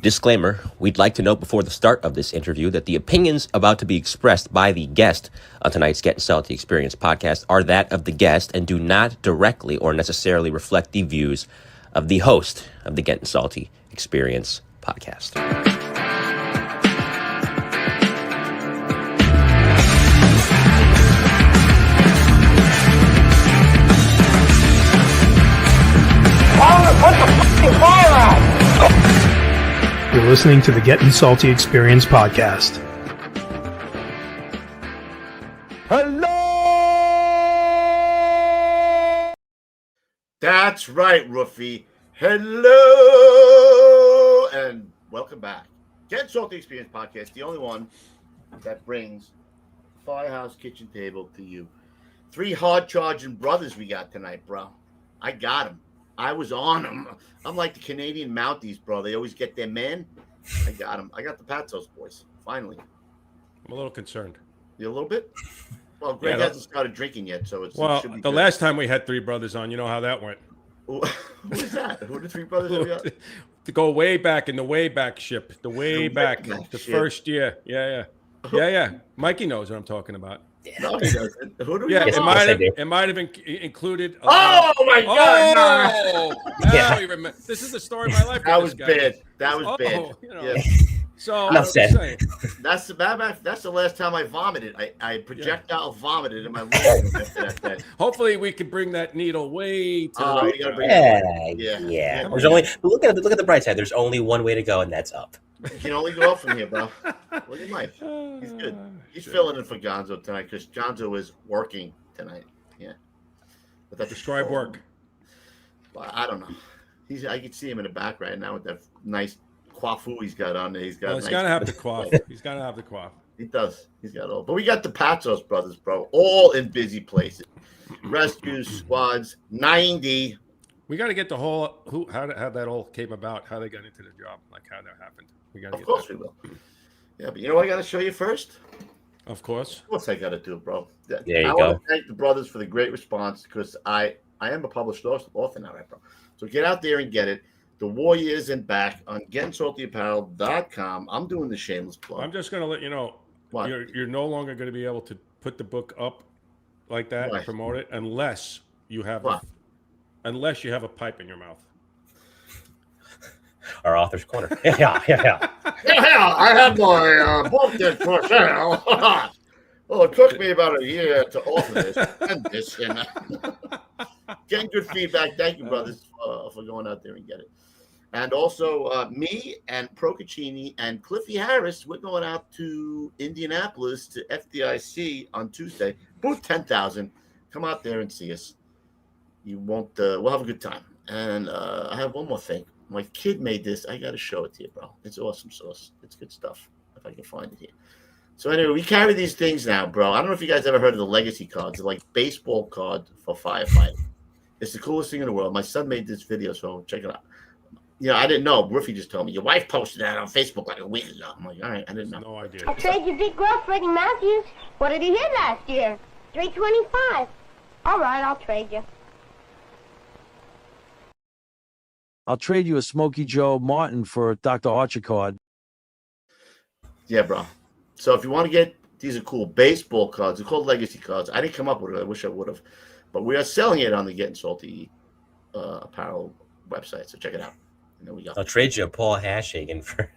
Disclaimer, we'd like to note before the start of this interview that the opinions about to be expressed by the guest on tonight's Gettin Salty Experience podcast are that of the guest and do not directly or necessarily reflect the views of the host of the Gettin Salty Experience podcast. Put the fucking fire out! You're listening to the Gettin Salty Experience podcast. Hello! That's right, Roofy. Hello! And welcome back. Gettin Salty Experience podcast, the only one that brings Firehouse kitchen table to you. 3 hard-charging brothers we got tonight, bro. I got them. I was on them. I'm like the Canadian Mounties, bro. They always get their man. I got them. I got the Patos boys, finally. I'm a little concerned. You a little bit? Well, Greg hasn't started drinking yet, so it's well. It should be the good. last time we had 3 brothers on, you know how that went. Who is that? Who are the 3 brothers that we got? To go way back in the way back ship, the first year. Yeah. Mikey knows what I'm talking about. No, he doesn't. Who do we Yeah, have? it might have included. Oh my God! Oh, now we remember. This is the story of my life. That was bad. That was bad. You know. Yeah. So Enough said. That's the last time I vomited. I projectile vomited in my living room after that day. Hopefully, we can bring that needle way to. Oh, you gotta bring Yeah. There's only look at the bright side. There's only one way to go, and that's up. You can only go up from here, bro. Look at Mike. He's good. He's filling in for Gonzo tonight because Gonzo is working tonight. Yeah. But that's Describe work. Well, I don't know. I can see him in the back right now with that nice coiffure he's got on there. He's got. He's gotta have the coif. He's gotta have the coif. He does. He's got all. But we got the Patsos brothers, bro. All in busy places. Rescue squads, 90. We got to get the whole how that all came about, how they got into the job, like how that happened. We got to Of course we will. Yeah, but you know what I got to show you first? Of course. Of course I got to do, bro. There you I go. want to thank the brothers for the great response because I am a published author now, right, bro? So get out there and get it. The Warrior isn't back on GettinSaltyApparel.com. I'm doing the shameless plug. I'm just going to let you know, What? you're no longer going to be able to put the book up like that and promote it unless you have a pipe in your mouth. Our author's corner. Yeah. Yeah, I have my book there for sale. Well, it took me about a year to author this and this. And getting good feedback. Thank you, brothers, for going out there and get it. And also, me and Procaccini and Cliffy Harris, we're going out to Indianapolis to FDIC on Tuesday. Booth 10,000. Come out there and see us. You won't. We'll have a good time. And I have one more thing. My kid made this. I got to show it to you, bro. It's awesome sauce. It's good stuff. If I can find it here. So anyway, we carry these things now, bro. I don't know if you guys ever heard of the legacy cards. They're like baseball cards for firefighting. It's the coolest thing in the world. My son made this video, so check it out. You know, I didn't know. Ruffy just told me your wife posted that on Facebook like a week ago. I'm like, all right, I didn't know. No idea. I'll trade you big girl, Freddie Matthews. What did he hit last year? 325. All right, I'll trade you. I'll trade you a Smokey Joe Martin for a Dr. Archer card. Yeah, bro. So if you want to get, these are cool baseball cards. They're called legacy cards. I didn't come up with it. I wish I would have. But we are selling it on the Gettin Salty apparel website. So check it out. And there we go. I'll trade you a Paul Hashagen for.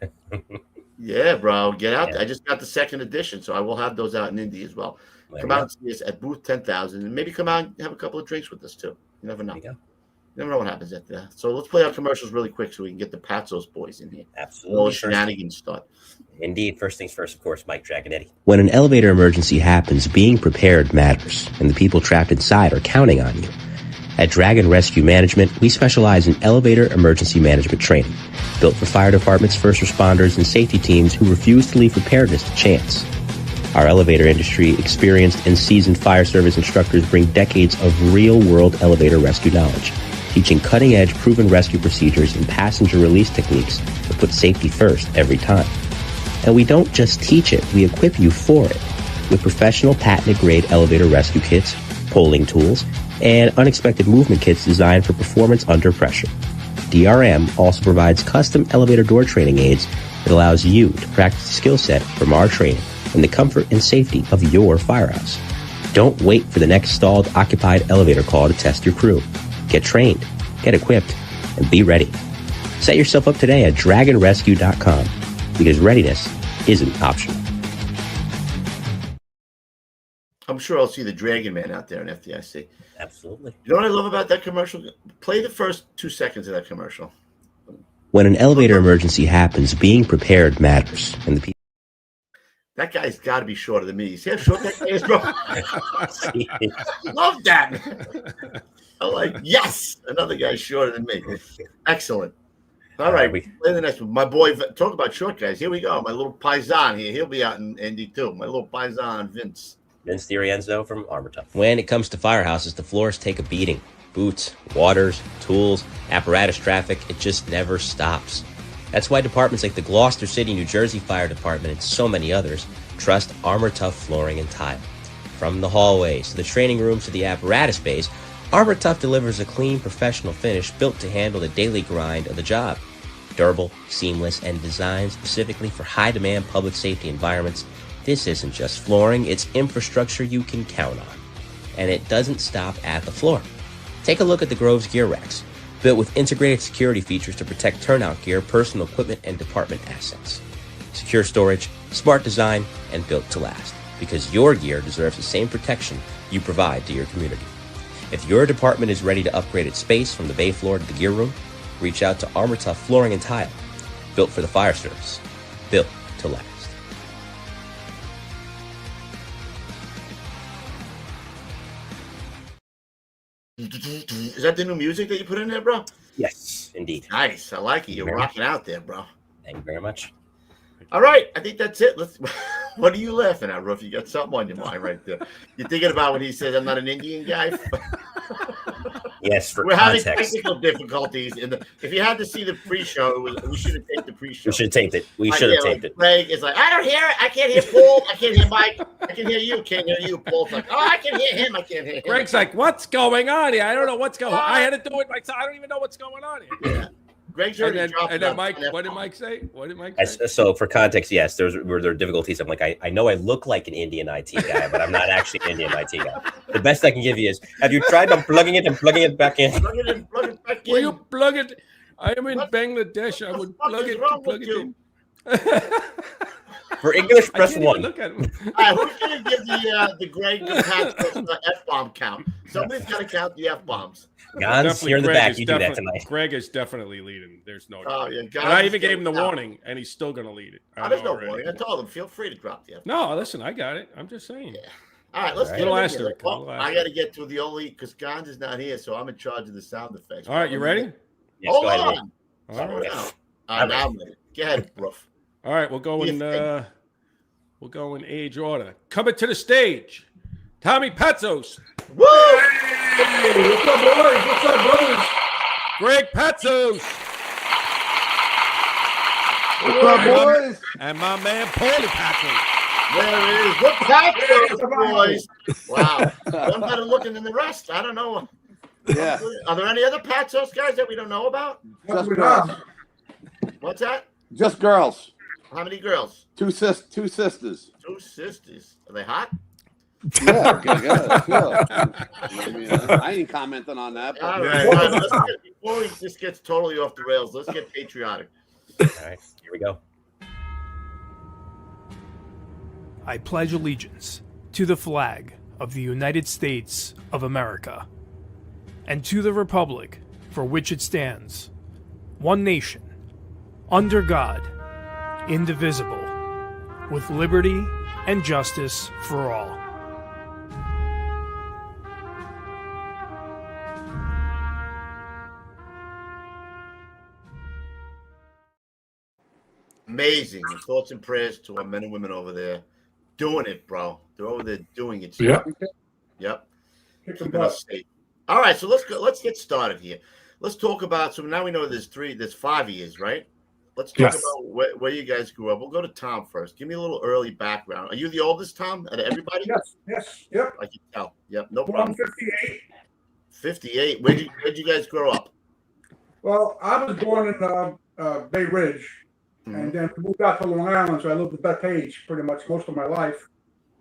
Yeah, bro. Get out there. I just got the 2nd edition, so I will have those out in Indy as well. Come out and see us at booth 10,000 and maybe come out and have a couple of drinks with us too. You never know. There you go. You never know what happens after that. So let's play our commercials really quick so we can get the Patsos boys in here. Absolutely. All the shenanigans start. Indeed. First things first, of course, Mike Dragonetti. When an elevator emergency happens, being prepared matters, and the people trapped inside are counting on you. At Dragon Rescue Management, we specialize in elevator emergency management training, built for fire departments, first responders, and safety teams who refuse to leave preparedness to chance. Our elevator industry, experienced and seasoned fire service instructors bring decades of real-world elevator rescue knowledge, teaching cutting-edge proven rescue procedures and passenger release techniques that put safety first every time. And we don't just teach it, we equip you for it with professional patented-grade elevator rescue kits, polling tools, and unexpected movement kits designed for performance under pressure. DRM also provides custom elevator door training aids that allows you to practice the skill set from our training in the comfort and safety of your firehouse. Don't wait for the next stalled occupied elevator call to test your crew. Get trained, get equipped, and be ready. Set yourself up today at dragonrescue.com because readiness isn't optional. I'm sure I'll see the Dragon Man out there in FDIC. Absolutely. You know what I love about that commercial? Play the first 2 seconds of that commercial. When an elevator emergency happens, being prepared matters. And the people. That guy's got to be shorter than me. See how short that guy is, bro? Love that. I'm like, yes, another guy shorter than me. Excellent. All right, play the next one. My boy, talk about short guys. Here we go. My little paisan here. He'll be out in Indy too. My little paisan, Vince. Vince DiRienzo from Armor Tough. When it comes to firehouses, the floors take a beating. Boots, waters, tools, apparatus traffic, it just never stops. That's why departments like the Gloucester City, New Jersey Fire Department and so many others trust Armor Tough flooring and tile. From the hallways to the training rooms to the apparatus bays, Armor Tough delivers a clean, professional finish built to handle the daily grind of the job. Durable, seamless, and designed specifically for high-demand public safety environments, this isn't just flooring, it's infrastructure you can count on. And it doesn't stop at the floor. Take a look at the Grove's gear racks, built with integrated security features to protect turnout gear, personal equipment, and department assets. Secure storage, smart design, and built to last, because your gear deserves the same protection you provide to your community. If your department is ready to upgrade its space from the bay floor to the gear room, reach out to Armor Tough Flooring and Tile, built for the fire service, built to last. Is that the new music that you put in there, bro? Yes, indeed. Nice. I like it. You're rocking out there, bro. Thank you very much. All right. I think that's it. What are you laughing at, Ruff? You got something on your mind right there. You're thinking about when he says, I'm not an Indian guy? Yes, for We're context. having technical difficulties. If you had to see the pre-show, we should have taped the pre-show. We should have taped it. We should have taped it. Greg is like, I don't hear it. I can't hear Paul. I can't hear Mike. I can hear you. Can't hear you. Paul's like, oh, I can hear him. I can't hear him. Greg's like, what's going on here? I don't know what's going on. I had to do it myself. I don't even know what's going on here. Yeah. Greg's already dropped and then Mike, what did Mike say? What did Mike say? So for context, yes, there were difficulties. I'm like, I know I look like an Indian IT guy, but I'm not actually an Indian IT guy. The best I can give you is, have you tried unplugging it and plugging it back in? Plug it in, plug it back in. Will you plug it? I am in Bangladesh. I would plug it in. For English, press 1. Look at him. All right, who's going to give the Greg the Patsos the F-bomb count? Somebody's got to count the F-bombs. Gons, you're in the back. You do that tonight. Greg is definitely leading. There's no doubt. Yeah, and I even gave him the warning, and he's still going to lead it. There's no warning. I told him, feel free to drop the F-bomb. No, listen, I got it. I'm just saying. Yeah. All right, let's get it. I got to get to the only, because Gons is not here, so I'm in charge of the sound effects. All right, you ready? Yes, hold on. All right. Now I'm ready. Go ahead, Ruff. All right, we'll go in age order. Coming to the stage, Tommy Patsos. Woo! Hey, what's up, boys? What's up, brothers? Greg Patsos. What's up, boys? And my man, Paul Patsos. There it is. What's up, boys? Wow. One better looking than the rest. I don't know. Yeah. Are there any other Patsos guys that we don't know about? Just girls. What's that? Just girls. How many girls? Two sisters. Two sisters. Are they hot? Yeah, I ain't commenting on that. All right. Before this gets totally off the rails, let's get patriotic. All right, here we go. I pledge allegiance to the flag of the United States of America and to the republic for which it stands, one nation, under God, indivisible, with liberty and justice for all. Amazing. And thoughts and prayers to our men and women over there. Doing it, bro. They're over there doing it. Yep. Keeping us safe. All right, so let's get started here. Let's talk about, so now we know there's 5 years, right? Let's talk about where you guys grew up. We'll go to Tom first. Give me a little early background. Are you the oldest, Tom, out of everybody? Yes. Yep. I can tell. Yep, no Well, problem. I'm 58. 58. Where'd you guys grow up? Well, I was born in Bay Ridge, and then moved out to Long Island, so I lived with Bethpage pretty much most of my life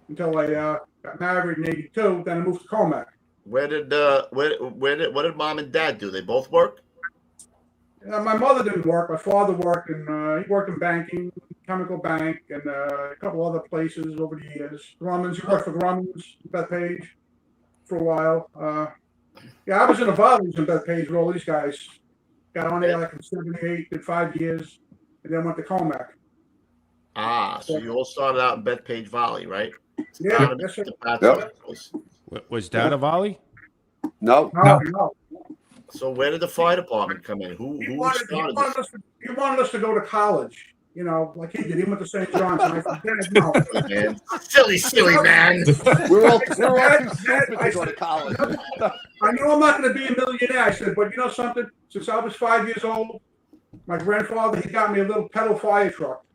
until I got married in '82. Then I moved to Comac. What did mom and dad do? They both work? My mother didn't work. My father worked, and he worked in banking, chemical bank, and a couple other places over the years. Grumman's, he worked for Grumman's, Bethpage, for a while. Yeah, I was in the volleys in Bethpage with all these guys. Got on there like in '78, did 5 years, and then went to Comac. So you all started out in Bethpage Volley, right? Yeah, Was Dad a volley? No. So where did the fire department come in? Who started this? He wanted us to go to college, you know, like he did. He went to St. John's. And I said, Dad, no. Man. Silly man. We're all too stupid to go to college. I know I'm not going to be a millionaire. I said, but you know something? Since I was 5 years old, my grandfather, he got me a little pedal fire truck.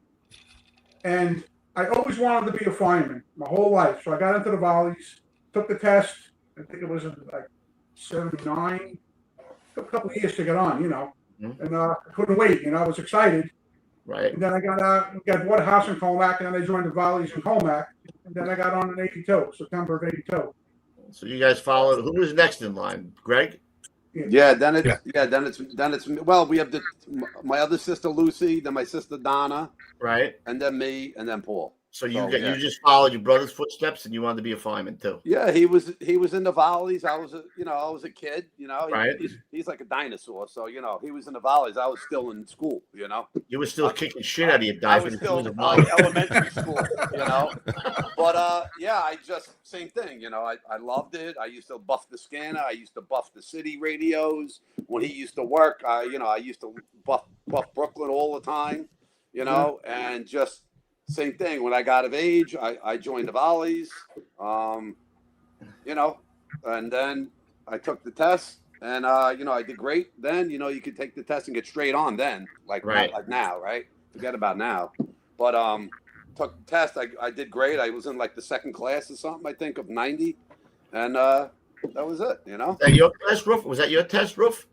And I always wanted to be a fireman my whole life. So I got into the volleys, took the test. I think it was like 79. Took a couple of years to get on, you know. And I couldn't wait. You know, I was excited. Right. And then I bought a house in Comac, and then I joined the volleys in Comac. And then I got on in '82, September of '82. So you guys followed. Who was next in line? Greg? Yeah, then it's well, we have my other sister Lucy, then my sister Donna, right, and then me, and then Paul. So you just followed your brother's footsteps, and you wanted to be a fireman too. Yeah, he was in the volleys. I was a kid. You know, right. He's like a dinosaur. So you know, he was in the volleys. I was still in school. You know, you were still kicking shit out of your I was still in elementary school. You know, but yeah, I just same thing. You know, I loved it. I used to buff the scanner. I used to buff the city radios when he used to work. I used to buff Brooklyn all the time. You know, and just. Same thing. When I got of age, I joined the volleys, you know, and then I took the test, and you know, I did great. Then you know, you could take the test and get straight on. Then, like now, right? Forget about now. But took the test. I did great. I was in like the second class or something, I think, of 90, and that was it. You know. Was that your test roof? Was that your test roof?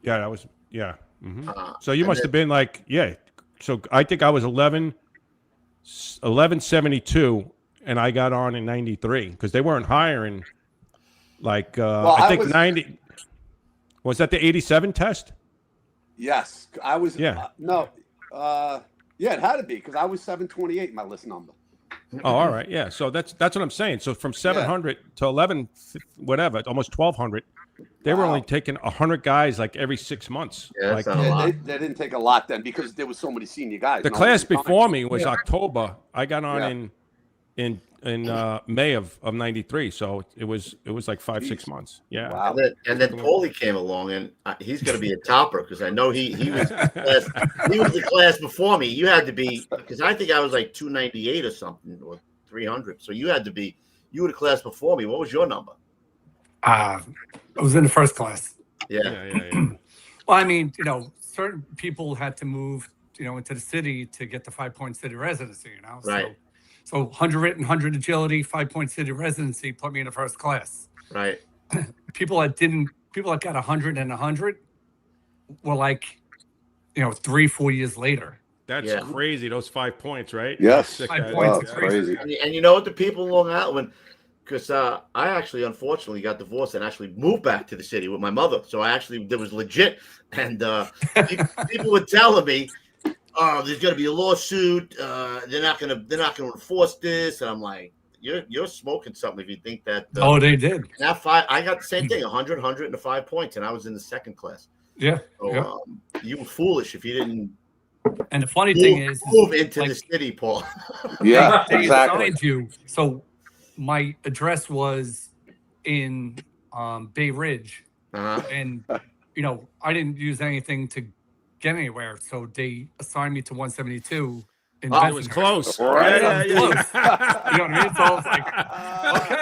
Yeah, that was. Yeah. Mm-hmm. So you must have been like, yeah. So I think I was 1172, and I got on in 93 because they weren't hiring. Like I think 90. Was that the 87 test? Yes, I was. Yeah. Yeah, it had to be because I was 728 my list number. Oh, all right. Yeah. So that's what I'm saying. So from 700 to 11, whatever, almost 1200. They were only taking 100 guys like every 6 months. Yeah, like, they didn't take a lot then because there was so many senior guys. The class before me was October. I got on in May of 93. So it was like 5-6 months. Yeah. Wow. And then Paulie came along, and he's going to be a topper because I know he was the class before me. You had to be because I think I was like 298 or something or 300. So you were the class before me. What was your number? I was in the first class. Yeah. Well, I mean, you know, certain people had to move, you know, into the city to get the 5-point city residency, you know. Right. So 100 written, 100 agility, 5-point city residency put me in the first class. Right. People that got 100 and 100 were like, you know, 3-4 years later. That's crazy. Those 5 points, right? Yes. 5 points. It's crazy. And you know what? The people in Long Island, because I actually, unfortunately, got divorced and actually moved back to the city with my mother. So there was legit. And people were telling me, "Oh, there's going to be a lawsuit. They're not going to enforce this." And I'm like, "You're smoking something if you think that." Oh, they did. I got the same thing: 100, 100, and the 5 points, and I was in the second class. Yeah. So you were foolish if you didn't. And the funny thing is, move into the city, Paul. Yeah, they exactly. assigned you. So my address was in Bay Ridge, and you know, I didn't use anything to get anywhere, so they assigned me to 172. It was close. Right. Yeah. Close. You know what I mean? So I was like, okay.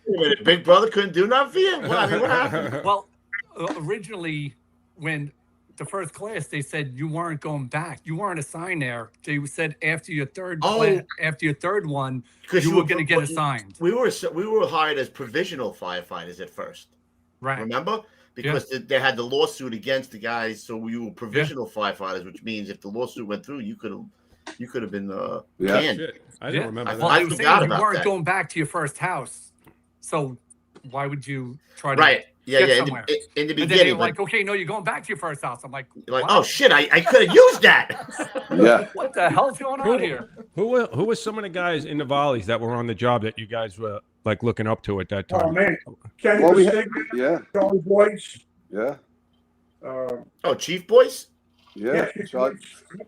Wait a minute, Big Brother couldn't do nothing for you? What happened? Well, originally, when the first class, they said you weren't going back. You weren't assigned there. They said after your third class, after your third one, you were going to get assigned. We were hired as provisional firefighters at first. Right. Remember? because they had the lawsuit against the guys. So we were provisional firefighters, which means if the lawsuit went through, you could have been canned. Shit. I didn't remember that. I forgot you about weren't that. going back to your first house, so why would you try to Right. Yeah. get Yeah. somewhere? In the And then they beginning, were like, okay, no, you're going back to your first house. I'm like, you're like, wow, oh shit, I could have used that. Yeah. what the hell's going on here? Who were some of the guys in the volleys that were on the job that you guys were like looking up to at that time? Oh man, Kenny Well, Stigman, Charlie Boyce. Yeah. Oh, Chief Boyce. Yeah.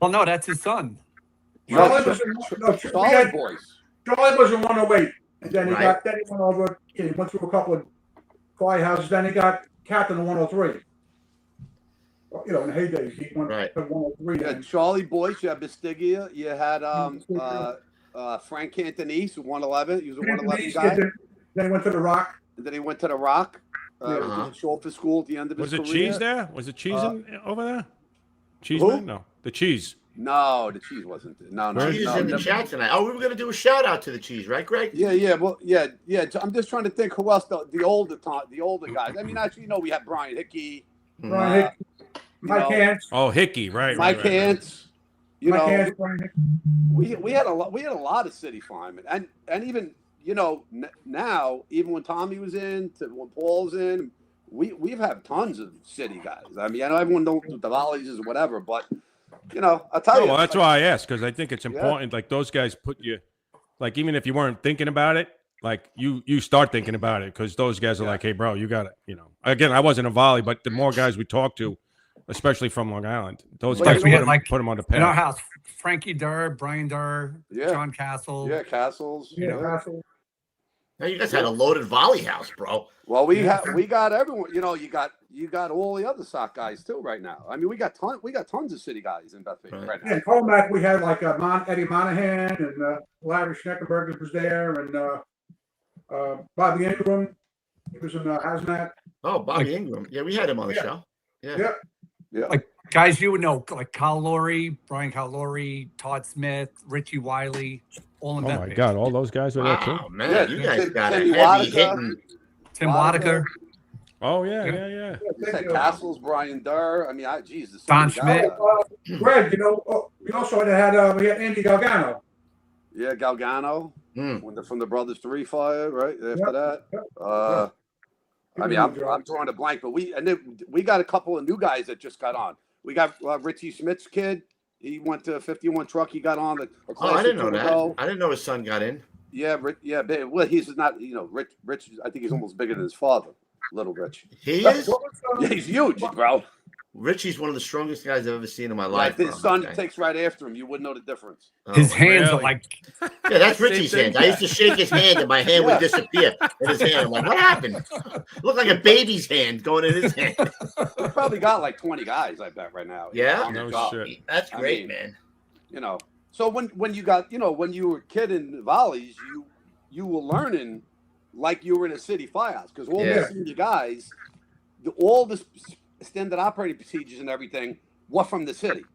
Well, no, that's his son. Charlie was in, Solid boys. Charlie was in 108, and then he Right. then he went over. He went through a couple of firehouses. Then he got captain of 103. Well, in the heydays, he went to 103. You had Charlie Boyce, you had Bistiglia, you had Frank Cantonese, 111. He was a 111 guy. Then he went to the Rock. And then he went to the Rock. Show up for school at the end of his Was it career. Cheese there? Was it Cheese over there? Cheese Who? man? No, the Cheese. No, the Cheese wasn't there. No. Cheese is in the chat tonight. Oh, we were gonna do a shout out to the Cheese, right, Greg? Yeah. Well, yeah. I'm just trying to think who else. The older guys. I mean, actually, we had Brian Hickey. Brian Hickey. Mike Hance. Oh, Hickey, right. Mike Hance. Mike Hance, Brian Hickey. We had a lot. We had a lot of city firemen, and even now, even when Tommy was in, when Paul's in, we've had tons of city guys. I mean, I know everyone knows what the volleys is or whatever, but I'll tell you. Well, that's why I asked, because I think it's important. Like those guys put you, like even if you weren't thinking about it, like you start thinking about it, because those guys are like, hey, bro, you got it. Again, I wasn't a volley, but the more guys we talk to, especially from Long Island, those guys we had put them on the path. in our house. Frankie Durr, Brian Durr, John Castle. Yeah, Castles. Castle. Now you guys had a loaded volley house, bro. Well, we got everyone. You got all the other sock guys too right now. I mean, we got tons of city guys in Bethpage right now. Yeah, in Colmac we had like Eddie Monahan and Larry Schneckenberger was there, and Bobby Ingram. He was in Hazmat. Oh, Bobby Ingram. Yeah, we had him on the show. Yeah. Like guys you would know, like Kyle Laurie, Brian Kyle Laurie, Todd Smith, Richie Wiley, all in Oh Bethpage. my God, all those guys were there too. Oh man, you guys got a Timmy heavy Waddicker. hitting. Tim Waddicker. Oh yeah. You said Castles, Brian Durr. I mean, Jesus. Don Schmidt. Greg, we also had we had Andy Galgano. Yeah, Galgano. From the Brothers 3 Fire, right? After that. I mean, I'm drawing a blank, but we got a couple of new guys that just got on. We got Richie Smith's kid. He went to 51 truck. He got on the. Oh, I didn't know that. I didn't know his son got in. Yeah, well, he's not. Rich. I think he's almost bigger than his father, little Rich. He is. Yeah, he's huge, bro. Richie's one of the strongest guys I've ever seen in my life. His son takes right after him. You wouldn't know the difference. His hands are like. Yeah, that's Richie's hands. I used to shake his hand and my hand would disappear in his hand. I'm like, what happened? Looked like a baby's hand going in his hand. He probably got like 20 guys, I bet, right now. Yeah? No shit. That's great, man. So when you got, when you were a kid in volleys, you were learning like you were in a city firehouse, because all the senior guys, all the standard operating procedures and everything were from the city.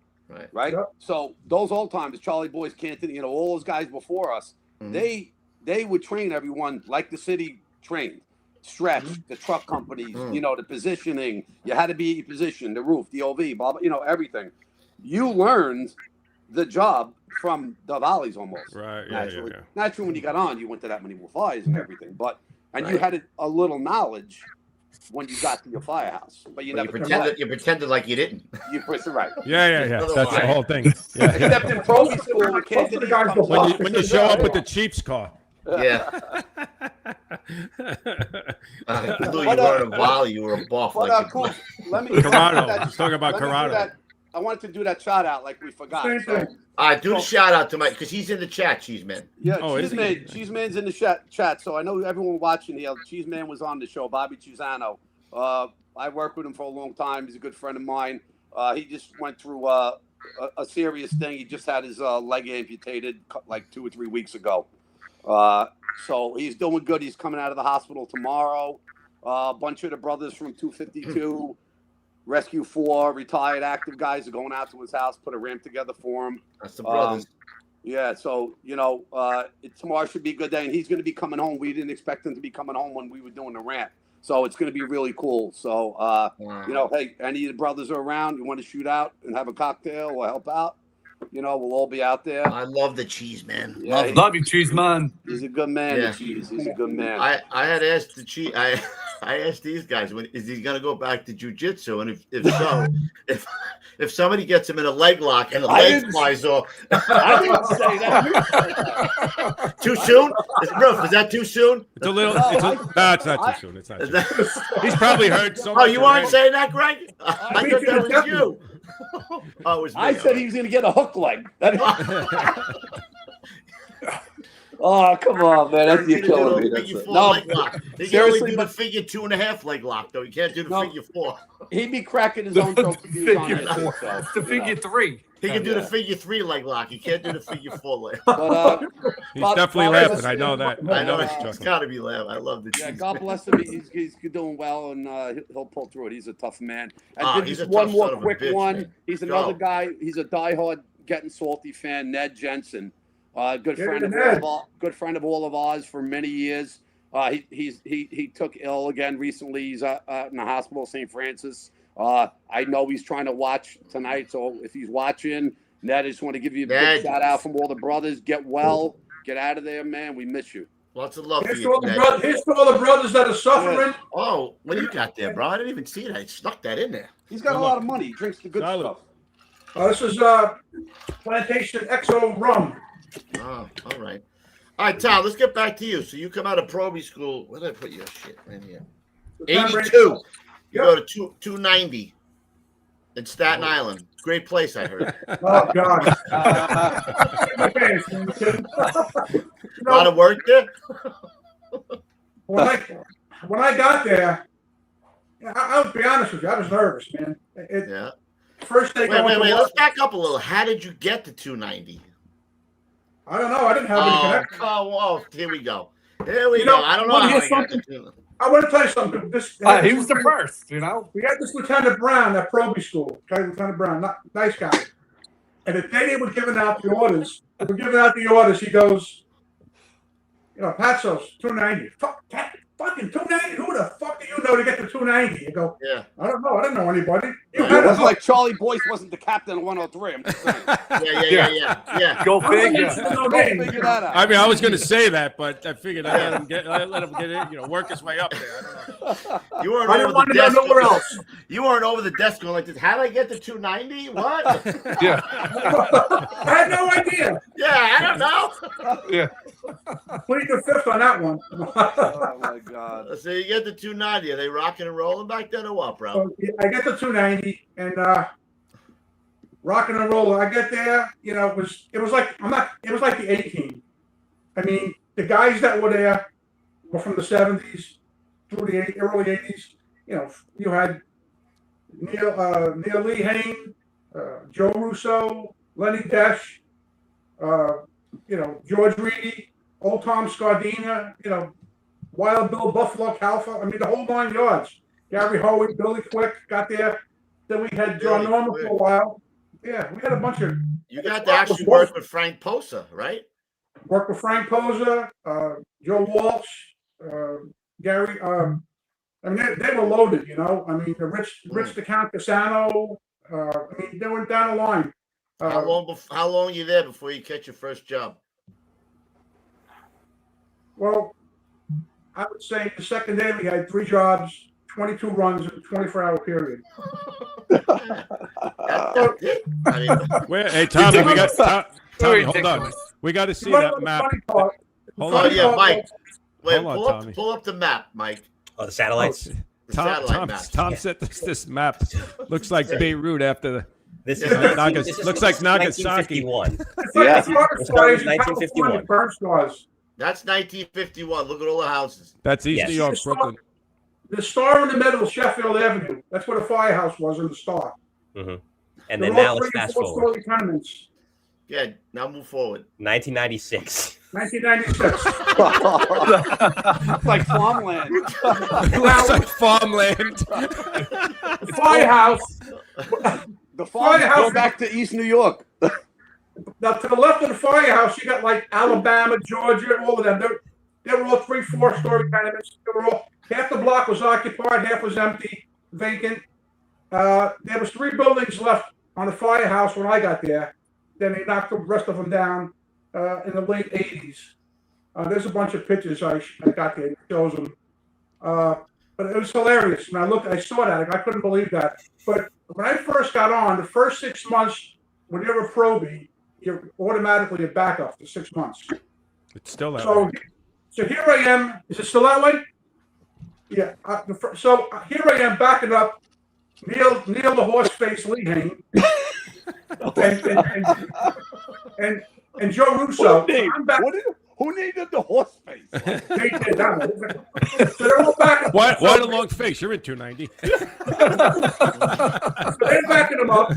Right. Yep. So those old timers, Charlie Boyce, Canton, all those guys before us, they would train everyone like the city trained. Stretch, the truck companies, the positioning. You had to be positioned, the roof, the OV, blah, blah, everything. You learned the job from the volleys almost. Right. Naturally. Yeah. Naturally, when you got on, you went to that many more fires and everything. You had a little knowledge when you got to your firehouse, but you pretended like you didn't. You put it right. Yeah. That's the whole thing. Yeah. Except in probie school, when you show up with the Chiefs car. Yeah. I knew you weren't a volley, you were a buff. Cool. Let me. Corrado. Let's talk about Corado. I wanted to do that shout out like we forgot. All right, do the shout out to Mike because he's in the chat, Cheeseman. Yeah, Cheeseman's in the chat. So I know everyone watching here. Cheeseman was on the show, Bobby Chuzano. I worked with him for a long time. He's a good friend of mine. He just went through a serious thing. He just had his leg amputated like 2 or 3 weeks ago. So he's doing good. He's coming out of the hospital tomorrow. A bunch of the brothers from 252. Rescue 4, retired active guys are going out to his house, put a ramp together for him. That's the brothers. Yeah, so, tomorrow should be a good day, and he's going to be coming home. We didn't expect him to be coming home when we were doing the ramp. So it's going to be really cool. So, you know, hey, any of the brothers are around, you want to shoot out and have a cocktail or help out, you know, we'll all be out there. I love the cheese, man. Yeah, Love you, cheese man. He's a good man, Yeah. the cheese. He's a good man. I had asked the cheese. I asked these guys, is he going to go back to jiu-jitsu? And if so, if somebody gets him in a leg lock and the leg flies off, I didn't say that. Too soon? Roof, is that too soon? It's a little. No, it's not too soon. It's not too soon. He's probably heard so much. Oh, you aren't saying that, Greg? I thought that was you. Oh, it was me. I said he was going to get a hook leg. Oh, come on, man. That's you killing me. No, leg lock. He can only do the figure 2.5 leg lock, though. He can't do the figure 4. He'd be cracking his own joke. The figure 3. He can do the figure 3 leg lock. He can't do the figure 4 leg. But, he's definitely laughing. I know that. I know it's got to be laughing. I love the cheese. Yeah, God bless him. He's doing well, and he'll pull through it. He's a tough man. And he's just a one tough more son of a quick bitch, one. man. He's another guy. He's a diehard Gettin Salty fan, Ned Jensen. Good friend of all of ours for many years. He took ill again recently. He's in the hospital, St. Francis. I know he's trying to watch tonight, so if he's watching, Ned, I just want to give you a big shout out from all the brothers. Get well, get out of there, man. We miss you. Lots of love for Here's you. to all the brothers that are suffering. Yeah. Oh, what do you got there, bro? I didn't even see that. I snuck that in there. He's got a lot of money. He drinks the good stuff. This is Plantation XO rum. Oh, all right. All right, Tom, let's get back to you. So you come out of probie school. Where did I put your shit? Right here. 82. You go to 290 in Staten Island. Great place, I heard. Oh, God. A lot of work there? When I got there, I'll be honest with you, I was nervous, man. First day wait. Let's back up a little. How did you get to 290? I don't know. I didn't have any connection. Oh, here we go. Here we go. I don't know how I got to 290. I want to tell you something. He was the first, you know. We had this Lieutenant Brown at probie school. Okay, Lieutenant Brown, nice guy. And the day they were giving out the orders, he goes, you know, Patsos, 290. Fucking 290. Who the fuck do you know to get to 290? You go, yeah. I don't know. I don't know anybody. It was like Charlie Boyce wasn't the captain of 103. I'm just saying. Yeah. Go figure. Go figure that out. I mean, I was going to say that, but I figured I let him get in, you know, work his way up there. I don't know. You weren't over the desk. Nowhere else. You weren't over the desk going like this. How did I get to 290? What? Yeah. I had no idea. Yeah, I don't know. Yeah. Plead the fifth on that one. Oh my God. So you get the 290. Are they rocking and rolling back then or what, bro? So I get the 290 and rocking and rolling. I get there, you know, it was like the 18. I mean, the guys that were there were from the 70s through the early 80s. You know, you had Neil Lee Hain, Joe Russo, Lenny Desch, you know, George Reedy, Old Tom Scardina, you know, Wild Bill, Buffalo Calfa. I mean, the whole 9 yards. Gary Howitt, Billy Quick got there. Then we had John Norman for a while. Yeah, we had a bunch of. You got to actually work with Frank Posa, right? Worked with Frank Posa, Joe Walsh, Gary. I mean, they were loaded, you know. I mean, the Rich DeCount Casano. I mean, they went down the line. How long were you there before you catch your first job? Well, I would say the second day we had 3 jobs, 22 runs in a 24-hour period. Hey, Tommy, Tommy, hold on. We got to see that map. Hold on. Yeah, Mike. Wait, pull up the map, Mike. Oh, the satellites. Tom said this map looks like Beirut after the. This looks like Nagasaki. 1951. Yeah. It's 1951. That's 1951. Look at all the houses. That's East New York, Brooklyn. The Star in the middle of Sheffield Avenue. That's where the firehouse was in the Star. Mm-hmm. And then now let's fast forward. Tenements. Yeah, now move forward. 1996. 1996. It's like farmland. Looks like farmland. The firehouse. The firehouse. Go back to East New York. Now, to the left of the firehouse, you got like Alabama, Georgia, all of them. They were all 3, 4-story tenements. They were all, half the block was occupied, half was empty, vacant. There was 3 buildings left on the firehouse when I got there. Then they knocked the rest of them down in the late 80s. There's a bunch of pictures I got there that shows them. But it was hilarious. When I saw that. I couldn't believe that. But when I first got on, the first 6 months, when you're a probie, you're automatically a backup for 6 months. It's still that way. So here I am. Is it still that way? Yeah. So here I am backing up Neil the horse face Lehane and Joe Russo. Who needed the horse face? They did that. So they're all backing up. Why the long face? You're at 290. So they're backing them up.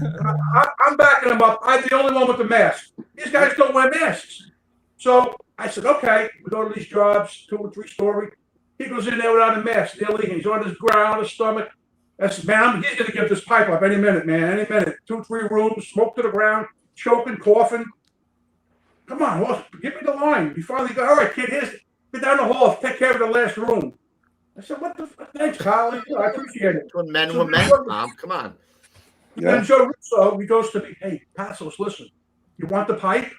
I'm backing them up. I'm the only one with the mask. These guys don't wear masks. So I said, okay, we go to these jobs, 2 or 3 story. He goes in there without a mask. He's on his ground, his stomach. I said, man, he's going to give this pipe up any minute, man, any minute. 2, 3 rooms, smoke to the ground, choking, coughing. Come on, horse, give me the line. He finally go, all right, kid, get down the hall, take care of the last room. I said, what the fuck? Thanks, Colin. I appreciate it. When men were men, Tom, come on. Then Joe Russo, he goes to me, hey, Patos, listen, you want the pipe?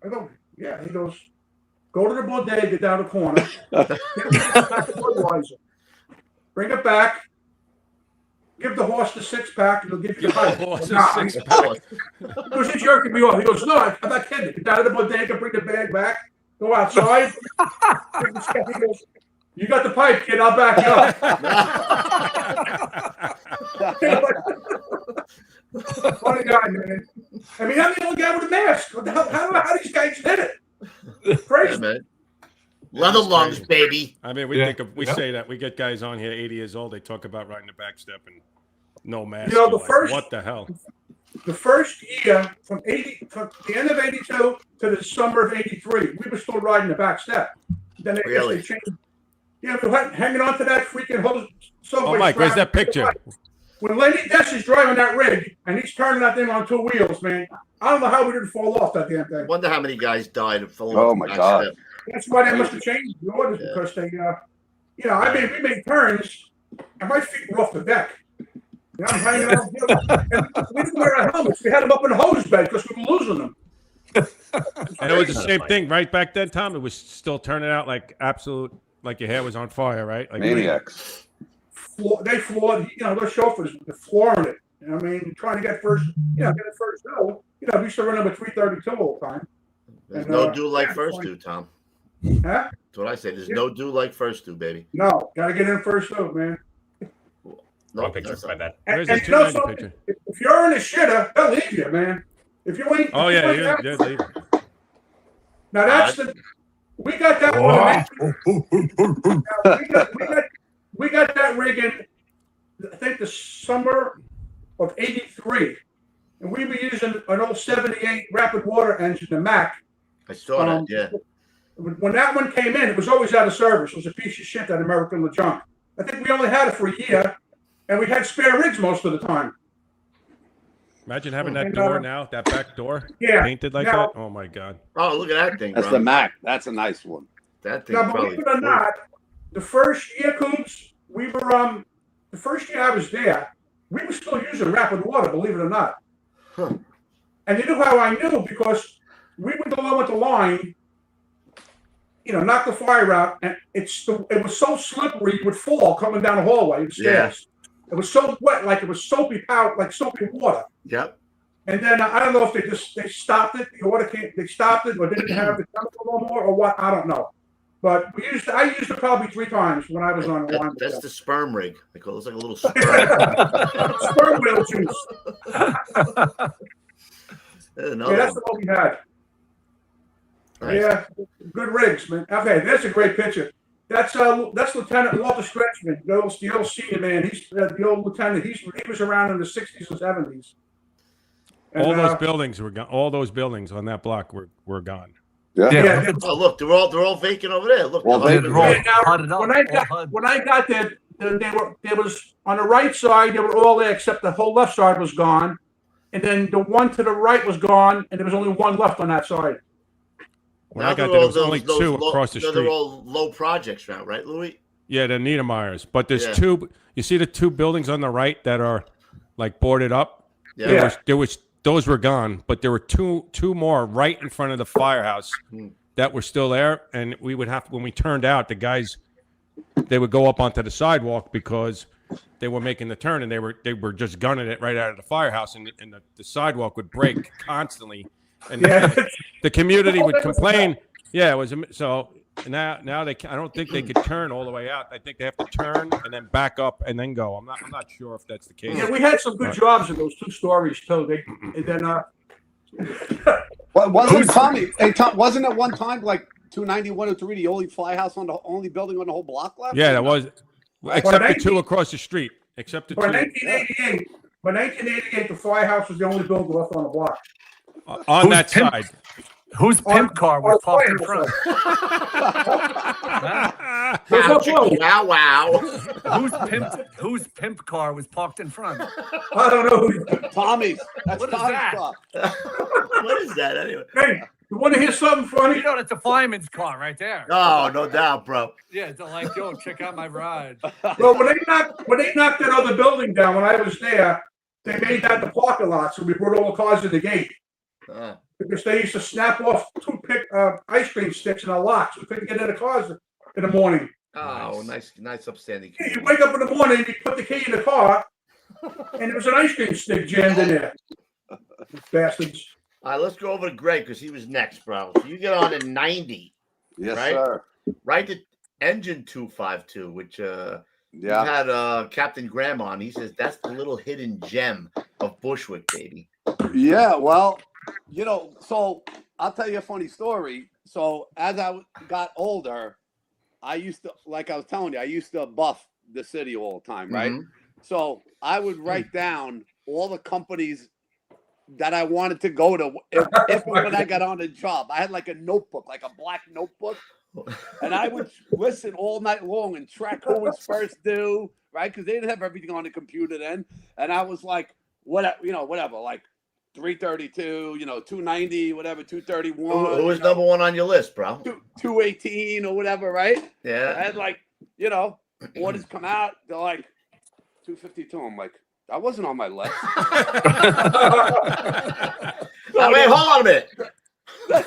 I go, yeah. He goes, go to the bodega, get down the corner, bring it back, give the horse the 6-pack, and he'll give you the pipe. He goes, he's jerking me off. He goes, no, I'm not kidding. Get down to the bodega, bring the bag back, go outside. He goes, you got the pipe, kid, I'll back you up. Funny guy, man. I mean, I'm the only guy with a mask. How these guys did it? Crazy. Yeah, man. Leather lungs, baby. I mean, we say that we get guys on here 80 years old. They talk about riding the back step and no mask. You know, what the hell? The first year from the end of '82 to the summer of '83, we were still riding the back step. Then they changed. Yeah, we were hanging on to that freaking hose. Oh, Mike, where's that picture? When Lenny Dess is driving that rig and he's turning that thing on 2 wheels, man, I don't know how we didn't fall off that damn thing. Wonder how many guys died of falling. Oh my God! Step. That's why they must have changed the orders because they, I mean, we made turns and my feet were off the deck. You know, I'm hanging out. And we didn't wear our helmets. We had them up in the hose bed because we were losing them. And it was the same thing, right? Back then, Tom, it was still turning out like absolute, like your hair was on fire, right? Like maniacs. They floored, those chauffeurs, they're flooring it. You know what I mean? Trying to get first, get it first go. We used to run number 332 all the time. There's no do like first do, Tom. Huh? That's what I say. There's no do like first do, baby. No, gotta get in first do, man. No picture, my bad. Where's the 290 picture? If you're in a shitter, they'll leave you, man. If you ain't. Oh yeah. Now that's we got that one. We got that rig in, I think, the summer of '83, and we were using an old '78 rapid water engine, the Mac. I saw that. Yeah. When that one came in, it was always out of service. It was a piece of shit, that American LeJunk. I think we only had it for a year, and we had spare rigs most of the time. Imagine having that door now, that back door, painted like that. Oh my God! Oh, look at that thing. That's the Mac. That's a nice one. That thing. Now, believe it or not, the first year, Coops, we were the first year I was there, we were still using rapid water. Believe it or not. Huh. And you know how I knew? Because we would go on with the line, knock the fire out, and it was so slippery it would fall coming down the hallway, the stairs. It was so wet, like it was soapy powder, like soapy water. Yep. And then I don't know if they stopped it. The order came, they stopped it, or didn't have the chemical no more, or what? I don't know. But I used it probably 3 times when I was on the line. That's the sperm rig. It looks like a little sperm. Sperm whale juice. That's what we had. Nice. Yeah, good rigs, man. Okay, that's a great picture. That's Lieutenant Walter Stretchman, the old senior man. He's the old lieutenant. He was around in the 60s and 70s. And, all those buildings were gone. All those buildings on that block were gone. Yeah. Oh, look, they're all vacant over there. Look, when I got there, there was on the right side. They were all there except the whole left side was gone, and then the one to the right was gone, and there was only one left on that side. When I got there, there was only two across the street. They're all low projects now, right, Louis? Yeah, the Niedermeyers. But there's two. You see the two buildings on the right that are like boarded up? Yeah. There was those were gone, but there were two more right in front of the firehouse that were still there. And we would have, when we turned out, the guys, they would go up onto the sidewalk because they were making the turn, and they were just gunning it right out of the firehouse, and the sidewalk would break constantly, and the community would complain. Yeah, it was so. Now they I don't think they could turn all the way out. I think they have to turn and then back up and then go. I'm not sure if that's the case. Yeah, we had some good jobs in those 2 stories too. Wasn't Tommy? Hey, wasn't it one time like 291 or 3 the only only building on the whole block left? Yeah, that was. Except the 2 across the street. Except the 2. By 1988, the firehouse was the only building left on the block. On that side. Whose pimp car was parked in front? Wow. Whose pimp car was parked in front? I don't know. Tommy's. That's What is Tommy's that? car. What is that anyway? Hey, you want to hear something funny? You know, that's a fireman's car right there. Oh, no doubt, bro. Yeah, they're like, yo, check out my ride. Well, when they knocked that other building down, when I was there, they made that the parking lot, so we brought all the cars to the gate. Because they used to snap off 2 ice cream sticks in our locks. We couldn't get in the cars in the morning. Oh, nice upstanding. Yeah, you wake up in the morning, you put the key in the car, and there was an ice cream stick jammed in there. Bastards. All right, let's go over to Greg because he was next, bro. So you get on in 90. Yes, right? sir. Right to Engine 252, which we had Captain Graham on. He says that's the little hidden gem of Bushwick, baby. Yeah, well, you know, so I'll tell you a funny story. So as I got older, I used to, like I was telling you, I used to buff the city all the time, right? So I would write down all the companies that I wanted to go to if and when I got on the job. I had like a notebook, like a black notebook, and I would listen all night long and track who was first due, right? Because they didn't have everything on the computer then. And I was like, whatever, like 332, 290, whatever, 231. Who was number 1 on your list, bro? 218 or whatever, right? Yeah. I had like, orders come out, they're like 252. I'm like, I wasn't on my list. Wait, hold on a minute. So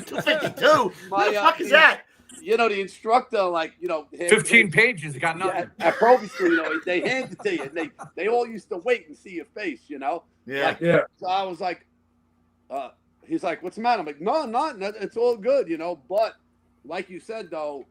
252. What the fuck is that? The instructor, 15 pages, got nothing. At probie school, they hand it to you, and they all used to wait and see your face, Yeah. So I was like, he's like, what's the matter? I'm like, no, nothing. It's all good, But like you said, though,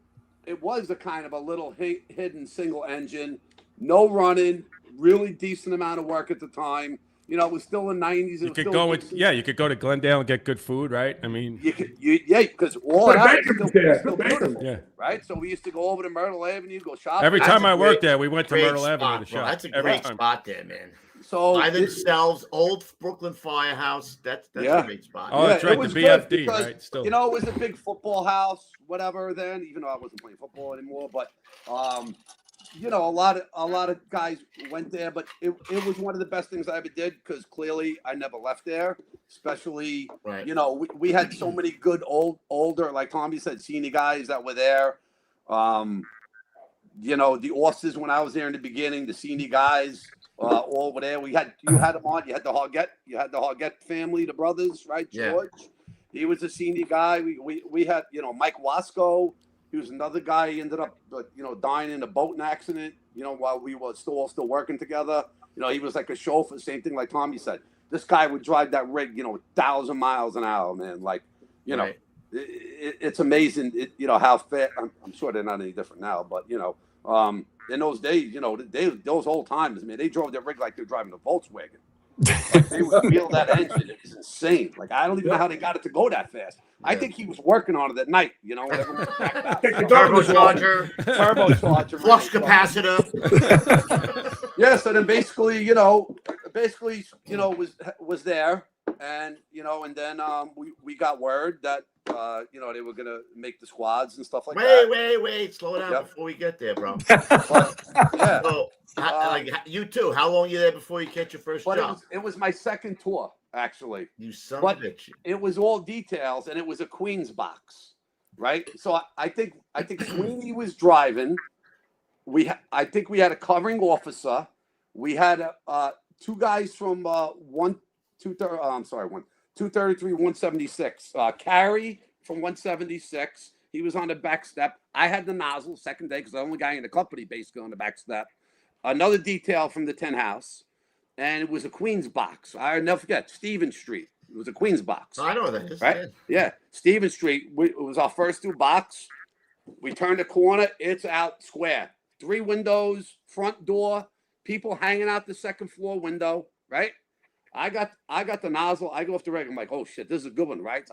it was a kind of a little hidden single engine, no running, really decent amount of work at the time. It was still the 90s. You could go you could go to Glendale and get good food, right? I mean, because all that was still Yeah. right? So we used to go over to Myrtle Avenue, go shopping. Every time I worked there, we went to Myrtle Avenue to shop. That's a great spot there, man. So by themselves, old Brooklyn Firehouse. That's a great spot. Oh, that's right, the BFD, because, right? Still, it was a big football house, whatever. Then, even though I wasn't playing football anymore, but a lot of guys went there. But it was one of the best things I ever did because clearly I never left there. Especially, we had so many good older, like Tommy said, senior guys that were there. The Ausses when I was there in the beginning, the senior guys. All were there. You had them on. You had the Hargett family, the brothers, right? George, he was a senior guy. We had Mike Wasco. He was another guy. He ended up dying in a boating accident. While we were still working together. He was like a chauffeur. Same thing like Tommy said. This guy would drive that rig 1,000 miles an hour, man. Like right. It's amazing. How fast. I'm sure they're not any different now, but in those days, those old timers, man, they drove their rig like they're driving a Volkswagen. They would feel that engine. It was insane. Like, I don't even know how they got it to go that fast. Yeah. I think he was working on it at night, Turbocharger, flux capacitor. So then basically, was there. And, and then we got word that, they were going to make the squads and stuff like that. Wait. Slow down before we get there, bro. So, you too. How long were you there before you catch your first job? It was my second tour. actually. You son But of a bitch. it was all details, and it was a Queens box, right? So I think Sweeney was driving. I think we had a covering officer. We had two guys from 233, 176. Carrie from 176. He was on the back step. I had the nozzle second day because the only guy in the company basically on the back step. Another detail from the tin house, and it was a Queens box. I'll never forget Stephen Street. It was a Queens box. I know what that is. Right? Yeah. Stephen Street. It was our first 2 box. We turned the corner. It's out square. 3 windows, front door, people hanging out the second floor window, right? I got the nozzle. I go off the rig. I'm like, oh shit, this is a good one, right?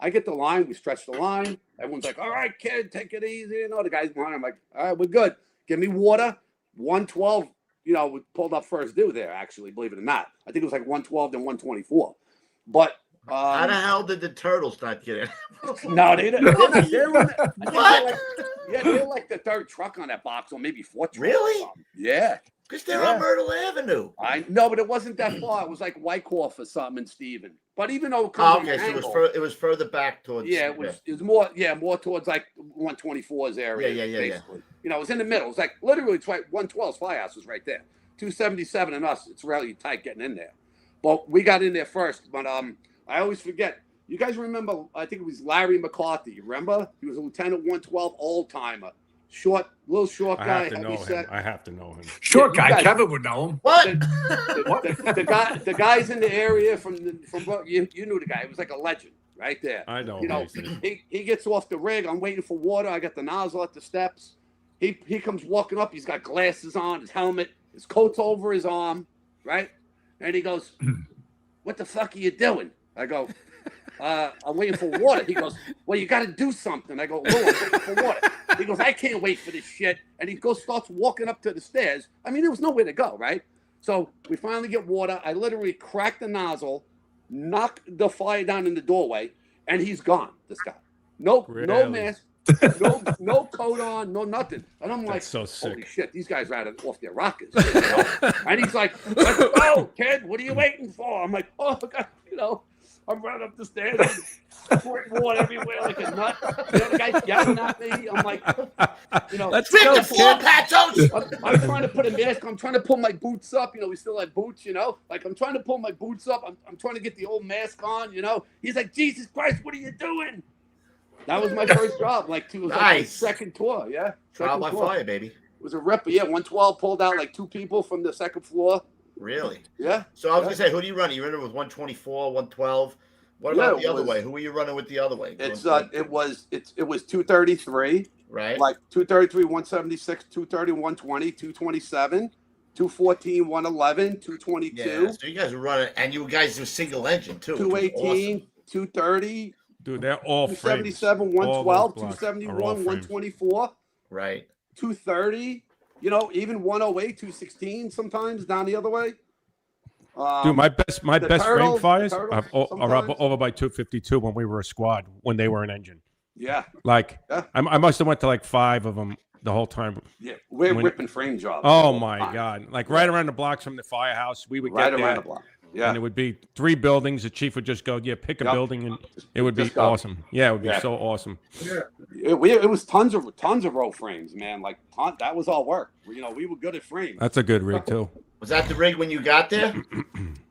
I get the line. We stretch the line. Everyone's like, all right, kid, take it easy. You know, the guy's behind. I'm like, all right, we're good. Give me water. 112. You know, we pulled up first due there. Actually, believe it or not, I think it was like 112 then 124. But how the hell did the turtles not get in? No, they didn't. They were What? they're like the 3rd truck on that box, or maybe 4th truck. Really? Yeah. Because they're on Myrtle Avenue. I know, but it wasn't that far. It was like Wyckoff or something in Stephen. But even though it was further back towards. Yeah, it was more towards like 124's area. Yeah. Basically. You know, it was in the middle. It's like literally it's right. 112's firehouse was right there. 277 and us. It's really tight getting in there. But we got in there first. But I always forget. You guys remember? I think it was Larry McCarthy. You remember? He was a Lieutenant 112, old timer, little short guy. I have to know him. I have to know him. Short guy. Kevin would know him. What? The guys in the area from you knew the guy. It was like a legend right there. I know. You know, he gets off the rig. I'm waiting for water. I got the nozzle at the steps. He comes walking up. He's got glasses on, his helmet, his coat's over his arm, right? And he goes, "What the fuck are you doing?" I go, I'm waiting for water. He goes, well, you got to do something. I go, I'm waiting for water. He goes, I can't wait for this shit. And he starts walking up to the stairs. I mean, there was nowhere to go, right? So we finally get water. I literally crack the nozzle, knock the fire down in the doorway, and he's gone, this guy. No mask, no coat on, no nothing. And I'm like, so sick. Holy shit, these guys are off their rockets. You know? And he's like, let's go, kid. What are you waiting for? I'm like, oh, God, you know. I'm running up the stairs, squirting water everywhere like a nut. The other guy's yelling at me. I'm like, you know, let's go, Paul Patsos. I'm trying to put a mask on. I'm trying to pull my boots up. You know, we still had boots, you know. Like, I'm trying to pull my boots up. I'm trying to get the old mask on, you know. He's like, Jesus Christ, what are you doing? That was my first job. Like, it was like my second tour, yeah. Trial by fire, baby. It was a ripper, yeah. 112 pulled out like 2 people from the second floor. Really? Yeah. So I was gonna say, who do you run? You running with 124, 112? What about the other way? Who were you running with the other way? It was 233. Right. Like 233, 176, 230, 120, 227, 214, 111, 222. Yeah, so you guys were running, and you guys were single engine too. 218, awesome. 230. Dude, they're all 277, 112, 271, 124. Right. 230. You know, even 108, 216 sometimes down the other way. Dude, my best frame fires are over by 252 when we were a squad, when they were an engine. Yeah. Like, I must have went to like 5 of them the whole time. Yeah, we're ripping frame jobs. Oh, my God. Like, right around the blocks from the firehouse, we would get there. Right around the block. Yeah. And it would be 3 buildings. The chief would just go, pick a building, and it would be awesome. Yeah, it would be so awesome. Yeah. It was tons of roll frames, man. Like, that was all work. You know, we were good at frames. That's a good rig, too. Was that the rig when you got there?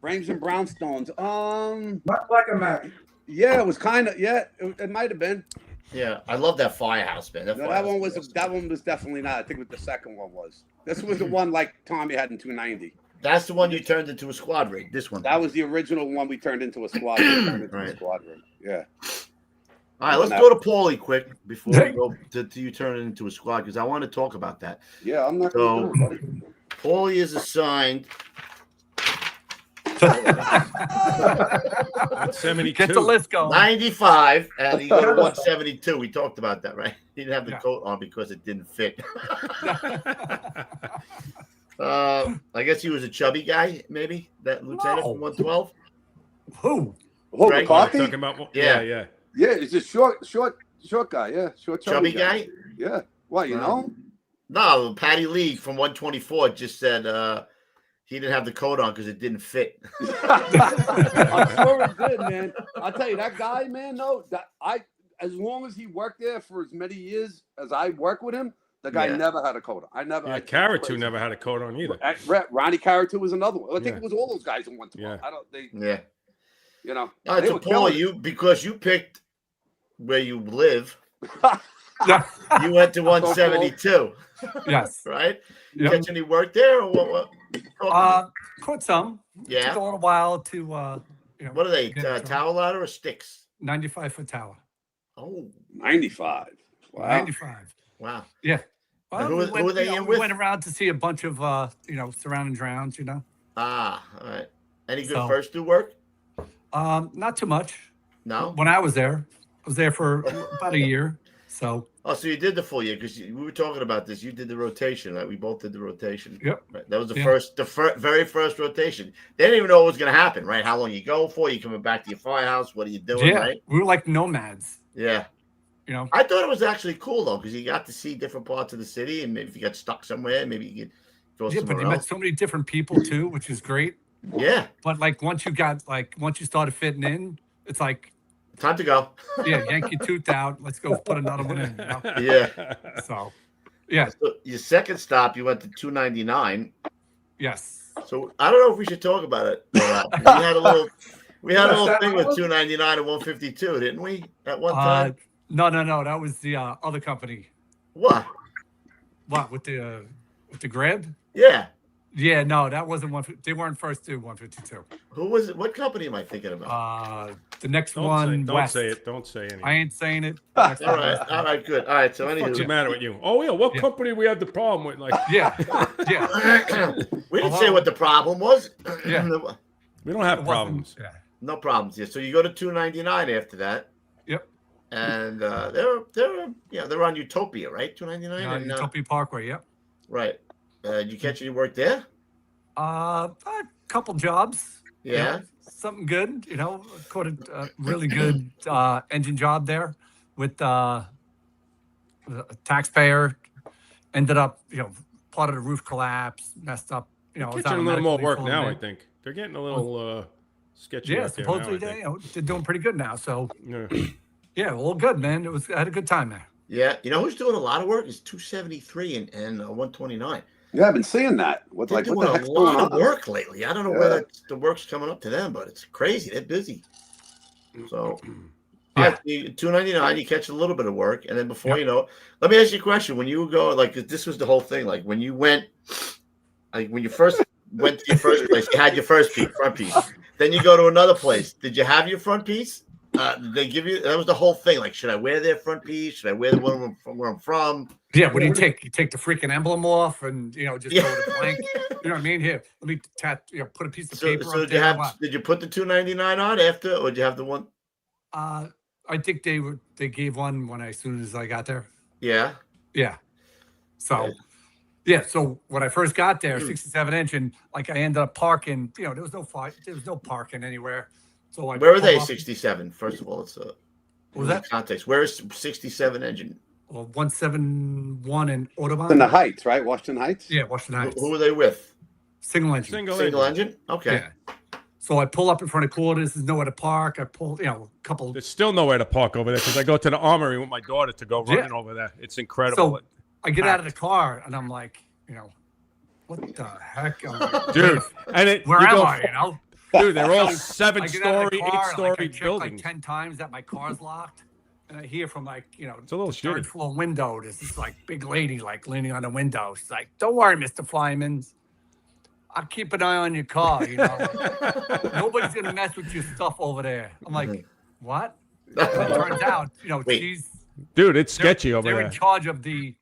Frames and brownstones. Not like a Mac. Yeah, it was kind of. Yeah, it might have been. Yeah, I love that firehouse, man. That one was definitely not. I think what the second one was. This was the one like Tommy had in 290. That's the one you turned into a squad rig. This one. That was the original one we turned into a squad rig. Yeah. All right, let's go to Paulie quick before we go to you turn it into a squad, because I want to talk about that. Yeah, I'm not going to do it, buddy. Paulie is assigned 72. Get the list going. 95, and he got 172. We talked about that, right? He didn't have the coat on because it didn't fit. I guess he was a chubby guy, maybe, that lieutenant from 112. Who? Right? McCarthy? Talking about, yeah. Yeah, he's a short guy. Yeah, chubby guy. Yeah. What, you know? No, Patty Lee from 124 just said he didn't have the coat on because it didn't fit. I'm sure it did, man. I'll tell you, that guy, man, no, as long as he worked there for as many years as I worked with him, the guy never had a coat on. Caratu never had a coat on either. Ronnie Caratu was another one. I think it was all those guys in 112. Yeah. You know. All right, so Paul, because you picked where you live, you went to 172. Yes. Right? You catch any work there or what? Caught some. Yeah. Took a little while to what are they? Tower ladder or sticks? 95-foot tower. Oh, 95. Wow. 95. Wow. Yeah. Well, who are they in with? We went around to see a bunch of surrounding drowns, Ah, all right. Any good first do work? Not too much. No. When I was there for about a year. So. Oh, so you did the full year because we were talking about this. You did the rotation, right? We both did the rotation. Yep. Right. That was the very first rotation. They didn't even know what was going to happen, right? How long you go for? You coming back to your firehouse? What are you doing? Yeah, right? We were like nomads. Yeah. I thought it was actually cool though because you got to see different parts of the city, and maybe if you got stuck somewhere, maybe you could go somewhere but you else. met so many different people too, which is great. Yeah. But once you started fitting in, it's like time to go. Yeah, yank your tooth out. Let's go put another one in. Yeah. So, yeah. So your second stop, you went to 299. Yes. So I don't know if we should talk about it. We had a little thing with 299 and 152, didn't we? At one time. No. That was the other company. What? What with the Grab? Yeah. Yeah, no, that wasn't one. They weren't first to 152. Who was it? What company am I thinking about? The next one. Don't say it. Don't say anything. I ain't saying it. All right, good. All right, so anyway, what's the matter with you? Oh yeah, what company we had the problem with? Like, yeah. We didn't say what the problem was. Yeah. We don't have problems. Yeah. No problems. Yeah. So you go to 299 after that. Yep. And they're on Utopia, right? 299. Utopia Parkway. Yep. Right. Did you catch any work there? A couple jobs. Yeah. Something good. Caught a really good engine job there with a taxpayer. Ended up, part of the roof collapsed, messed up. They're getting a little more work now, I think. They're getting a little sketchy. Yeah, supposedly they're doing pretty good now. So, yeah, all good, man. I had a good time there. Yeah. You know who's doing a lot of work is 273 and 129. Yeah, I've been seeing that. What the heck's going on? Work lately. I don't know whether the work's coming up to them, but it's crazy. They're busy. So, 299, you catch a little bit of work, and then before you know, let me ask you a question. When you go, this was the whole thing. Like when you went, when you first went to your first place, you had your first front piece. Then you go to another place. Did you have your front piece? Did they give you? That was the whole thing. Like, should I wear their front piece? Should I wear the one from where I'm from? Yeah. What do you take? You take the freaking emblem off, and just go with the blank. You know what I mean? Here, let me put a piece of paper. So did you put the 299 on after, or did you have the one? I think they gave one as soon as I got there. Yeah. Yeah. So. Yeah, so when I first got there, 67 inch, and I ended up parking. There was no parking anywhere. So where are they? 67. First of all, it's what was that context. Where is 67 engine? Well, 171 in Audubon. In the Heights, right? Washington Heights. Yeah, Washington Heights. Who are they with? Single engine. Single engine. Okay. Yeah. So I pull up in front of quarters. There's nowhere to park. I pull, a couple. There's still nowhere to park over there because I go to the armory with my daughter to go running over there. It's incredible. So I get out of the car and I'm like, what the heck? Dude, and where am I? Dude, they're all 7-story, 8-story buildings. 10 times that my car's locked, and I hear from it's a little third floor window. There's this big lady leaning on the window. She's like, "Don't worry, Mr. Flyman. I'll keep an eye on your car. Nobody's gonna mess with your stuff over there." I'm like, "What?" And it turns out, Dude, it's sketchy over there. They're in charge of the,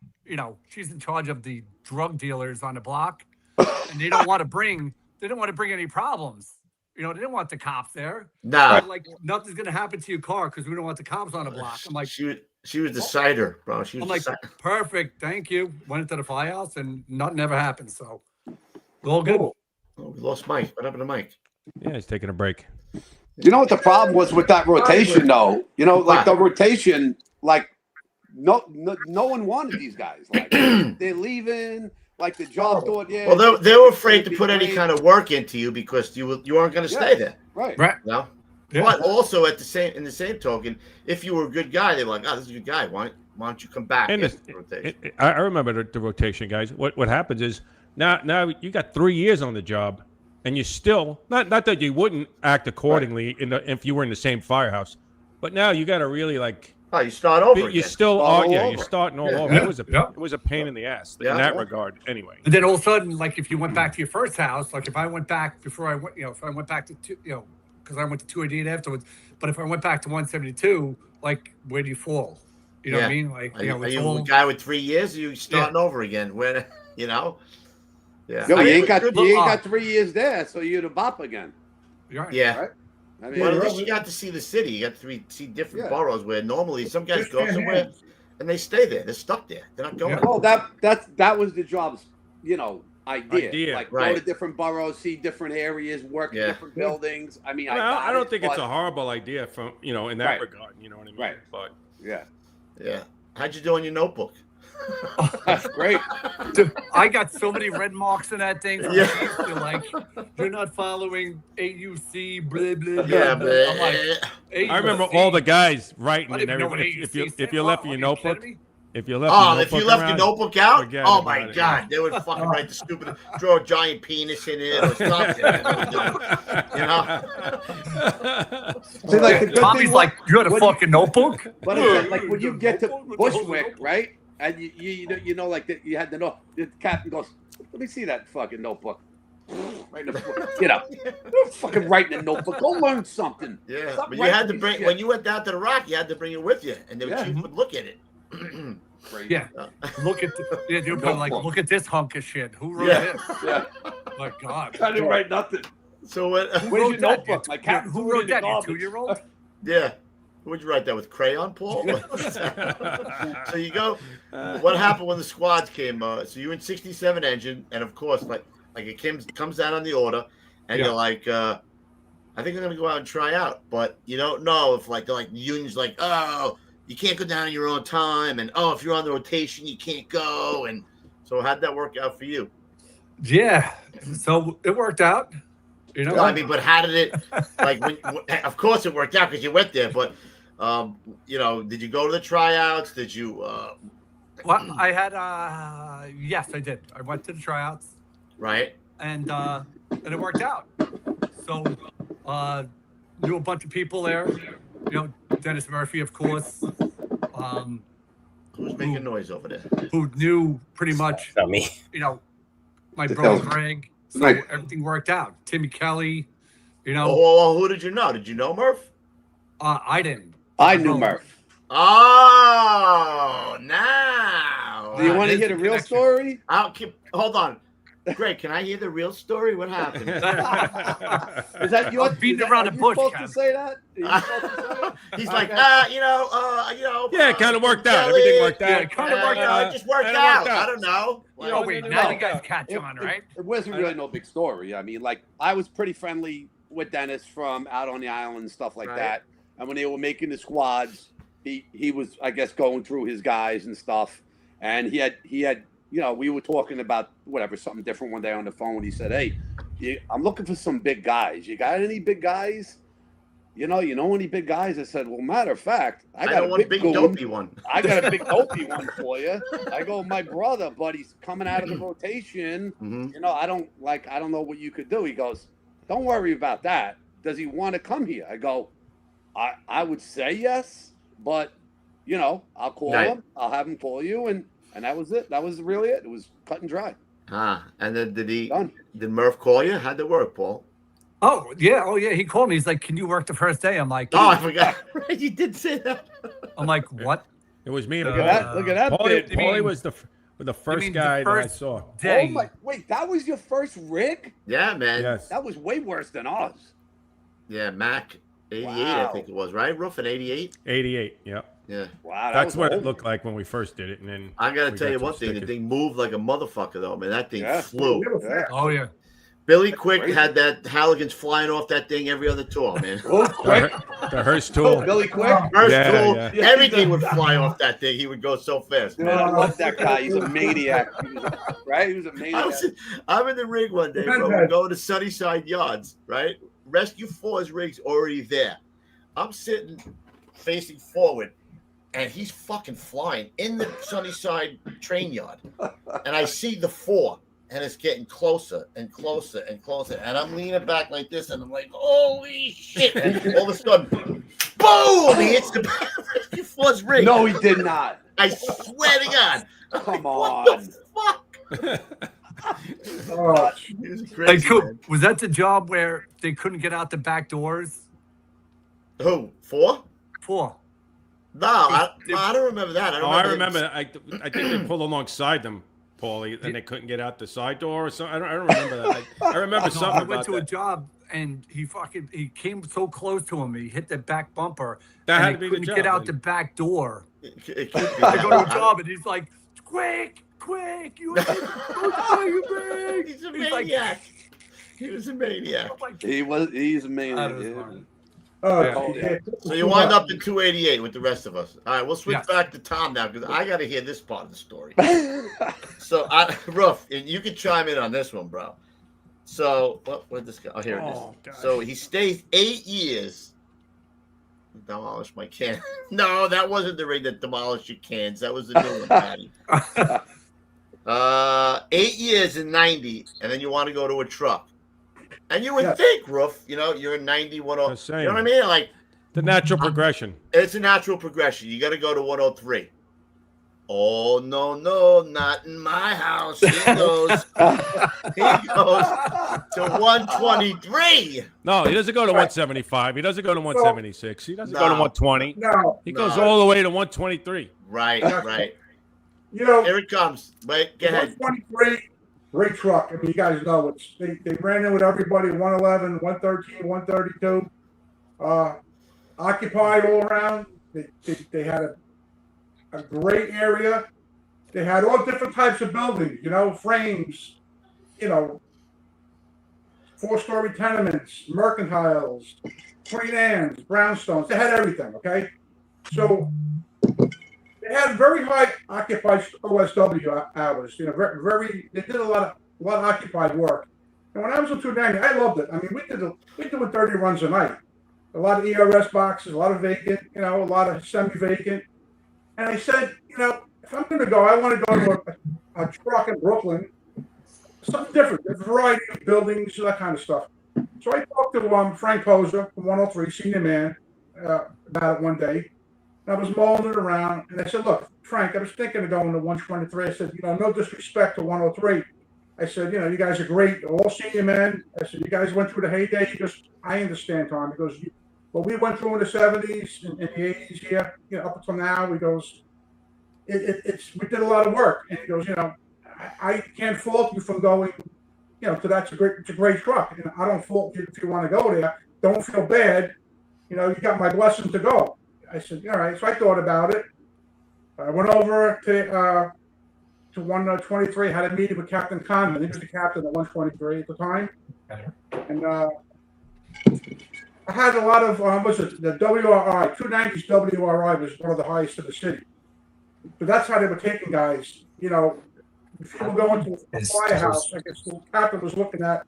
she's in charge of the drug dealers on the block, and they don't want to bring any problems. They didn't want the cops there. Nah. Nothing's gonna happen to your car because we don't want the cops on the block. I'm like, she was the cider, bro. I'm like, perfect, thank you. Went into the firehouse and nothing ever happened. So all good. Oh, we lost Mike. What happened to Mike? Yeah, he's taking a break. You know what the problem was with that rotation, though? The rotation, no one wanted these guys. They're leaving, Like the job thought, Well, they were afraid to put any kind of work into you because you weren't going to stay there. Right. You know? Yeah. But also in the same token, if you were a good guy, they were like, "Oh, this is a good guy. Why don't you come back?" And after the rotation? I remember the rotation, guys. What happens is now you got 3 years on the job, and you still not that you wouldn't act accordingly if you were in the same firehouse, but now you got to really like. Oh, you start over. You again. still Start are, all yeah. over. You're starting all over. Yeah. It was a pain in the ass in that regard. Anyway. And then all of a sudden, like if you went back to your first house, like if I went back before I went, if I went back to because I went to 288 afterwards. But if I went back to 172, like where do you fall? You know what I mean? Like are you a guy with 3 years? Or you starting over again? When Yeah. No, you ain't got 3 years there, so you're the bop again. Right. Yeah. Right? I mean, Well, at least you got to see the city. You got to see different boroughs where normally some guys go somewhere and they stay there. They're stuck there. They're not going. Oh, that was the job's, idea. Like go to different boroughs, see different areas, work in different buildings. I mean, I don't think it's a horrible idea from in that regard. You know what I mean? Right. But yeah. How'd you do on your notebook? That's great. Dude, I got so many red marks in that thing. You're like, you're not following AUC, blah, blah, blah. Yeah, blah. I'm like, I remember all the guys writing and everything. If you left your notebook, if you left your notebook out, forget oh about my it. God, they would fucking write the stupid, draw a giant penis in it or something. See, like the good Tommy's thing like, you had a fucking notebook? But it's like when you get to Bushwick, right? And you know, like you had the captain goes, let me see that fucking notebook. Right in the, fucking write in a notebook. Go learn something. Yeah, Stop but you had to writing bring shit. when you went down to the Rock, you had to bring it with you, and the chief would look at it. Yeah, look at look at this hunk of shit. Who wrote this? Yeah, My God, I didn't write nothing. So Where's your notebook? My captain who wrote that? Your 2-year-old? Yeah. Would you write that with crayon, Paul? So you go. What happened when the squads came? So you in 67 engine, and of course, like it comes out on the order, and you're like, I think I'm gonna go out and try out, but you don't know if the union's like, oh, you can't go down in your own time, and if you're on the rotation, you can't go, and so how'd that work out for you? Yeah, so it worked out. I mean, but how did it? Of course it worked out because you went there, but did you go to the tryouts? Did you? Well, I had. Yes, I did. I went to the tryouts. Right. And it worked out. So knew a bunch of people there. Dennis Murphy, of course. Who's making noise over there? Who knew pretty much? Not me. My brother Greg. So everything worked out. Timmy Kelly. Oh, who did you know? Did you know Murph? I didn't. I knew Murph. Oh, now. Do you want to hear the real story? Hold on. Greg, can I hear the real story? What happened? Is that your beating around the bush? Supposed to say that? He's like, yeah, it kind of worked out. Everything worked out. Yeah, it kind of worked out. It just worked out. I don't know. Oh wait, now you guys catch on, right? It wasn't really no big story. I mean, like I was pretty friendly with Dennis from out on the island and stuff like that. And when they were making the squads, he was, I guess, going through his guys and stuff. And he had. We were talking about something different one day on the phone. He said, "Hey, I'm looking for some big guys. You got any big guys? You know any big guys?" I said, "Well, matter of fact, I got a big dopey one. I got a big dopey one for you." I go, "My brother, but he's coming out of the rotation. Mm-hmm. I don't know what you could do." He goes, "Don't worry about that. Does he want to come here?" I go, "I would say yes, but I'll call him. I'll have him call you and that was it. That was really it. It was cut and dry." And then did Murph call you? How'd it work, Paul? Oh yeah. He called me. He's like, "Can you work the first day?" I'm like, "Oh, I forgot." You did say that. I'm like, "What?" It was me. Look at that. Paulie was the first guy that I saw. Day. Oh my! Wait, that was your first rig? Yeah, man. Yes. That was way worse than ours. Yeah, Mac 88, I think it was, right? Roof in 88. 88. Yeah. Yeah. Wow. That's what it looked like when we first did it, and then I gotta tell you one thing: the thing moved like a motherfucker, though. Man, that thing flew. Oh yeah. Billy Quick had that Halligan's flying off that thing every other tour, man. Oh, Quick. The Hearst tool. Billy Quick. First Yeah, tool, yeah. everything would fly off that thing. He would go so fast, Dude, man. I love that guy. He's a maniac. Right? He was a maniac. I'm in the rig one day, bro. We're going to Sunnyside Yards, right? Rescue 4's rig's already there. I'm sitting facing forward, and he's fucking flying in the Sunnyside train yard. And I see the 4, and it's getting closer and closer and closer. And I'm leaning back like this, and I'm like, holy shit. And all of a sudden, boom! He hits the Rescue 4's rig. No, he did not. I swear to God. Come on. What the fuck? Oh, He was crazy, man. Was that the job where they couldn't get out the back doors? Who? 4? 4. No, I don't remember that. I remember. I think they pulled alongside them, Paulie, and they couldn't get out the side door or something. I don't remember that. I remember something I about went to a that. job and he came so close to him. He hit the back bumper. That and had he to be the couldn't job, get out then. the back door. It could be. I go to a job and he's like, quick, you He's a maniac. He was a maniac. He's a maniac. Yeah. So you wind up in 288 with the rest of us. All right, we'll switch back to Tom now because I got to hear this part of the story. So, Ruff, you can chime in on this one, bro. So, where'd this go? Oh, here it is. God. So he stays 8 years. Demolish my can. No, that wasn't the ring that demolished your cans. That was the new one, Patty. 8 years in 90, and then you want to go to a truck. And you would think, Ruff, you're in 90, 103. You know what I mean? Like the natural progression. It's a natural progression. You got to go to 103. Oh, no, not in my house. He goes to 123. No, he doesn't go to 175. He doesn't go to 176. He doesn't go to 120. No. He goes all the way to 123. Right. Here it comes. Wait, go ahead. 123, great truck. I mean, you guys know they ran in with everybody, 111, 113, 132. Occupied all around. They had a great area. They had all different types of buildings, frames, 4-story tenements, mercantiles, Queen Anne's, brownstones. They had everything, okay? So they had very high occupied OSW hours, they did a lot of occupied work. And when I was in 290, I loved it. I mean, we doing 30 runs a night. A lot of ERS boxes, a lot of vacant, a lot of semi-vacant. And I said, if I'm going to go, I want to go to a truck in Brooklyn, something different, a variety of buildings, that kind of stuff. So I talked to Frank Poser from 103, senior man, about it one day. And I was mulling it around, and I said, look, Frank, I was thinking of going to 123. I said, no disrespect to 103. I said, you guys are great, all senior men. I said, you guys went through the heyday. He goes, I understand, Tom. He goes, well, we went through in the 70s and the 80s here, up until now. He goes, we did a lot of work. And he goes, I can't fault you from going, to it's a great truck. And I don't fault you if you want to go there. Don't feel bad. You got my blessing to go. I said, all right. So I thought about it. I went over to 123, had a meeting with Captain Conlon. He was the captain at 123 at the time. And I had a lot of, the WRI, 290's WRI was one of the highest in the city. But that's how they were taking guys. If you were going to a firehouse, I guess the captain was looking at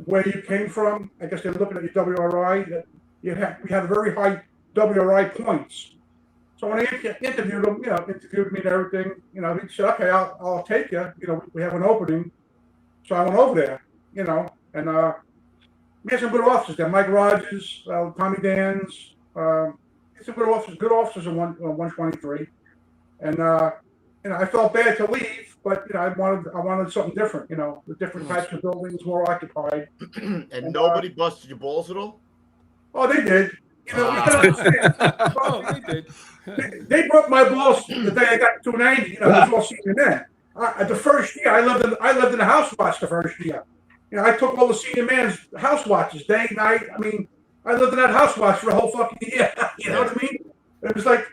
where you came from. I guess they were looking at your WRI. We had very high WRI points. So when I interviewed him, interviewed me and everything, he said, okay, I'll take you. We have an opening. So I went over there, and we had some good officers there. Mike Rogers, Tommy Dans, some good officers in 123. And, I felt bad to leave, but, I wanted something different, with different types of buildings, more occupied. And nobody busted your balls at all? Oh, they did. You can understand. Oh, they did. They broke my balls the day I got 290. It was all senior men. The first year, I lived in a house watch the first year. I took all the senior men's house watches, day, night. I mean, I lived in that house watch for a whole fucking year. You know what I mean? It was like,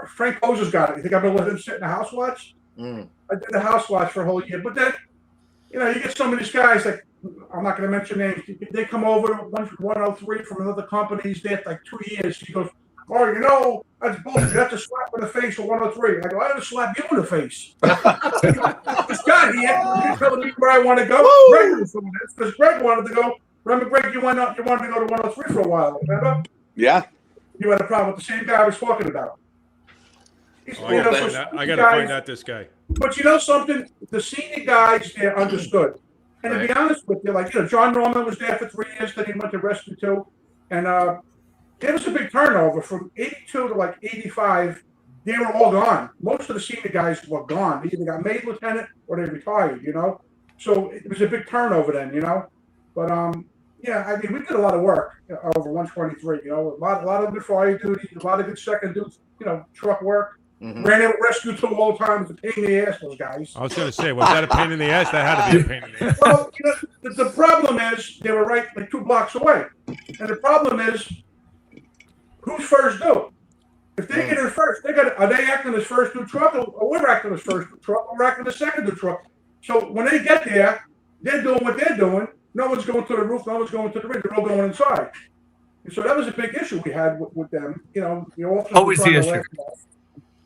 Frank Poser's got it. You think I've been letting him sit in a house watch? I did the house watch for a whole year. But then, you get some of these guys, like I'm not going to mention names. They come over, 103 from another company. He's there like 2 years. He goes, oh, you know, that's bullshit. That's a slap in the face for 103. I go, I didn't slap you in the face. This guy here, he's telling me where I want to go. Greg was doing this because Greg wanted to go. Remember, Greg, you wanted to go to 103 for a while, remember? Yeah. You had a problem with the same guy I was talking about. I got to find out this guy. But you know something? The senior guys there understood. And to be honest with you, like, John Norman was there for 3 years, then he went to rescue too. And there was a big turnover from 82 to like 85. They were all gone. Most of the senior guys were gone. They either got made lieutenant or they retired, So it was a big turnover then, But yeah, I mean, we did a lot of work over 123. A lot of good fire duty, a lot of good second duty, truck work. Mm-hmm. Ran in rescue tool all the time. It was a pain in the ass, those guys. I was going to say, was that a pain in the ass? That had to be a pain in the ass. Well, the problem is they were right like 2 blocks away, and the problem is who's first due. If they get in first, are they acting as first due truck, or we're acting as first due truck, or we're acting as second due truck? So when they get there, they're doing what they're doing. No one's going to the roof. No one's going to the ring. They're all going inside. And so that was a big issue we had with them. Always the issue.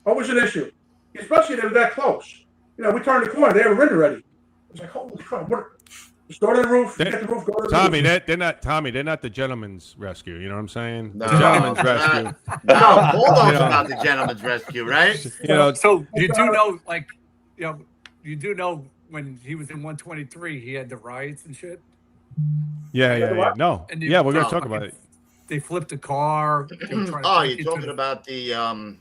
Always an issue, especially they were that close. We turned the corner, they were in already. It's like, holy crap! Just go to the roof, get the roof, go to the Tommy, roof. they're not the gentleman's rescue. You know what I'm saying? No, the gentleman's rescue. No, Bulldogs about the gentleman's rescue, right? So you do know, like, you do know when he was in 123, he had the riots and shit. Yeah. No, and we're gonna talk about it. They flipped a car. Oh, you're talking about the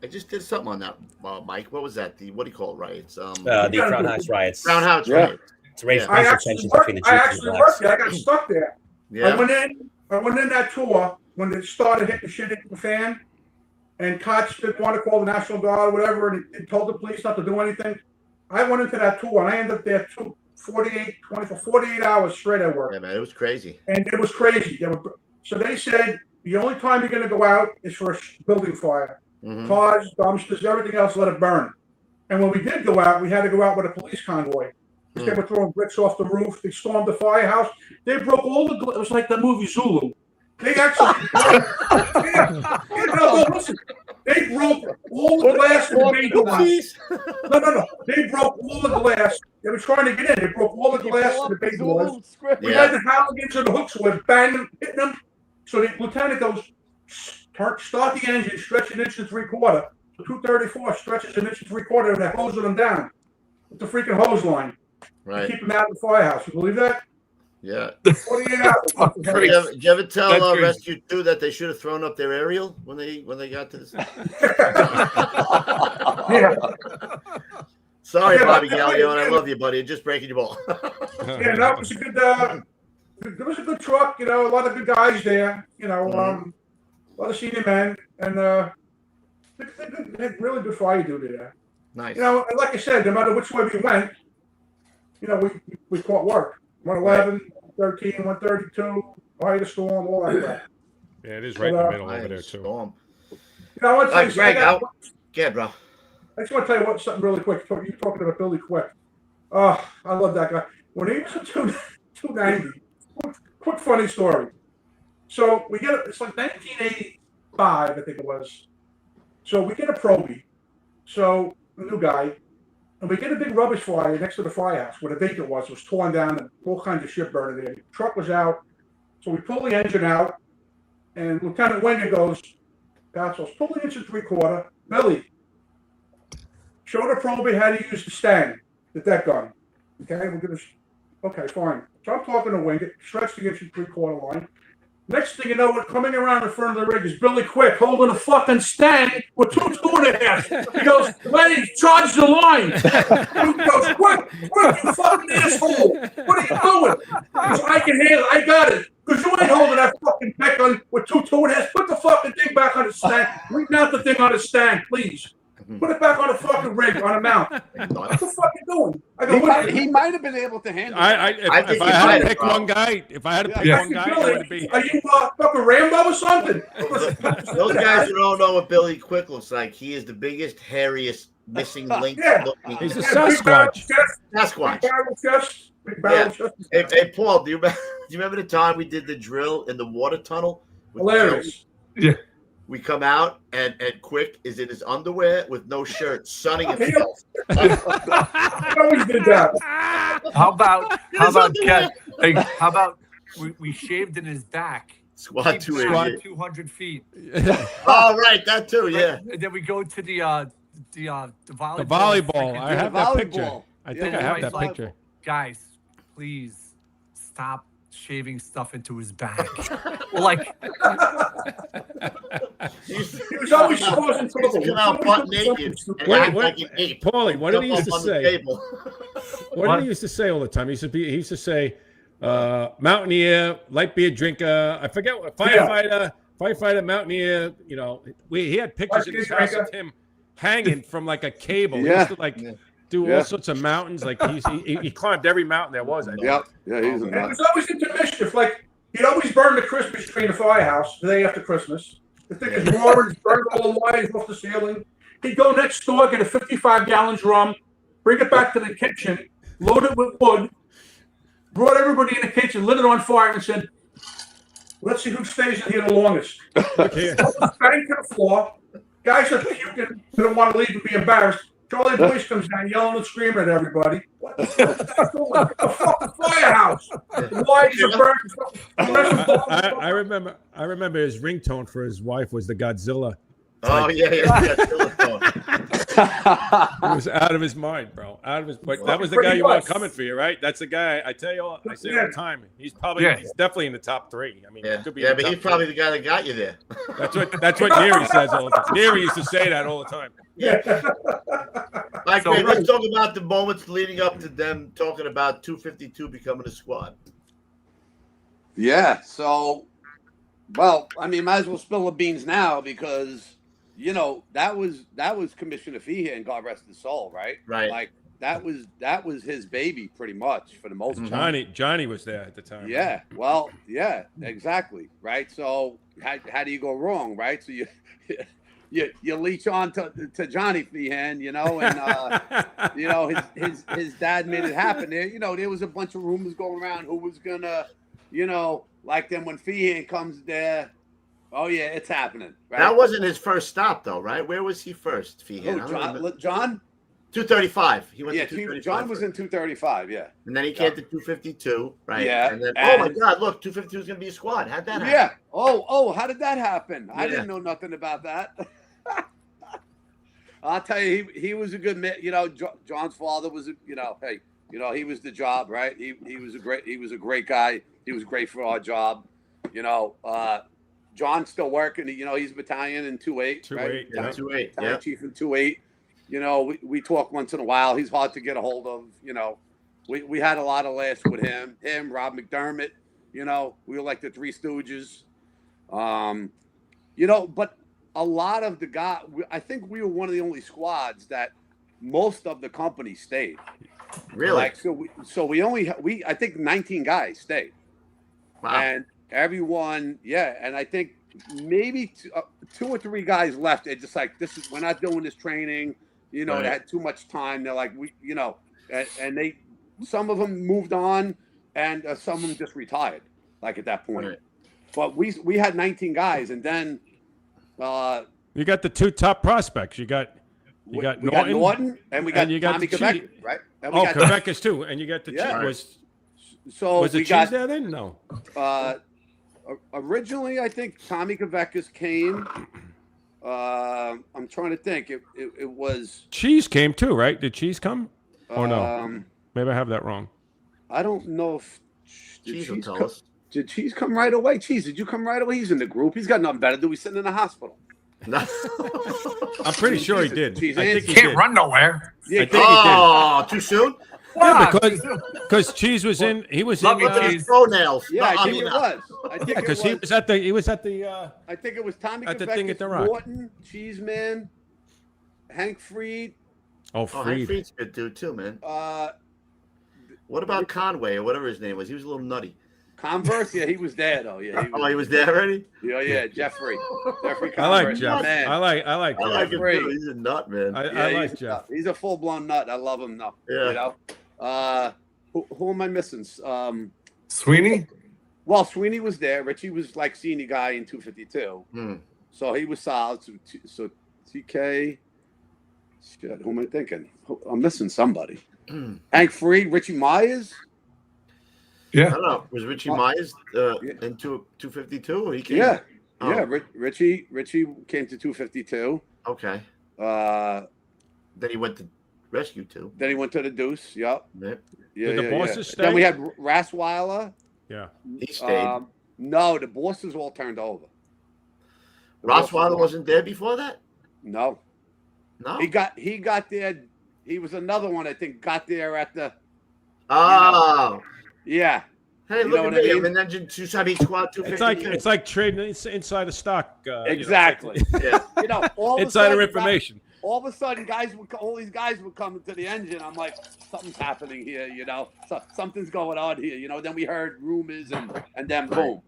I just did something on that, Mike. What was that? What do you call it, riots? The Crown House riots. Crown House riots. It's racial tensions between the Jews I actually worked there. I got stuck there. Yeah. I went in that tour when it started hitting the shit into the fan, and cops didn't want to call the National Guard or whatever, and it told the police not to do anything. I went into that tour, and I ended up there 48 hours straight at work. Yeah, man, it was crazy. And it was crazy. So they said the only time you're going to go out is for a building fire. Mm-hmm. Cars, dumpsters, everything else, let it burn. And when we did go out, we had to go out with a police convoy. They were throwing bricks off the roof. They stormed the firehouse. They broke all the it was like the movie Zulu. They actually listen. They broke all the glass in the main doors. No. They broke all the glass. They were trying to get in. They broke all the glass in the big doors. We had the Halligans and the hooks were banging, hitting them. So the lieutenant goes, start the engine, stretch 1 3/4. 234 stretches 1 3/4, and they're hosing them down with the freaking hose line. Right. Keep them out of the firehouse. You believe that? Yeah. 48 hours. Did you ever tell Rescue 2 that they should have thrown up their aerial when they got to this? Yeah. Sorry, Bobby Gallione. I love you, buddy. Just breaking your ball. Yeah, no, it was a good. There was a good truck. A lot of good guys there. A lot of senior men, and they had really good fire duty there. Nice. Like I said, no matter which way we went, we caught work. 111, 13, 132, height of storm, all that stuff. Yeah, it is right in the middle over there too. Storm. I want to tell you, Greg, bro. I just want to tell you something really quick. You're talking about Billy Quick. Oh, I love that guy. When he was at 290, quick funny story. So we get it's like 1985, I think it was. So we get a probie. So a new guy. And we get a big rubbish fire next to the firehouse where the vacant was. It was torn down and all kinds of shit burning there. The truck was out. So we pull the engine out. And Lieutenant Wenger goes, Patos, pull the 1 3/4. Billy, show the probie how to use the stand, the deck gun. Okay, okay, fine. So I'm talking to Wenger, stretch the 1 3/4 line. Next thing you know, we're coming around in front of the rig is Billy Quick holding a fucking stand with 2 2.5. He goes, ladies, charge the line. He goes, quick, you fucking asshole. What are you doing? He goes, I can handle it. I got it. Because you ain't holding that fucking deck gun with 2 2.5. Put the fucking thing back on the stand. Remount the thing on the stand, please. Put it back on the fucking rig, on the mount. What the fuck you doing? I go, he might have been able to handle it. If I had to pick one guy, it would be. Are you fucking Rambo or something? Those guys who don't know what Billy Quick looks like, he is the biggest, hairiest, missing link. He's a Sasquatch. Sasquatch. Big barrels. Hey, Paul, do you remember the time we did the drill in the water tunnel? Hilarious. Yeah. We come out and Quick is in his underwear with no shirt, sunning himself. I always did that. How about we shaved in his back? Squat 288. 200 feet. Oh, right, that too, yeah. And then we go to the volleyball. The volleyball. I have that picture. volleyball. I think I have that picture. Guys, please stop shaving stuff into his back. Like he was always causing trouble. Come out butt naked and act like an ape. Paulie, what did he used to say? What did he used to say all the time? He used to say, mountaineer, light beer drinker. I forget what firefighter, mountaineer. You know, he had pictures in his house of him hanging from like a cable. He used to do all sorts of mountains. Like he climbed every mountain there was. I think. Yeah, he's a He nut. was always into mischief. Like he'd always burn the Christmas tree in the firehouse the day after Christmas. The thing is roaring, burn all the wires off the ceiling. He'd go next door, get a 55-gallon drum, bring it back to the kitchen, load it with wood, brought everybody in the kitchen, lit it on fire, and said, "Let's see who stays in here the longest." Bang to the floor. Guys are puking. They don't want to leave and be embarrassed. Charlie Boyce comes down yelling and screaming at everybody. What the fucking firehouse? Why is it burning? I remember his ringtone for his wife was the Godzilla. Oh, yeah. He was out of his mind, bro. But that was the guy you want coming for you, right? That's the guy. I tell you, I say all the time. He's definitely in the top 3. I mean, could be. Yeah, but he's probably the guy that got you there. That's what Neary says all the time. Neary used to say that all the time. Yeah. Let's talk about the moments leading up to them talking about 252 becoming a squad. Yeah. So, well, I mean, might as well spill the beans now because. You know, that was Commissioner Feehan, God rest his soul, right? Right. Like that was his baby pretty much for the most part. Johnny was there at the time. Yeah. Right? Well, yeah, exactly. Right. So how do you go wrong, right? So you leech on to Johnny Feehan, you know, and you know, his dad made it happen. There was a bunch of rumors going around who was gonna, you know, like then when Feehan comes there. Oh yeah, it's happening. Right? That wasn't his first stop, though, right? Where was he first? Feehan? John? 235. He went to 235. John was in 235, yeah. And then he came to 252, right? Yeah. And then, oh my God, look, 252 is going to be a squad. How'd that happen? Yeah. Oh, how did that happen? Yeah. I didn't know nothing about that. I'll tell you, he was a good man. You know, John's father was, hey, he was the job, right? He was a great guy. He was great for our job. John's still working. He's battalion in 2-8. 2-8, right? yeah. 2-8, yeah. Chief in 2-8. We talk once in a while. He's hard to get a hold of. We had a lot of laughs with him. Rob McDermott. We were like the Three Stooges. But a lot of the guys, I think we were one of the only squads that most of the company stayed. Really? Like, so we I think 19 guys stayed. Wow. And everyone, and I think maybe 2 or 3 guys left. They're just like, we're not doing this training. They had too much time. They're like, and they, some of them moved on, and some of them just retired. Like at that point, right. But we had 19 guys, and then you got the 2 top prospects. You got Norton, and we got Tommy Quebec, right? And we got Quebecers too, and you got the Cheese. Was the Cheese there then? No. Originally, I think Tommy Quebecus came. I'm trying to think. It was Cheese came too, right? Did Cheese come? Or no? Maybe I have that wrong. I don't know if Cheese will tell us. Did Cheese come right away? Cheese, did you come right away? He's in the group. He's got nothing better to do. He's sitting in the hospital. I'm pretty sure he did. Cheese, I think he can't did. run nowhere. Yeah, I think he did. Too soon? Yeah, because Cheese was in. He was Love in. you, Cheese. Toenails. Yeah, I think it was. Yeah, because he was at the. He was at the. I think it was Tommy at the thing at the Rock. Norton, Cheeseman, Hank Freed. Oh, Hank Freed. Freed's a good dude too, man. What about Conway or whatever his name was? He was a little nutty. Converse, yeah, he was there though. Yeah, he was there already. Yeah, Jeffrey Converse. I like Jeff. Man. I like him Jeffrey. too. He's a nut, man. I like Jeff. He's a full blown nut. I love him though. Yeah. Who am I missing? Sweeney? Well, Sweeney was there. Richie was like senior guy in 252. So he was solid. So TK. Shit, who am I thinking? I'm missing somebody. Hank Free, Richie Myers. I don't know. Was Richie Myers in 252? He came. Yeah. Richie came to 252. Okay. Then he went to Rescue 2. Then he went to the Deuce. Yep. Yep. Yeah. Did the bosses stay? Then we had Rasweiler. Yeah. He stayed. No, the bosses all turned over. Rossweiler wasn't there before that? No. No. He got there. He was another one, I think, got there at the. Oh. Yeah. Hey, look at me. I'm in Engine 270 Squad 250. It's like trading inside a stock. Exactly. All insider information. All of a sudden, all these guys would come into the engine. I'm like, something's happening here, something's going on here, Then we heard rumors, and then boom.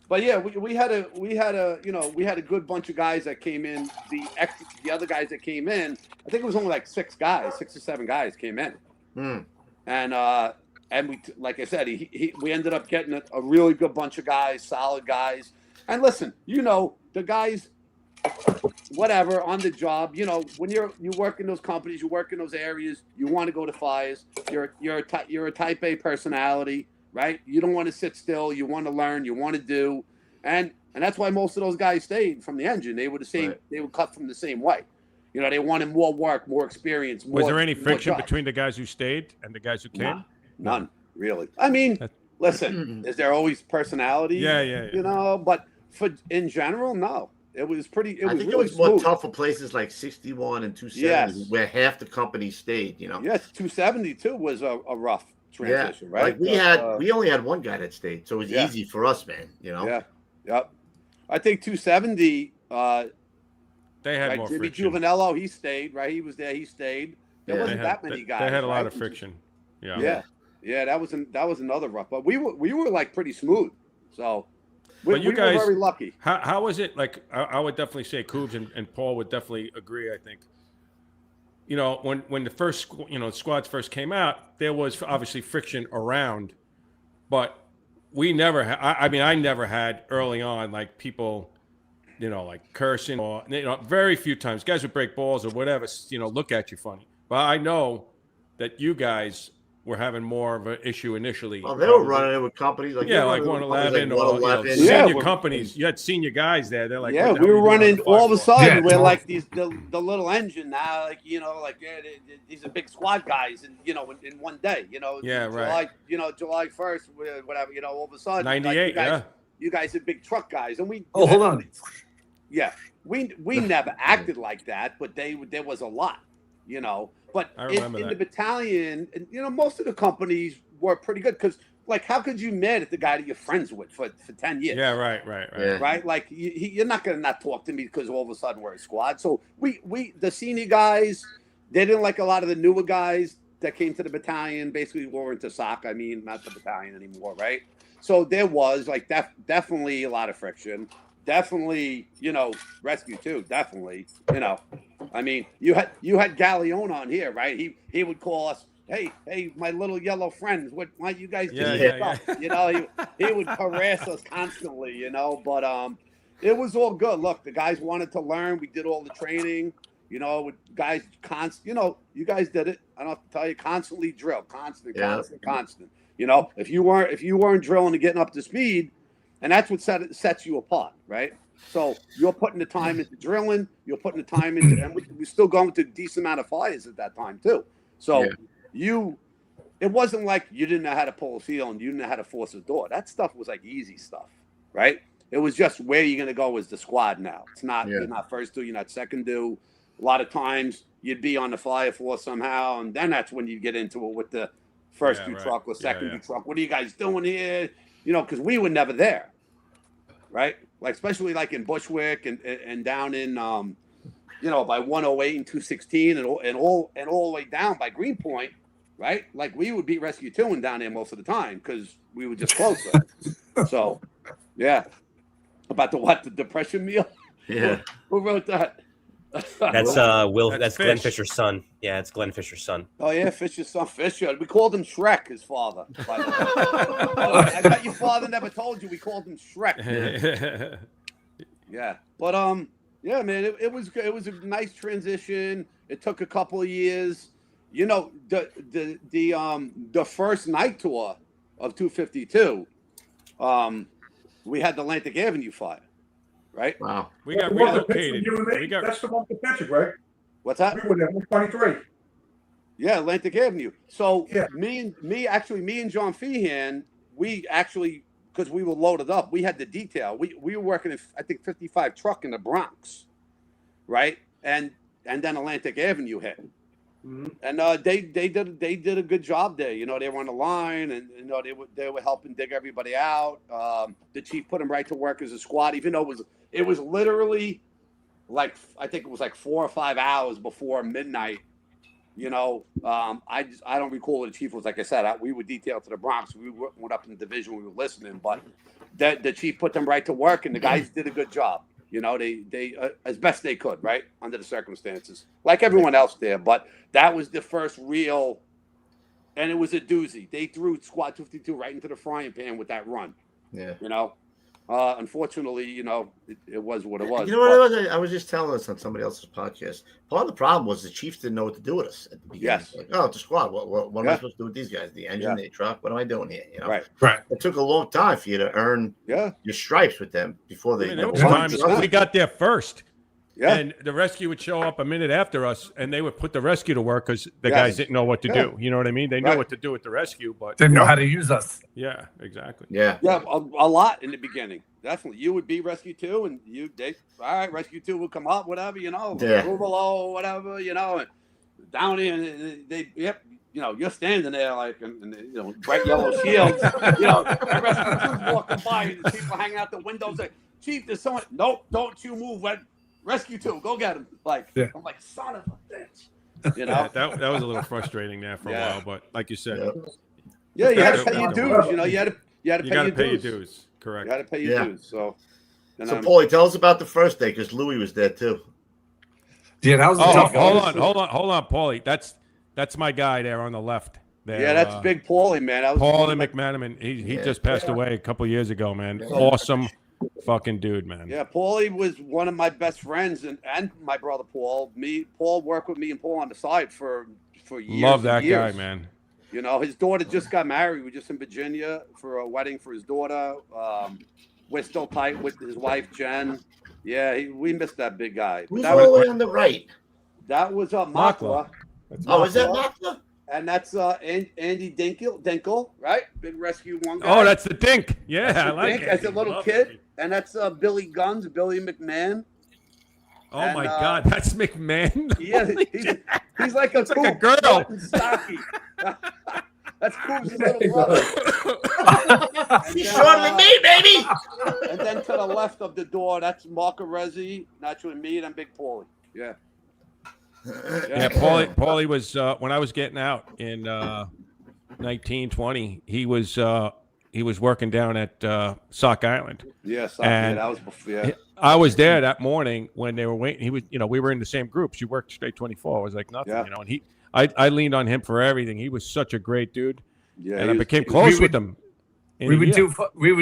But yeah, we had a good bunch of guys that came in. The other guys that came in, I think it was only like 6 or 7 guys came in, and we, like I said, we ended up getting a really good bunch of guys, solid guys. And listen, the guys, whatever, on the job, when you work in those companies, you work in those areas, you want to go to fires. You're a type A personality, right? You don't want to sit still. You want to learn. You want to do, and that's why most of those guys stayed from the engine. They were the same. Right. They were cut from the same way. They wanted more work, more experience. Was there any friction between the guys who stayed and the guys who came? None, really. I mean, listen, is there always personality? Yeah. But in general, no. It was pretty. I think it was more tough for places like 61 and 270, where half the company stayed. Yes, 272 was a rough transition, right? Like we only had one guy that stayed, so it was easy for us, man. Yeah. Yep. I think 270. They had more Jimmy friction. Juvenello, he stayed, right? He was there. He stayed. There wasn't that many guys. They had a lot of friction. Yeah. That was another rough, but we were like pretty smooth. So. But you guys were very lucky. How was it? Like, I would definitely say Coobs and Paul would definitely agree, I think. When the first, squads first came out, there was obviously friction around, but we never I never had early on, like, people, like cursing or, very few times. Guys would break balls or whatever, look at you funny. But I know that you guys were having more of an issue initially. Well, they were running it with companies like 111 or senior companies. You had senior guys there. They're like, we were running. All of a sudden, we're like the little engine now. Like these are big squad guys, and in one day, July 1st, whatever. All of a sudden, 98. You guys are big truck guys, and we. Oh, hold on. Yeah, we never acted like that, but there was a lot, But in the battalion, most of the companies were pretty good because, like, how could you mad at the guy that you're friends with for 10 years? Yeah, right. Yeah. Right? Like, you're not going to not talk to me because all of a sudden we're a squad. So the senior guys, they didn't like a lot of the newer guys that came to the battalion. Basically, were into SOC. I mean, not the battalion anymore, right? So there was, like, definitely a lot of friction. Definitely, rescue too. Definitely, I mean, you had Galleone on here, right? He would call us, hey, my little yellow friends. Why don't you guys do stuff? He would harass us constantly, But it was all good. Look, the guys wanted to learn. We did all the training, with guys you guys did it. I don't have to tell you, constantly drill, constant. If you weren't drilling and getting up to speed. And that's what sets you apart, right? So you're putting the time into drilling, you're putting the time into, and we're still going to a decent amount of fires at that time too. So it wasn't like you didn't know how to pull a seal and you didn't know how to force a door. That stuff was like easy stuff, right? It was just where you're going to go as the squad now. It's not, you're not first due, you're not second due. A lot of times you'd be on the fire force somehow, and then that's when you get into it with the first due truck or second due truck. What are you guys doing here? Because we were never there. Right, like especially like in Bushwick and down in by 108 and 216 and all the way down by Greenpoint, right? Like we would beat Rescue 2 and down there most of the time because we were just closer. So, about the depression meal? Yeah. Who wrote that? That's Will. That's Glenn Fish. Fisher's son. Yeah, it's Glenn Fisher's son. Oh yeah, Fisher's son Fisher. We called him Shrek, his father. By the way. I bet your father never told you we called him Shrek. Yeah, but yeah, man, it was a nice transition. It took a couple of years. You know, the first night tour of 252, we had the Atlantic Avenue fire, right? Wow. We got That's the one that relocated. pictured you and me. We got That's the one that pictured, right? What's that? We were there, 123. Yeah, Atlantic Avenue. So Yeah. me and John Feehan, we actually, because we were loaded up, we had the detail. We were working in, I think, 55 truck in the Bronx, right? And then Atlantic Avenue hit. Mm-hmm. And they did a good job there. You know, they were on the line, and you know they were helping dig everybody out. The chief put them right to work as a squad, even though it was literally like, I think it was like 4 or 5 hours before midnight. You know, I don't recall what the chief was. Like I said, we were detailed to the Bronx. We went up in the division. We were listening, but the chief put them right to work, and the guys did a good job. You know, they as best they could, right, under the circumstances, like everyone else there. But that was the first real, and it was a doozy. They threw Squad 252 right into the frying pan with that run. Yeah. You know, unfortunately, you know, it was what it was. You know what it was? I was just telling us on somebody else's podcast. Part of the problem was the Chiefs didn't know what to do with us at the beginning. Yes. Like, oh, it's a squad. What am I supposed to do with these guys? The engine, the truck. What am I doing here? You know. Right. It took a long time for you to earn your stripes with them before they. There was times we got there first. Yeah. And the rescue would show up a minute after us, and they would put the rescue to work because the guys didn't know what to do. You know what I mean? They knew what to do with the rescue, but didn't know how to use us. Yeah, exactly. Yeah. Yeah, a lot in the beginning. Definitely. You would be Rescue 2, and all right, Rescue 2 would come up, whatever, you know, move below, whatever, you know, and down in, you know, you're standing there like, in you know, bright yellow shields, you know, Rescue 2's walking by, and the people hanging out the windows like, Chief, there's someone, nope, don't you move, Rescue 2, go get him. Like, I'm like, son of a bitch. You know? that was a little frustrating there for a while, but like you said. Yeah, you had to pay your dues, you know, you had to pay your dues. Correct. You got to pay your dues. So, Paulie, tell us about the first day because Louis was there too. Yeah, that was. Hold on, Paulie. That's my guy there on the left. There, yeah, that's Big Paulie, man. Paulie McManaman. He just passed away a couple years ago, man. Awesome, fucking dude, man. Yeah, Paulie was one of my best friends, and my brother Paul. Paul worked with me and Paul on the side for years. Love that guy, man. You know, his daughter just got married. We were just in Virginia for a wedding for his daughter. We're still tight with his wife, Jen. Yeah, we missed that big guy. Who's all the way on the right? That was Makla. Oh, is that Makla? And that's Andy Dinkle, right? Big Rescue 1 guy. Oh, that's the Dink. Yeah, I like it. As a little kid. And that's Billy Guns, Billy McMahon. Oh, and, my God. That's McMahon? Yeah, he's like a girl. Stocky. That's Coop's little brother. He's shorter than me, baby. And then to the left of the door, that's Marco Rezzi, naturally me, and Big Paulie. Yeah. Yeah, Paulie was when I was getting out in 1920. He was working down at Sock Island. Yes, and that was before. Yeah. I was there that morning when they were waiting. He was, we were in the same group. She worked straight 24. It was like nothing, And I leaned on him for everything. He was such a great dude. Yeah, and I became close with him. We would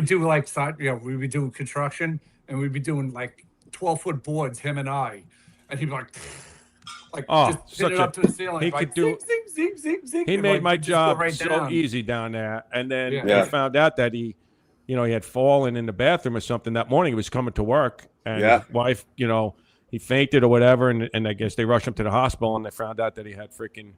do like side, we would do construction, and we'd be doing like 12-foot boards, him and I, and he'd be like just hit it up to the ceiling. He could do. Zing. He made my job so easy down there, and then I found out that he had fallen in the bathroom or something that morning. He was coming to work, and his wife, he fainted or whatever, and I guess they rushed him to the hospital, and they found out that he had freaking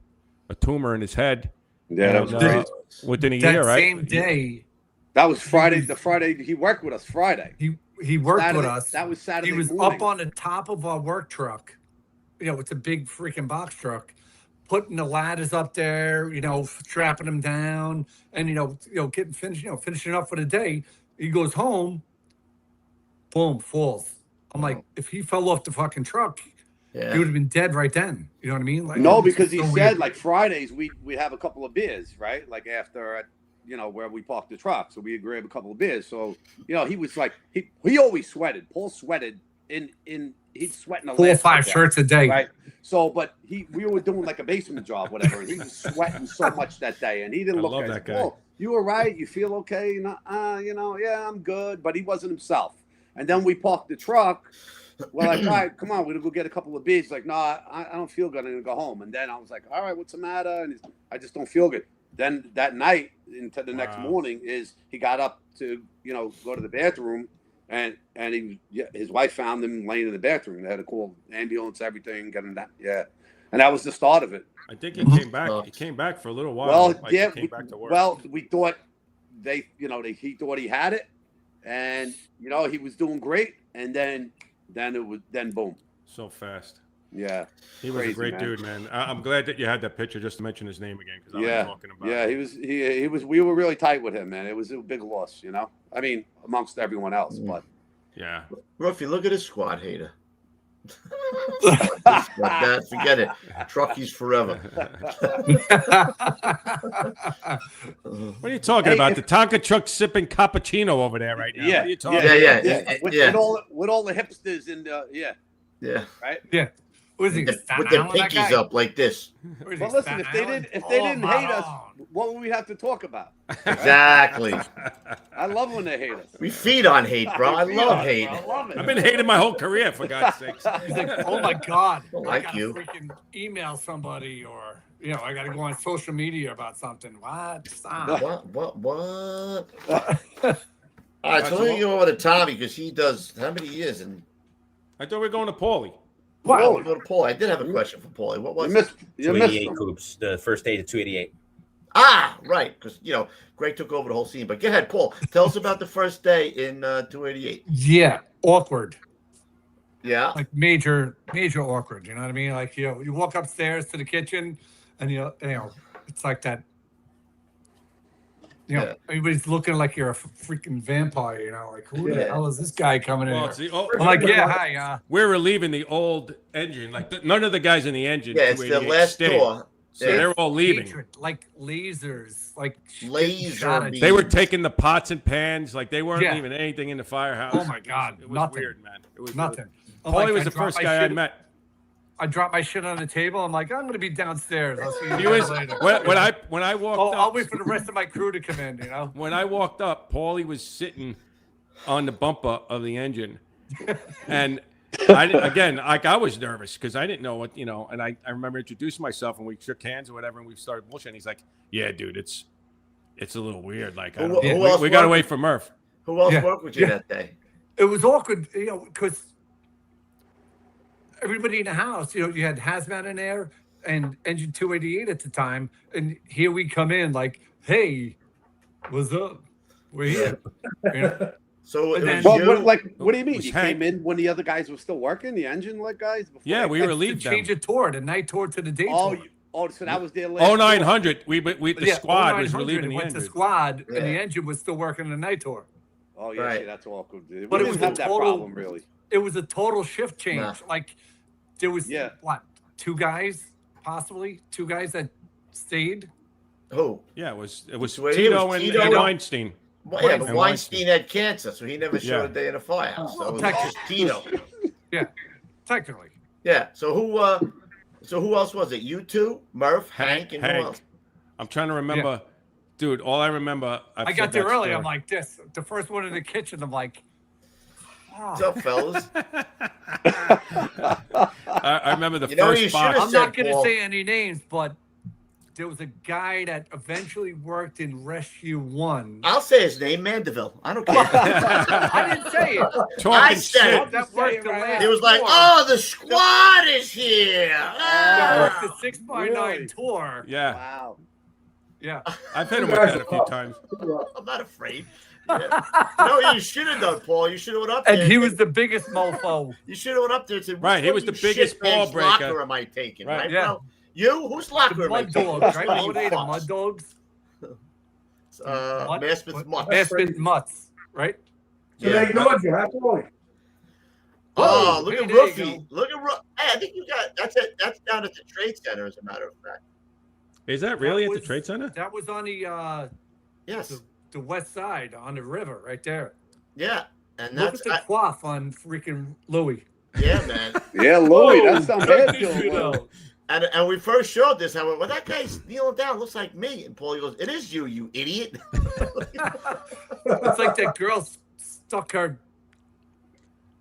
a tumor in his head. Yeah, and, that was within a year, right? Same day. That was Friday. The Friday he worked with us. Friday. He worked with us. That was Saturday. He was morning. up on the top of our work truck. It's a big freaking box truck. Putting the ladders up there, strapping them down, and getting finished, finishing up for the day. He goes home. Boom, falls. I'm like, if he fell off the fucking truck, he would have been dead right then. You know what I mean? Like, no, because he said like Fridays we have a couple of beers, right? Like after where we parked the truck, so we grab a couple of beers. So he was like he always sweated. Paul sweated he's sweating a 4 or last 5 like that, shirts a day. right? So, but we were doing like a basement job, whatever, and he was sweating so much that day, and he didn't look love at that guy. Oh, you all right? You feel okay? Yeah, I'm good. But he wasn't himself. And then we parked the truck. We're like, all right, come on, we're gonna go get a couple of beers. He's like, no, I don't feel good. I'm gonna go home. And then I was like, all right, what's the matter? And I just don't feel good. Then that night into the next morning he got up to go to the bathroom, and his wife found him laying in the bathroom. They had to call ambulance, everything, get him that. Yeah, and that was the start of it. I think he came back. He came back for a little while. Well, like, yeah. He came back to work. Well, we thought he thought he had it, and he was doing great, and then boom. So fast. Yeah, he was a great dude, man. I'm glad that you had that picture just to mention his name again because I was talking about. Yeah, he was. We were really tight with him, man. It was a big loss, I mean, amongst everyone else, but yeah. Ruffy, look at his squad hater. Forget it. Truckies forever. What are you talking about? The Tonka truck sipping cappuccino over there right now. Yeah, what are you talking about? With all the hipsters and yeah, right, yeah. With their pinkies up like this. Well, listen, if they didn't hate us, what would we have to talk about? Exactly. I love when they hate us. We feed on hate, bro. I love hate. I love it. I've been hating my whole career, for God's sakes. He's like, oh my God, I like gotta you. freaking email somebody, or I gotta go on social media about something. What? Stop. What? All right, so let me go over to Tommy because he does how many years? And I thought we were going to Paulie. Wow, go to Paul. I did have a question for Paulie. What was it? 288 Coops, the first day to 288. Ah, right, because Greg took over the whole scene. But go ahead, Paul. Tell us about the first day in 288. Yeah, awkward. Yeah, like major awkward. You know what I mean? Like you walk upstairs to the kitchen, and it's like that. Everybody's looking like you're a freaking vampire. Like who the hell is this guy coming in? I'm like, yeah, hi. We're relieving the old engine. Like none of the guys in the engine. Yeah, it's the last door. So they're all leaving. Like lasers, like laser. They were taking the pots and pans. Like they weren't leaving anything in the firehouse. Oh my God, it was weird, man. It was nothing. Paulie was the first guy I met. I dropped my shit on the table. I'm like, I'm going to be downstairs. I'll see you guys later. When I walked up, I'll wait for the rest of my crew to come in, When I walked up, Paulie was sitting on the bumper of the engine. And I was nervous because I didn't know what, and I remember introducing myself and we shook hands or whatever and we started bullshitting. He's like, yeah, dude, it's a little weird. Like, we got to wait for Murph. Who else worked with you that day? It was awkward, because everybody in the house, you had hazmat in there and engine 288 at the time. And here we come in like, hey, what's up? We're here. So what do you mean? You came in when the other guys were still working, the engine guys? Before yeah, we relieved them. Change a tour, the night tour to the day tour. So that was their last 0900. The squad was relieving the engine. The squad and the engine was still working the night tour. Oh yeah, right. See, that's awkward. But it was that problem really. It was a total shift change. Nah. Like there was two guys that stayed. Who? Yeah, it was Tito and Weinstein. Well, yeah, but Weinstein had cancer, so he never showed a day in a firehouse. So it was just Tito. Yeah, technically. Yeah. So who else was it? You two, Murph, Hank, and who else? I'm trying to remember. Yeah. Dude, all I remember. I got there early. I'm like this. The first one in the kitchen. I'm like, what's up, fellas? I remember the first box. I'm not going to say any names, but there was a guy that eventually worked in Rescue 1. I'll say his name, Mandeville. I don't care. I didn't say it. I said it. That worked the last He was like, oh, the squad is here. That worked the 6x9 tour. Yeah. Wow. Yeah. I've hit him with that a few times. I'm not afraid. Yeah. No, you should have done, Paul. You should have went up there. And he was the biggest mofo. You should have went up there and said, right, he was the biggest ball breaker. Locker am I taking? Right, yeah. bro? You? Whose locker am I taking? Mud dogs, right? What were they, the mud dogs? Maspeth Mutts. Maspeth Mutts, right? So they ignored you, huh, Paulie? Oh, look at Ruffy. Look at Ruffy. Hey, I think you got that's it. That's down at the Trade Center, as a matter of fact. Is that really at the Trade Center? That was on the yes, the west side on the river, right there. Yeah. And Look that's at the quaff on freaking Louis. yeah, man. Yeah, Louis, Whoa, that's some check bad this shit out. And we first showed this. I went, well, that guy's kneeling down looks like me. And Paulie goes, it is you, you idiot. It's like that girl stuck her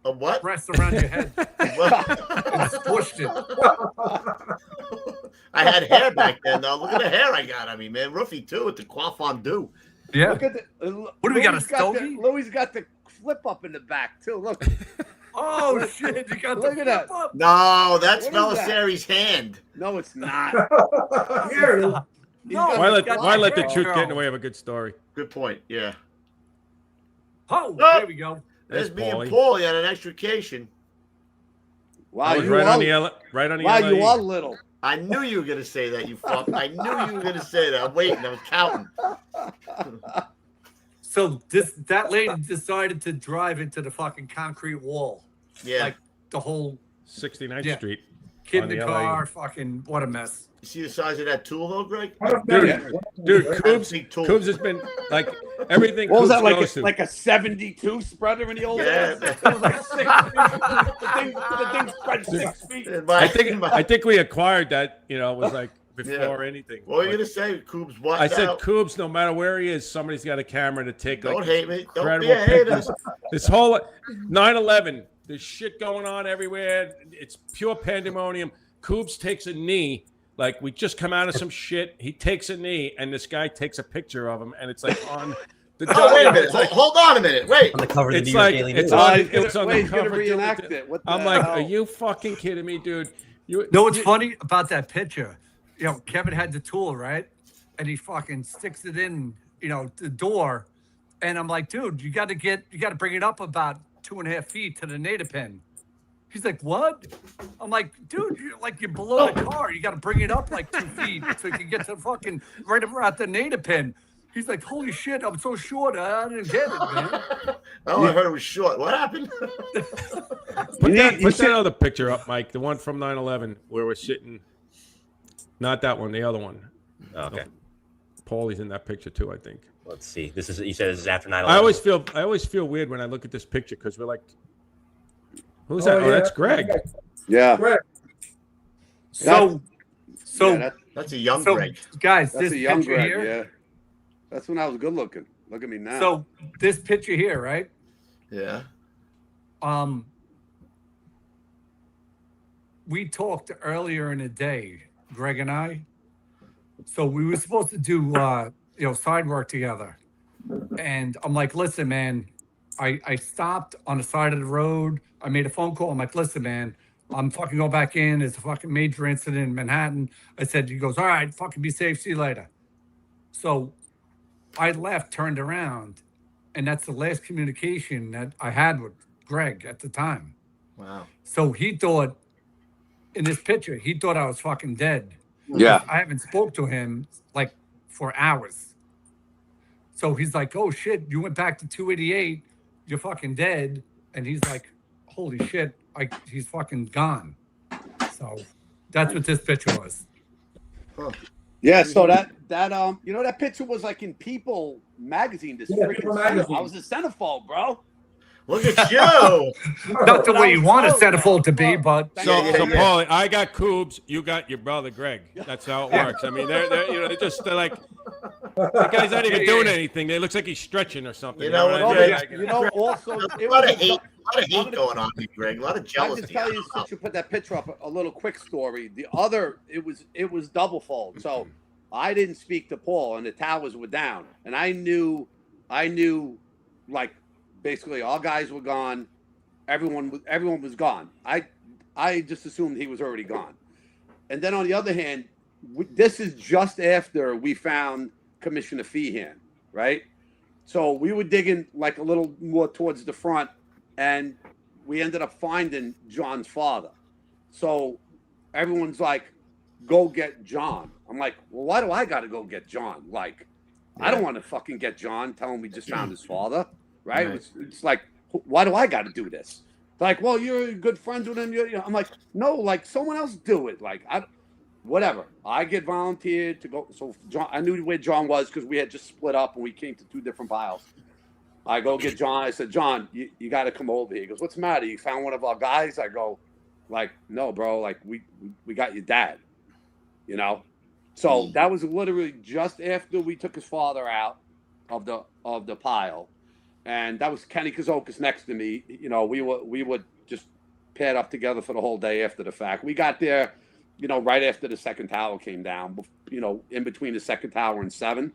A what? breast around your head and squished it. I had hair back then, though. Look at the hair I got on me, man. Roofie, too, with the coif fondue. Yeah. Look at the, What do we got, a stogie? Louis got the flip up in the back, too. Look. Oh, shit. You got Look the at that. flip up. No, that's What is that? Belisari's hand. No, it's not. Here it is. No, Why let got why let the hair, truth get in the girl. way of a good story? Good point, yeah. Oh, Oh. there we go. There's me and Paulie. Paulie on an extrication. Wow, I was you right are, on the right on the wow, LA. you are little. I knew you were going to say that, you fuck. I knew you were going to say that. I'm waiting. I was counting. So that lady decided to drive into the fucking concrete wall. Yeah. Like the whole 69th Yeah. Street. kid On in the the LA. car. Fucking what a mess. You see the size of that tool, though, Greg? Dude, Coobs Big tool. has been like everything. What was Coobs that, like goes a, to. like a 72 spreader in the old Yeah. days? It was like 6 feet. The thing spread 6 feet. I think we acquired that. You know, it was like before anything. What were you But going to say? Coob's what? I said now? Coobs, no matter where he is, somebody's got a camera to take like Don't hate me. Don't incredible be a hater. pictures. This whole 9/11, there's shit going on everywhere. It's pure pandemonium. Coobs takes a knee. Like, we just come out of some shit. He takes a knee, and this guy takes a picture of him, and it's like on the. Oh, wait a minute. It's like, Hold on a minute. Wait. On the cover of the it's New York like Daily it's News. on. he's gonna- It's on wait, the he's gonna cover. reenact it. What the I'm like, hell? are you fucking kidding me, dude? You know what's funny about that picture? You know, Kevin had the tool, right? And he fucking sticks it in, you know, the door. And I'm like, dude, you got to bring it up about 2.5 feet to the native pin. He's like, what? I'm like, dude, you're below the car. You got to bring it up like 2 feet so you can get to fucking right around the native pin. He's like, holy shit, I'm so short. I didn't get it, man. Oh, I heard it was short. What happened? Put that other picture up, Mike. The one from 9/11 where we're sitting. Not that one. The other one. Okay. Paulie's in that picture too, I think. Let's see. This is, you said this is after 9/11. I always feel weird when I look at this picture because we're like, who's that? Oh, yeah. that's Greg. Yeah. So, Yeah, That's a young so Greg. guys, that's this a young picture Greg, here. yeah. That's when I was good looking. Look at me now. So this picture here, right? Yeah. We talked earlier in the day, Greg and I. So we were supposed to do, side work together. And I'm like, listen, man, I stopped on the side of the road. I made a phone call. I'm like, listen, man, I'm fucking going back in. It's a fucking major incident in Manhattan. I said, he goes, all right, fucking be safe. See you later. So I left, turned around, and that's the last communication that I had with Greg at the time. Wow. So he thought, in this picture, he thought I was fucking dead. yeah. I haven't spoke to him like for hours. So he's like, oh shit, you went back to 288, you're fucking dead. And he's like, holy shit, he's fucking gone. So that's what this picture was. Yeah, so that that picture was like in People magazine. This Yeah, freaking People center- magazine. I was a centerfold, bro. Look at you. Not the way you want a centerfold to be, but So, Yeah, so yeah. Paulie, I got Coobs, you got your brother Greg. That's how it works. I mean, they're they're like, the guy's not even doing anything. It looks like he's stretching or something. You know what what, I mean? Greg? You know, also A lot of hate going on here, Greg. A lot of I jealousy. just tell you, since you put that picture up, a little quick story. The other, it was double fold. So I didn't speak to Paul, and the towers were down, and I knew, like basically all guys were gone. Everyone was gone. I just assumed he was already gone. And then on the other hand, this is just after we found Commissioner Feehan, right? So we were digging like a little more towards the front, and we ended up finding John's father. So everyone's like, go get John. I'm like, well, why do I got to go get John? Like, I don't want to fucking get John, tell him we just found his father, right? Right. It's like, why do I got to do this? Like, well, you're good friends with him. I'm like, no, like someone else do it. Like, whatever. I get volunteered to go. So John, I knew where John was because we had just split up and we came to two different piles. I go get John. I said, John, you got to come over here. He goes, what's the matter? You found one of our guys? I go, like, no, bro. Like, we got your dad, you know? So that was literally just after we took his father out of the pile. And that was Kenny Kazokas next to me. You know, we were just paired up together for the whole day after the fact. We got there, you know, right after the second tower came down, you know, in between the second tower and 7.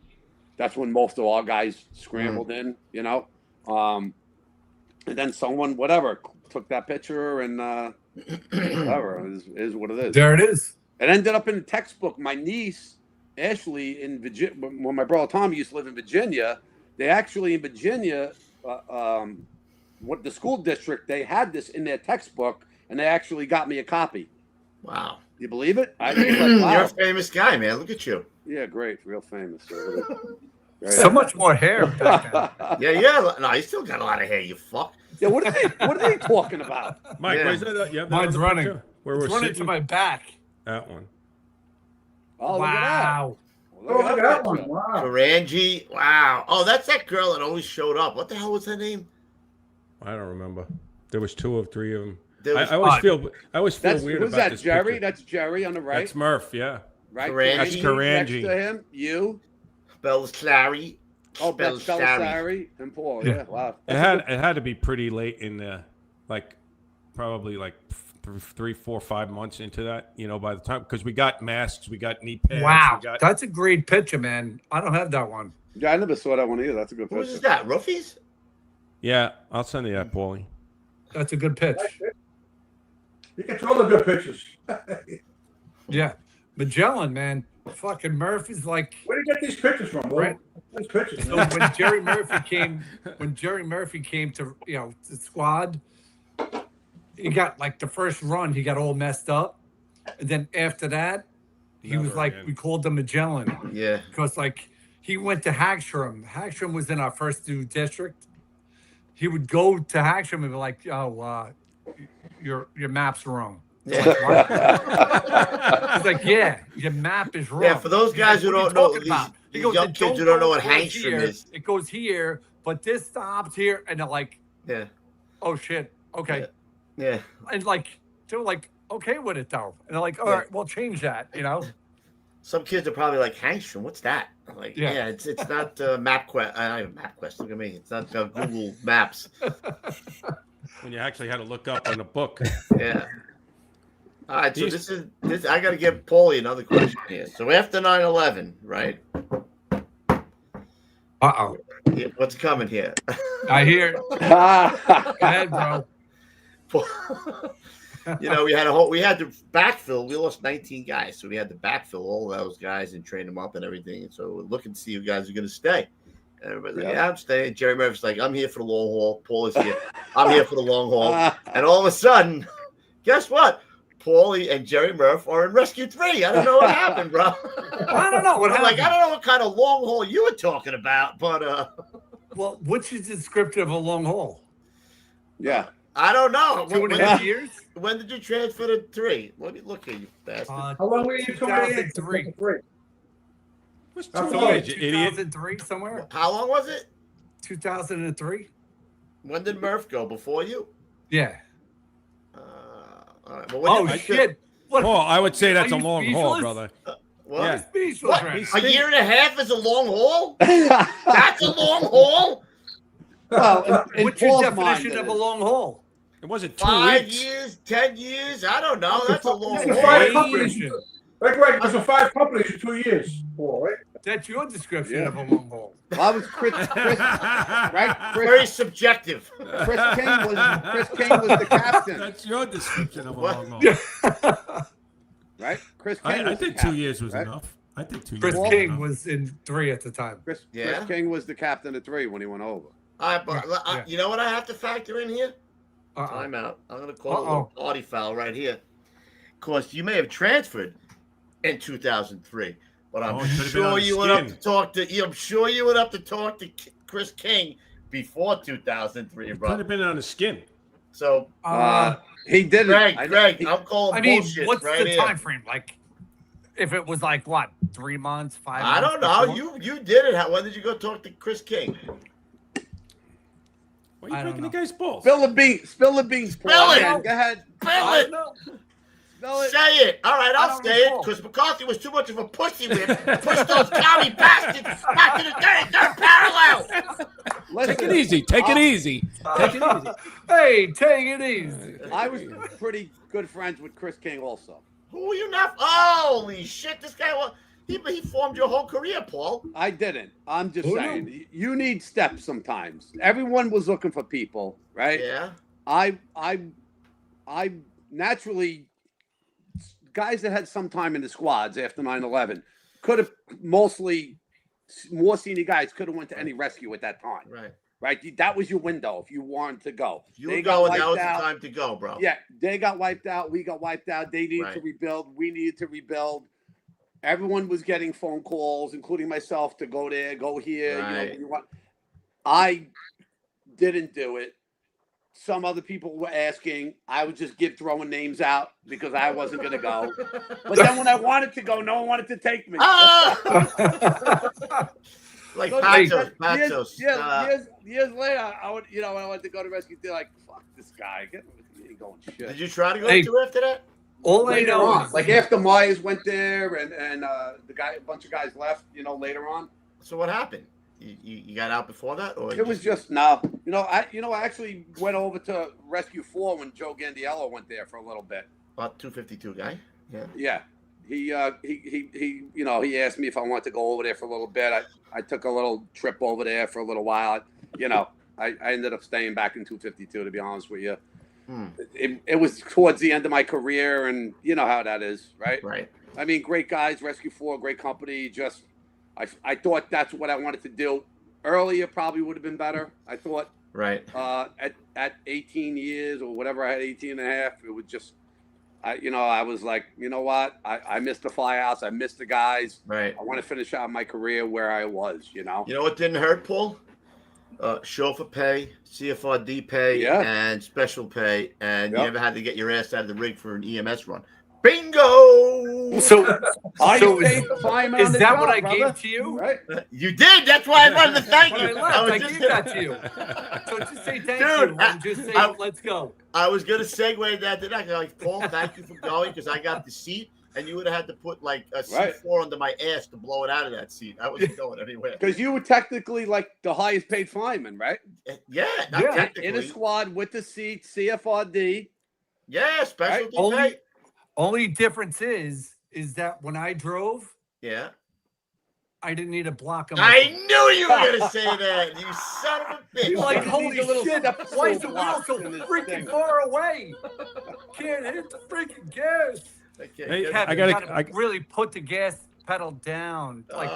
That's when most of our guys scrambled in, you know. And then someone, whatever, took that picture and whatever, is what it is. There it is. It ended up in the textbook. My niece, Ashley, in Virginia, when my brother Tommy used to live in Virginia, they actually in Virginia, what the school district, they had this in their textbook, and they actually got me a copy. Wow. You believe it? I was like, wow. You're a famous guy, man. Look at you. Yeah, great. Real famous. So much more hair back then. Yeah. No, you still got a lot of hair, you fuck. Yeah, what are they talking about? Mike, Yeah. where's that? Yeah, Mine's running. Where It's we're running sitting. to my back. That one. Oh, Wow. Oh, look at that one. Wow. Karanji. Wow. Oh, that's that girl that always showed up. What the hell was her name? I don't remember. There was 2 or 3 of them. There was- I always feel That's, weird who's about that? this Jerry? picture. That's Jerry on the right. That's Murph, yeah. Right. Karanji. That's Next Karanji. to him, you. Belisari. Oh, Belisari and Paul. Yeah. Wow. It had to be pretty late in the, like, probably like 3, 4, 5 months into that. You know, by the time, because we got masks, we got knee pads. Wow. We got, That's a great picture, man. I don't have that one. Yeah, I never saw that one either. That's a good Who picture. is that? Roofies? yeah, I'll send you that, Paulie. That's a good pitch. You can throw the good pictures. Yeah. Magellan, man. Fucking Murphy's like. Where do you get these pictures from, bro? Right. These pictures. So Man. when Jerry Murphy came to, you know, the squad, he got like the first run, he got all messed up. And then after that, he was like, we called him Magellan. Yeah. Because like he went to Hagstrom. Hagstrom was in our first 2 district. He would go to Hagstrom and be like, oh, your map's wrong. Yeah. He's like, yeah, your map is wrong. Yeah, for those guys who don't know, these young "The kids who don't don't know what go Hangstrom here, is. It goes here, but this stops here. And they're like, Yeah. oh, shit. Okay. Yeah. And like, they were like, okay with it, though. And they're like, all Yeah. right, we'll change that, you know? Some kids are probably like, Hangstrom, what's that? I'm like, yeah, it's not MapQuest. MapQuest, look at me. It's not Google Maps. When you actually had to look up in a book. Yeah. All right, so this. I got to give Paulie another question here. So after 9/11, right? Uh-oh. Yeah, what's coming here? I hear. Go ahead, bro. You know, we had to backfill. We lost 19 guys, so we had to backfill all of those guys and train them up and everything. And so we're looking to see you guys are going to stay. And everybody's like, yeah, I'm staying. Jerry Murphy's like, I'm here for the long haul. Paul is here. I'm here for the long haul. And all of a sudden, guess what? Paulie and Jerry Murph are in Rescue 3. I don't know what happened, bro. I don't know what happened. Like, I don't know what kind of long haul you were talking about, but well, which is descriptive of a long haul? Yeah. I don't know. 2.5 years? When did you transfer to 3? Let me look at you, bastard. How long were you 2003. 2003? What's That's 2 all. years, you idiot? 2003 somewhere? How long was it? 2003? When did Murph go? Before you? Yeah. All right. Well, when Oh, did- shit. What? Paul, I would say that's Are a you long haul, speechless? brother. What? Yeah. Speechless What? right A now. year and a half is a long haul? That's a long haul? Well, in What's your Paul's mind, definition it of a is. long haul? It wasn't 2 5 weeks. years, 10 years? I don't know. That's a long There's haul. 5 companies. Right. There's 5 companies in 2 years, Paul, right? That's your description Yeah. of a long haul. Well, I was Chris, right? Very subjective. Chris King was the captain, That's your description of a What? long haul. right? Chris King. I was the think 2 captain, years was right? enough. I think 2 years Chris was King enough. was in 3 at the time. Chris Yeah. King was the captain of 3 when he went over. All right, but Yeah. you know what I have to factor in here? Uh-oh. Time out. I'm going to call a little party foul right here. Because you may have transferred in 2003, but I'm Oh, it could've been sure on you went up skin. to talk to. I'm sure you went up to talk to Chris King before 2003, Could bro. have been on the skin. So, He did it. Greg, I'm calling I mean, bullshit what's right the here. time frame? Like, if it was like what, 3 months, 5 months? I don't know. before? You did it. When did you go talk to Chris King? Why are you breaking the guy's balls? Spill the beans. Spill the beans. Spill it. Go ahead. Spill it. Spill it. Say it. All right, I'll say it because McCarthy was too much of a pussy whip. Pushed those county bastards back to the third parallel. Listen, Take it easy. Take it easy. Take it easy. Hey, take it easy. I was pretty good friends with Chris King also. Who are you not? Holy shit! This guy was. He formed your whole career, Paul. I didn't. I'm just saying. You need steps sometimes. Everyone was looking for people, right? Yeah. I naturally, guys that had some time in the squads after 9/11 could have mostly more senior guys could have went to any rescue at that time. Right. Right. That was your window if you wanted to go. You were going. That was the time to go, bro. Yeah. They got wiped out. We got wiped out. They needed to rebuild. We needed to rebuild. Everyone was getting phone calls, including myself, to go there, go here. Right. You know, I didn't do it. Some other people were asking. I would just throwing names out because I wasn't going to go. But then when I wanted to go, no one wanted to take me. Like So Patos. Years later, I would, when I went to go to rescue, they're like, "Fuck this guy, he ain't going shit." Did you try to go to after that? All I know on, like after Myers went there, and a bunch of guys left, later on. So what happened? You got out before that, or it was just no. I actually went over to Rescue 4 when Joe Gandiello went there for a little bit. About 252 guy. Yeah. Yeah. He asked me if I wanted to go over there for a little bit. I took a little trip over there for a little while. I ended up staying back in 252, to be honest with you. It was towards the end of my career, and you know how that is, right? Right. I mean, great guys, Rescue 4, great company. Just, I thought that's what I wanted to do. Earlier probably would have been better. I thought. Right. At 18 years or whatever, I had 18 and a half. It was just, I was like, you know what? I missed the firehouse. I missed the guys. Right. I want to finish out my career where I was, You know what didn't hurt, Paul? Chauffeur pay, CFRD pay, and special pay, and you never had to get your ass out of the rig for an EMS run. Bingo! So is that what I gave to you? Right. You did. That's why I wanted to thank you. I gave that to you. So just say thank you and just say let's go. I was going to segue that to that. Like, Paul, thank you for going because I got the seat. And you would have had to put like a C4 under my ass to blow it out of that seat. I wasn't going anywhere. Because you were technically like the highest paid fireman, right? Yeah, not technically. In a squad with the seat, CFRD. Yeah, specialty pay. Only difference is that when I drove, I didn't need a block on my I knew you were going to say that, you son of a bitch. You're like, holy shit, why is the wheel so freaking far away? Can't hit the freaking gas. Hey, Kevin, I gotta really put the gas pedal down. Like,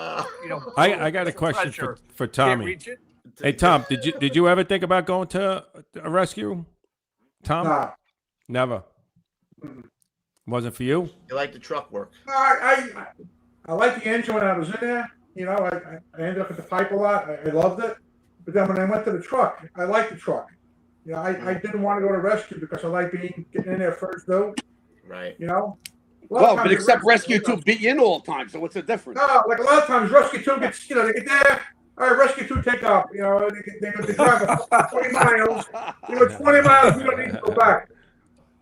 I got a question for Tommy. Hey, Tom, did you ever think about going to a rescue? Tom? Nah. Never. Wasn't for you? You like the truck work? I liked the engine when I was in there. I ended up at the pipe a lot. I loved it. But then when I went to the truck, I liked the truck. I didn't want to go to rescue because I like getting in there first, though. Right. Well, but except Rescue 2 beat you in all the time, so what's the difference? No, like a lot of times Rescue 2 gets, they get there, all right, Rescue 2 take off. They drive 20 miles. 20 miles, we don't need to go back.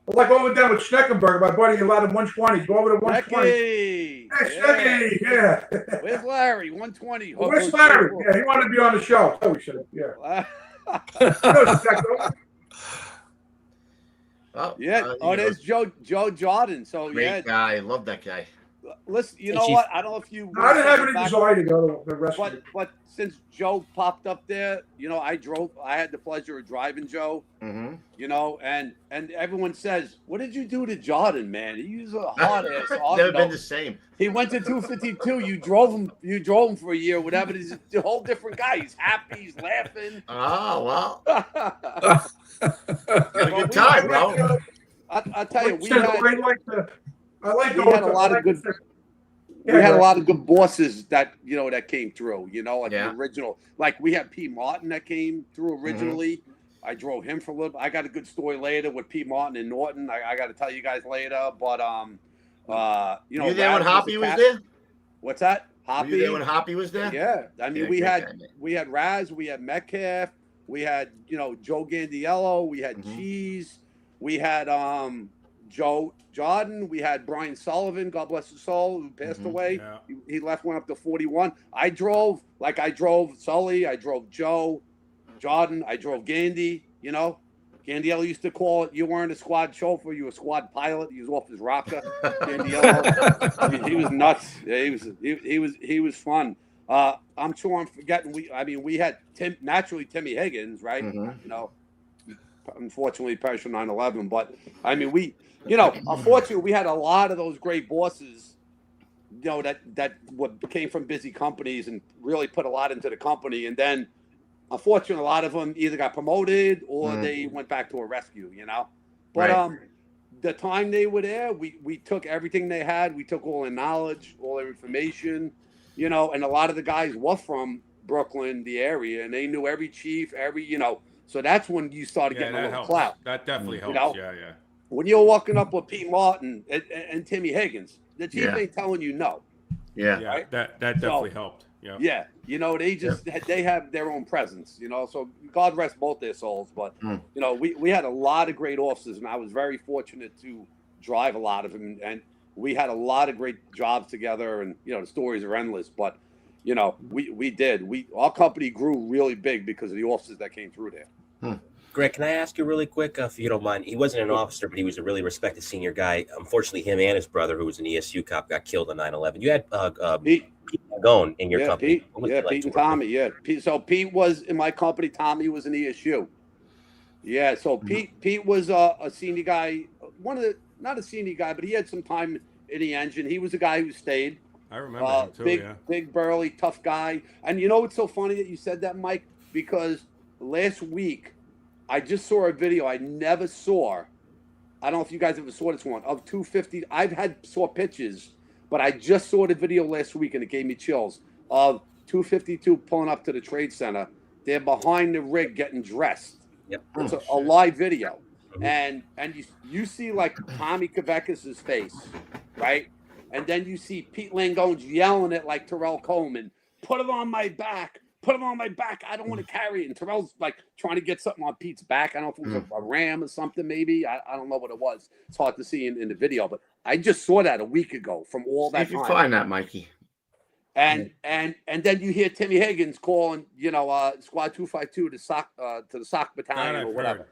But like over there with Schneckenberg, my buddy allowed him 120. Go over to 120. Hey, Schnecky, yeah. Where's Larry? 120. Where's Larry? Yeah, he wanted to be on the show. Oh, we should have, there's Joe Jordan. So great guy. I love that guy. Listen, you know what? I don't know if you. I didn't have any desire to go to the rescue. But since Joe popped up there, I had the pleasure of driving Joe. Mm-hmm. And everyone says, "What did you do to Jordan, man? He's a hard ass." Never been the same. He went to 252. You drove him for a year, whatever. He's a whole different guy. He's happy. He's laughing. Oh well. Had a good time, bro. I tell you, we had a lot of good bosses that that came through. The original. Like we had P. Martin that came through originally. Mm-hmm. I drove him for a little bit. I got a good story later with P. Martin and Norton. I got to tell you guys later. But you were there when Hoppy was there? What's that? Hoppy? Were you there when Hoppy was there? Yeah. I mean, we had Raz, we had Metcalf, We had, you know, Joe Gandiello. We had Cheese. We had Joe Jordan. We had Brian Sullivan, God bless his soul, who passed away. Yeah. He left, went up to 41. I drove Sully. I drove Joe Jordan. I drove Gandy, you know. Gandiello used to call it, you weren't a squad chauffeur, you were a squad pilot. He was off his rocker. Gandiello. He was nuts. Yeah, he was fun. I'm sure I'm forgetting. We had Timmy Higgins, right? You know, unfortunately perished in 9/11. But I mean, unfortunately, we had a lot of those great bosses, you know, that came from busy companies and really put a lot into the company. And then, unfortunately, a lot of them either got promoted or they went back to a rescue, you know. But the time they were there, we took everything they had. We took all their knowledge, all their information, you know, and a lot of the guys were from Brooklyn, the area, and they knew every chief, you know. So that's when you started getting a little clout. That definitely helps. You know? Yeah. When you're walking up with Pete Martin and Timmy Higgins, the chief ain't telling you no. Yeah. Right? That definitely helped. Yeah. Yeah. You know, they have their own presence, you know, so God rest both their souls. But, you know, we had a lot of great officers, and I was very fortunate to drive a lot of them. And we had a lot of great jobs together, and, you know, the stories are endless. But, you know, our company grew really big because of the officers that came through there. Greg, can I ask you really quick, if you don't mind? He wasn't an officer, but he was a really respected senior guy. Unfortunately, him and his brother, who was an ESU cop, got killed on 9/11. You had Pete Magone in your company. Pete and Tommy. Yeah, so Pete was in my company. Tommy was in ESU. Yeah, so Pete was a senior guy. Not a senior guy, but he had some time in the engine. He was a guy who stayed. I remember him too. Big, burly, tough guy. And you know what's so funny that you said that, Mike? Because last week, I just saw a video I never saw. I don't know if you guys ever saw this one of 250. Saw pictures, but I just saw the video last week and it gave me chills of 252 pulling up to the Trade Center. They're behind the rig getting dressed. Yep. It's a live video, and you see like Tommy Kavekis' face, right? And then you see Pete Langone's yelling at like Terrell Coleman, "Put him on my back. Put him on my back. I don't want to carry it." And Terrell's like trying to get something on Pete's back. I don't know if it was a ram or something, maybe. I don't know what it was. It's hard to see in the video, but I just saw that a week ago from all that if you time. find that, Mikey. And then you hear Timmy Higgins calling, you know, Squad 252 to the SOC battalion or whatever.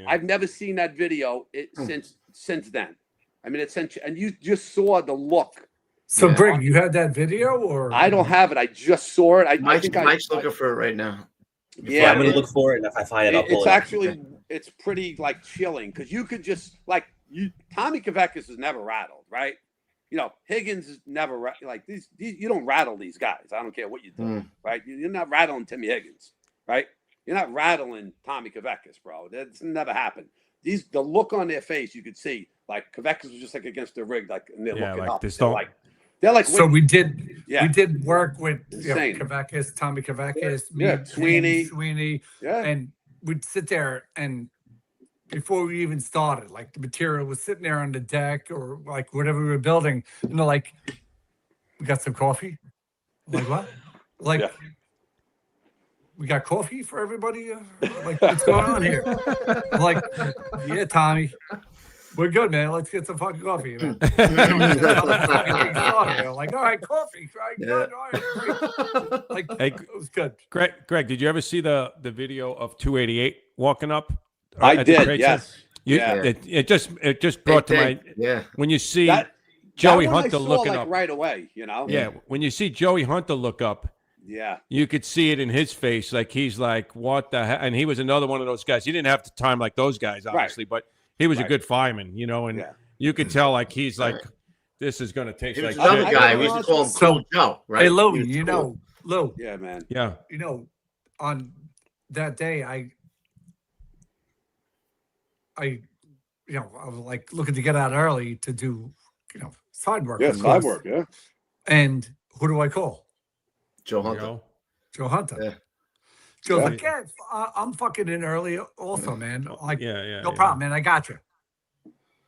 I've never seen that video since then. I mean, and you just saw the look. So, Greg, you had that video, or I don't have it. I just saw it. Mike's looking for it right now. Yeah, I'm gonna look for it, and if I find it, I'll pull it's it actually it's pretty like chilling because you could just Tommy Kavekis is never rattled, right? You know, Higgins is never like these. You don't rattle these guys. I don't care what you do, right? You're not rattling Timmy Higgins, right? You're not rattling Tommy Kavekis, bro. That's never happened. The look on their face, you could see like Kavekis was just like against the rig, like and they're looking up. They're like, so we did work with Kavekis, Tommy Kavekis, me, Sweeney, and we'd sit there and before we even started, like the material was sitting there on the deck or like whatever we were building, and they're like, "We got some coffee." I'm like, what? Like, we got coffee for everybody? Like, what's going on here? I'm like, yeah, Tommy. We're good, man. Let's get some fucking coffee. Man. I'm like, all right, coffee. Right, good. All right. Like, hey, it was good. Greg, did you ever see the video of 288 walking up? I did, yes. It just brought to my when you see Joey Hunter looking up right away, you know. Yeah, when you see Joey Hunter look up, you could see it in his face, like he's like, "What the hell?" And he was another one of those guys. He didn't have the time like those guys, obviously, but he was a good fireman, you know, and you could tell like he's like, "This is going to taste like another guy." We used to call him Cool Joe, right? Hey, Lou, you know, Lou. Yeah, man. Yeah. You know, on that day, I was like looking to get out early to do, side work. Yeah, side work, yeah. And who do I call? Joe Hunter. Joe Hunter. Yeah. Joe's like, yeah, I'm fucking in early also, man. Like, no problem, man. I got you.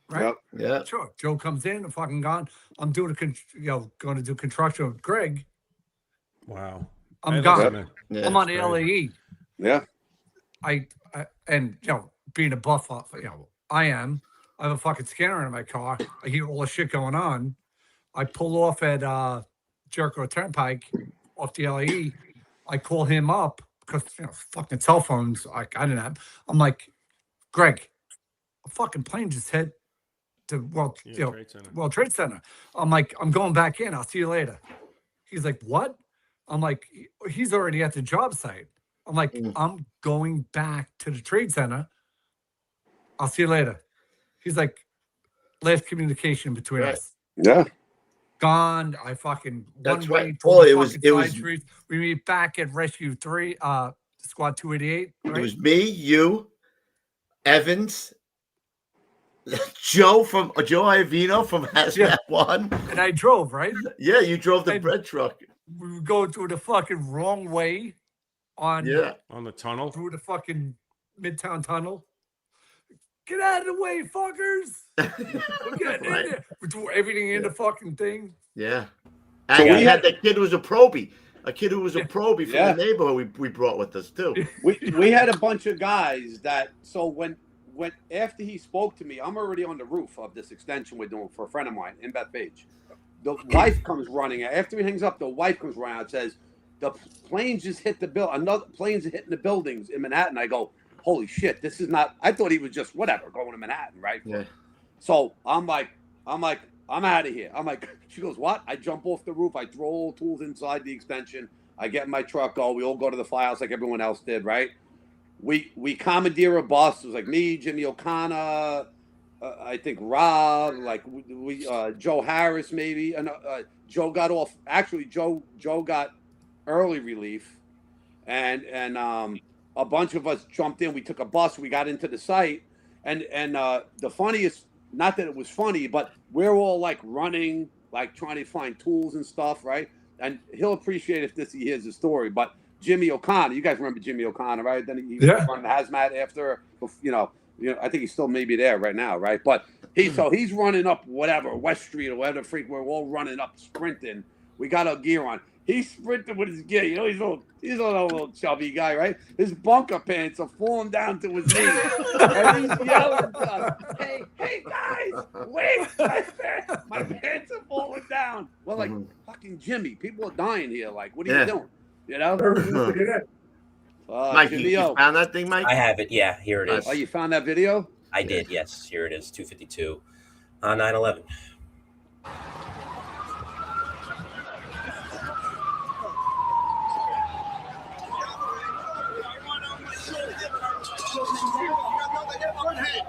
Right? Yep. Yeah. Sure. Joe comes in, I'm fucking gone. I'm doing going to do construction with Greg. Wow. I'm gone. Yeah, I'm on the LAE. Yeah. and being a buff, I have a fucking scanner in my car. I hear all the shit going on. I pull off at Jericho Turnpike off the LAE. I call him up because fucking cell phones. I didn't have. I'm like, Greg, a fucking plane just hit the World Trade Center. I'm like, I'm going back in. I'll see you later. He's like, what? I'm like, he's already at the job site. I'm like, I'm going back to the trade center. I'll see you later. He's like, last communication between us. Yeah. Gone. I fucking That's one way. right. Paul, it was trees. We meet back at Rescue 3, Squad 288. Right? It was me, you, Evans, Joe Iovino from Hazmat One. And I drove, right? Yeah, you drove the bread truck. We were going through the fucking wrong way on the tunnel. Through the fucking Midtown Tunnel. Get out of the way, fuckers. We're getting in there. We threw everything in the fucking thing. Yeah. And we had that kid who was a probie. A kid who was a probie from the neighborhood we brought with us too. We had a bunch of guys that when after he spoke to me, I'm already on the roof of this extension we're doing for a friend of mine in Bethpage. The wife comes running out. After he hangs up, the wife comes running out and says, the planes just hit the another planes are hitting the buildings in Manhattan. I go, holy shit, this is not, I thought he was just whatever going to Manhattan, right? Yeah. So I'm like, I'm out of here. I'm like, she goes, what? I jump off the roof. I throw all tools inside the extension. I get in my truck. We all go to the firehouse like everyone else did, right? We commandeer a bus. It was like me, Jimmy O'Connor, I think Rob, like we Joe Harris maybe. And Joe got off. Actually, Joe got early relief, and a bunch of us jumped in. We took a bus. We got into the site, and the funniest, not that it was funny, but we're all like running, like trying to find tools and stuff, right? And he'll appreciate if he hears the story, but. Jimmy O'Connor, you guys remember Jimmy O'Connor, right? Then he was running hazmat after, I think he's still maybe there right now, right? But he's running up whatever, West Street or whatever the freak, we're all running up, sprinting. We got our gear on. He's sprinting with his gear. He's a little chubby guy, right? His bunker pants are falling down to his knees. And he's yelling to us, hey guys, wait, my pants are falling down. Well, like, fucking Jimmy, people are dying here. Like, what are you doing? Mike, you found that thing, Mike? I have it. Yeah, here it is. Oh, you found that video? I did. Yes, here it is. 2:52 on 9/11.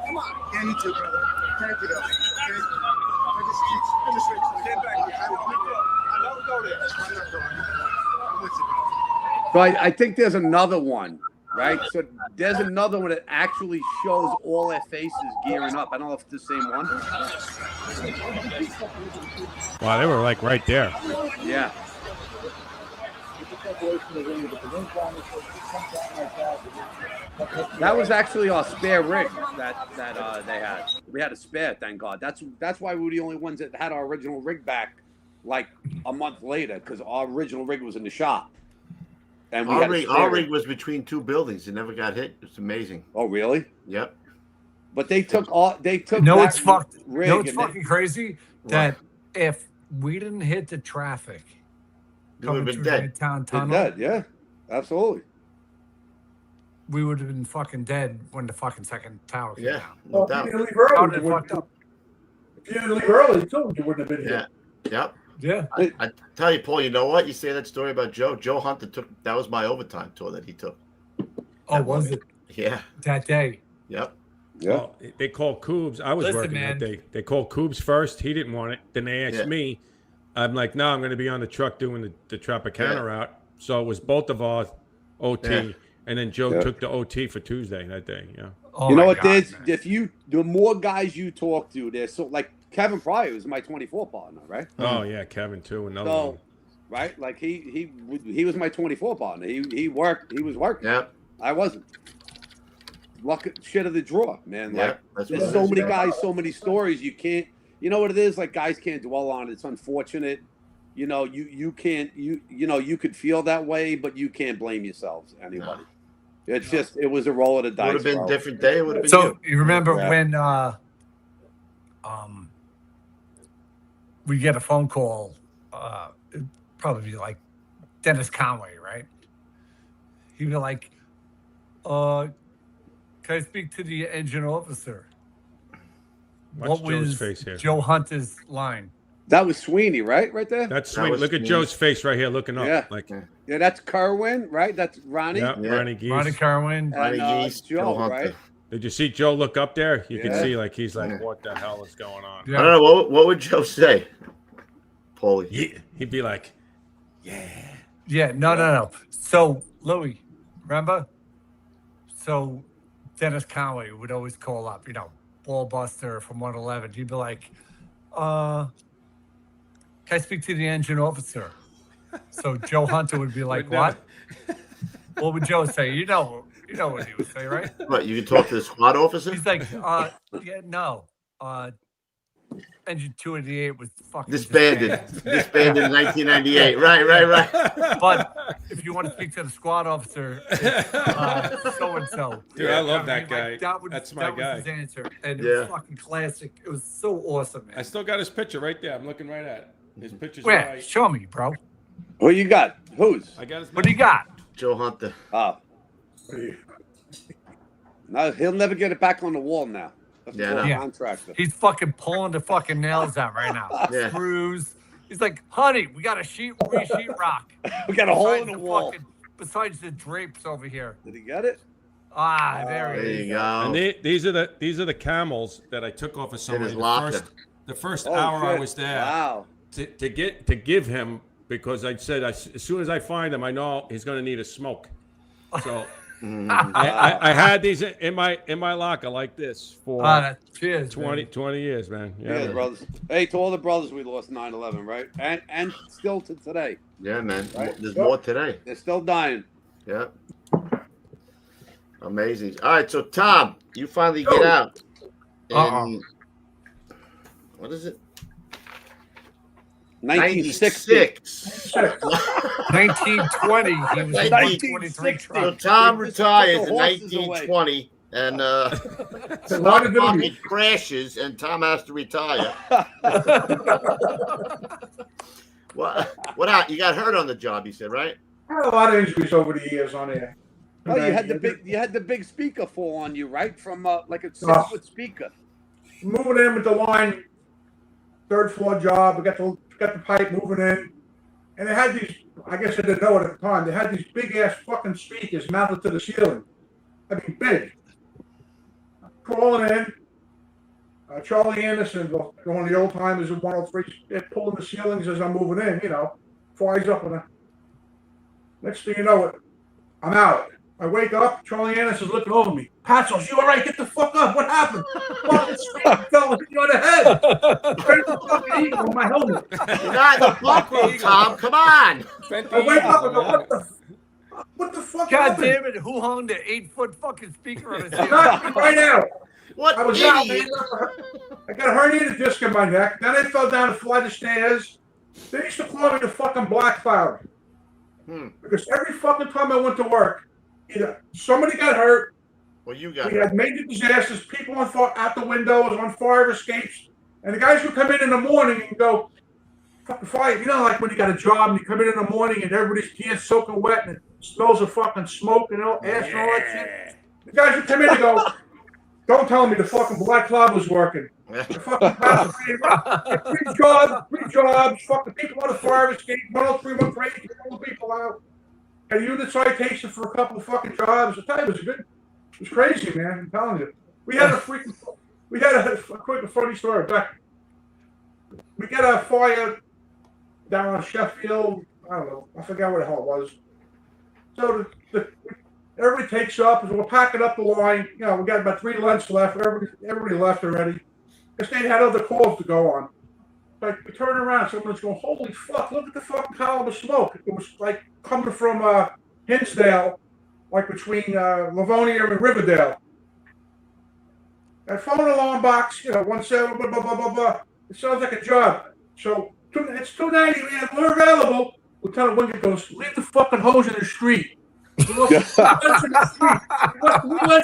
Come on. Yeah, you too, brother. Thank you, though. Stand back. I don't go there. I'm not going. I'm with you. So I think there's another one, right? So there's another one that actually shows all their faces gearing up. I don't know if it's the same one. Wow, they were like right there. Yeah. That was actually our spare rig that they had. We had a spare, thank God. That's why we were the only ones that had our original rig back like a month later, because our original rig was in the shop. And our rig was between two buildings. It never got hit. It's amazing. Oh, really? Yep. But they took all. They took. It's fucking crazy that if we didn't hit the traffic, we would have been dead. Midtown Tunnel, dead. Yeah, absolutely. We would have been fucking dead when the fucking second tower came down. No doubt. If you didn't leave early, too, you wouldn't have been here. Yep. Yeah. I tell you, Paul, you know what? You say that story about Joe. Joe Hunter that was my overtime tour that he took. Oh, was it? Yeah. That day. Yep. Yeah. Well, they called Coobs. I was working that day. They called Coobs first. He didn't want it. Then they asked me. I'm like, no, I'm going to be on the truck doing the Tropicana route. So it was both of our OT. Yeah. And then Joe took the OT for Tuesday that day. Yeah. Oh, you know what? The more guys you talk to, there's so like Kevin Pryor was my 24 partner, right? Oh yeah, Kevin too. Another one. Right? Like he was my 24 partner. He was working. Yeah. I wasn't. Luck shit of the draw, man. Like there's so many guys, so many stories. You can't. You know what it is? Like guys can't dwell on it. It's unfortunate. You know, you can't. You know you could feel that way, but you can't blame yourselves. Anybody. It's just it was a roll of the dice. Would have been bro. a different day. It would have been So you remember Yeah. when we get a phone call, it'd probably be like Dennis Conway, right? He'd be like, can I speak to the engine officer? Watch What Joe's was face here. Joe Hunter's line? That was Sweeney, right there. That's That sweet. was Look at sweet. Joe's face right here, looking up. Yeah. Like, Yeah, that's Kerwin, right? That's Ronnie. yeah, Yeah. Ronnie Geese. Ronnie Carwin. Ronnie And, Geese, Joe, Hunter. right? Did you see Joe look up there? You can Yeah. see like he's like, Yeah. what the hell is going on? Yeah. I don't know what would Joe say, Paulie. Yeah. He'd be like, Yeah, no. So, Louis, remember? So, Dennis Conway would always call up, ball buster from 111. He'd be like, can I speak to the engine officer? So, Joe Hunter would be like, Would what? What would Joe say? You know what he would say, right? What, you can talk to the squad officer? He's like, yeah, no. Engine 288 was fucking Disbanded in 1998. Right. But if you want to speak to the squad officer, so and so. dude, I love that guy. Like, That's my that guy. was his answer, and it Yeah. was fucking classic. It was so awesome, I man. still got his picture right there. I'm looking right at it. His picture's Where? right. Show me, bro. Who you got? Who's? I got his. What do you got? Joe Hunter. Oh, no, he'll never get it back on the wall now. That's Yeah, the no. Yeah. contractor. He's fucking pulling the fucking nails out right now. Yeah. Screws. He's like, honey, we got a sheetrock. We got a hole in Besides the wall. besides the drapes over here. Did he get it? Ah, there There he you is. go. And these are the camels that I took off of somebody. his locker. The first Oh, hour I shit. was there Wow. to give him, because I said as soon as I find him, I know he's going to need a smoke. So I had these in my locker like this for Cheers, 20 years, man. Yeah, man. brothers. Hey, to all the brothers we lost 9/11, right? And still to today. Yeah, man. Right. There's more today. They're still dying. Yeah. Amazing. All right, so Tom, you finally get out. In, what is it? 96. 1920. He was in 1923 So truck. Tom They just retires took in the horses away. 1920, and a lot of stock market duty. crashes, and Tom has to retire. What? You got hurt on the job? You said, right? I had a lot of injuries over the years on there. Oh, you had the big speaker fall on you, right? From like a 6-foot speaker. Moving in with the line, third floor job. We got the pipe moving in, and they had these. I guess I didn't know it at the time. They had these big ass fucking speakers mounted to the ceiling. I mean, big. Crawling in. Charlie Anderson, one of the old timers in 103, they're pulling the ceilings as I'm moving in. Flies up, and next thing you know, I'm out. I wake up, Charlie Anderson's looking over me. Patsos, you all right? Get the fuck up. What happened? Fucking speaker fell and hit you on the head. Straight the fucking eagle on my helmet. You're not in the bunk room, Tom. Come on. I wake up and go, what the fuck God happened? damn it! Who hung the 8-foot fucking speaker on his Knocked me right out. What I was out, idiot? man. I got a herniated disc in my neck. Then I fell down a flight of stairs. They used to call me the fucking Black Cloud. Because every fucking time I went to work, either somebody got hurt, Well, you got we had major disasters, people out the windows, on fire escapes, and the guys would come in the morning and go, fucking fire. Like when you got a job and you come in the morning and everybody's hands soaking wet and it smells of fucking smoke and ash and all that shit. The guys would come in and go, don't tell me the fucking Black Cloud was working. The fucking three jobs, fucking people on the fire escape, 103, 103, all the people out. Got a unit citation for a couple of fucking jobs. I tell you, it was crazy, man. I'm telling you. We had a quick funny story. Back, we got a fire down on Sheffield. I don't know. I forgot what the hell it was. So everybody takes up, as we're packing up the line. We got about 3 lunch left. Everybody left already. Because they had other calls to go on. Like, we turn around, someone's going, holy fuck, look at the fucking column of smoke. It was like coming from Hinsdale, like between Livonia and Riverdale. That phone alarm box, 17, blah, blah, blah, blah, blah. It sounds like a job. So it's 290, man. We're available. Lieutenant Wingate goes, leave the fucking hose in the street. We went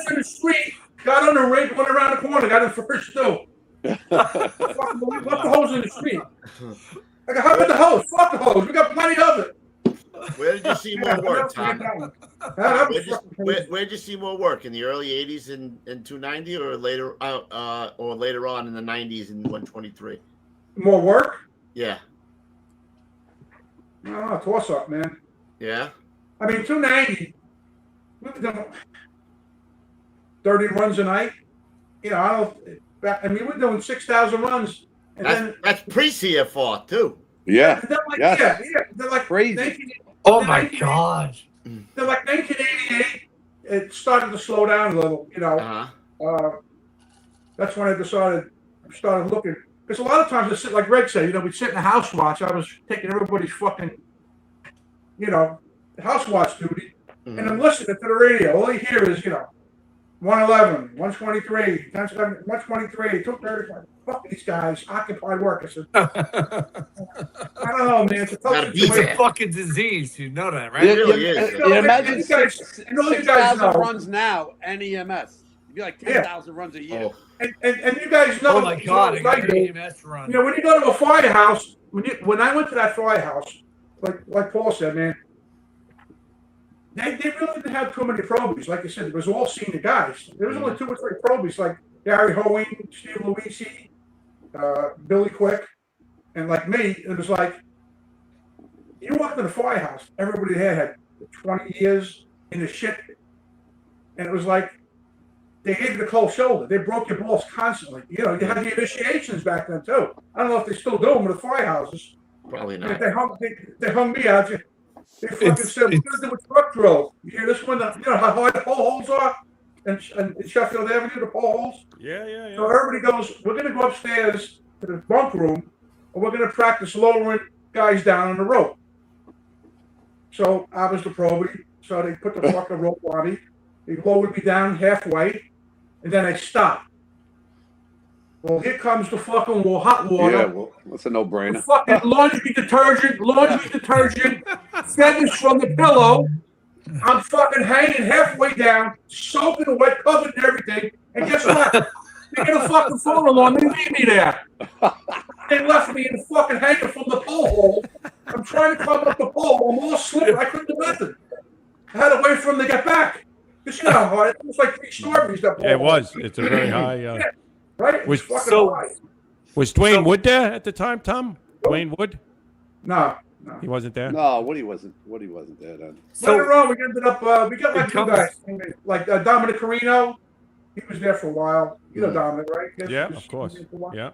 to the street, got on the rig, went around the corner, got in first too. We left the hose in the street. Like, how about the hose? Fuck the hose. We got plenty of it. Where did you see more work, Tom? Where did you see more work in the early '80s in 290, or later on in the '90s in 123? More work? Yeah. No, toss up, man. Yeah. I mean, 290. We've done 30 runs a night. You know, I mean, we're doing 6,000 runs. And that's pre-CFR too. Yeah. Yeah. They're like crazy. Oh my God. They're like 1988. It started to slow down a little. You know. That's when I started looking. Because a lot of times, it's like Greg said, you know, we'd sit in the house watch. I was taking everybody's fucking, you know, house watch duty. And I'm listening to the radio. All you hear is, you know, 111, 123, 123, 235. Fuck these guys, occupied work. I said, I don't know, man. It's a fucking disease. You know that, right? It really is. Imagine 6,000 runs now, NEMS. It'd be like 10,000 runs a year. And you guys know. Oh my God! I got an EMS run. You know, when you go to a firehouse, when I went to that firehouse, like Paul said, man, they really didn't have too many probies. Like I said, it was all senior guys. There was only 2 or 3 probies, like Gary Hoeing, Steve Luisi, Billy Quick, and like me. It was like you walked in the firehouse, everybody there had 20 years in the shit, and it was like. They gave you the cold shoulder. They broke your balls constantly. You know, you had the initiations back then too. I don't know if they still do them with the firehouses. Probably not. They hung me out. They fucking said, we're going to do a truck drill. You hear this one? You know how hard the pole holes are? In Sheffield Avenue, the pole holes? Yeah. So everybody goes, we're going to go upstairs to the bunk room, and we're going to practice lowering guys down on the rope. So I was the probie. So they put the fucking rope on me. They lowered me down halfway. And then I stopped. Well, here comes the fucking hot water. Yeah, well, that's a no-brainer. The fucking laundry detergent, feathers from the pillow. I'm fucking hanging halfway down, soaking wet, covered and everything. And guess what? They get a fucking phone alarm. They leave me there. They left me in the fucking hanger from the pole hole. I'm trying to climb up the pole. I'm all slippery. I couldn't do nothing. I had to wait for them to get back. You know how hard it was, like 3 stories. It was. It's a very high. Right? Was Dwayne Wood there at the time, Tom? Dwayne Wood? No. He wasn't there? No, Woody wasn't there then. So later on, we ended up, we got like 2 guys. Like Dominic Carino. He was there for a while. You know Dominic, right? Yeah, of course. Yeah.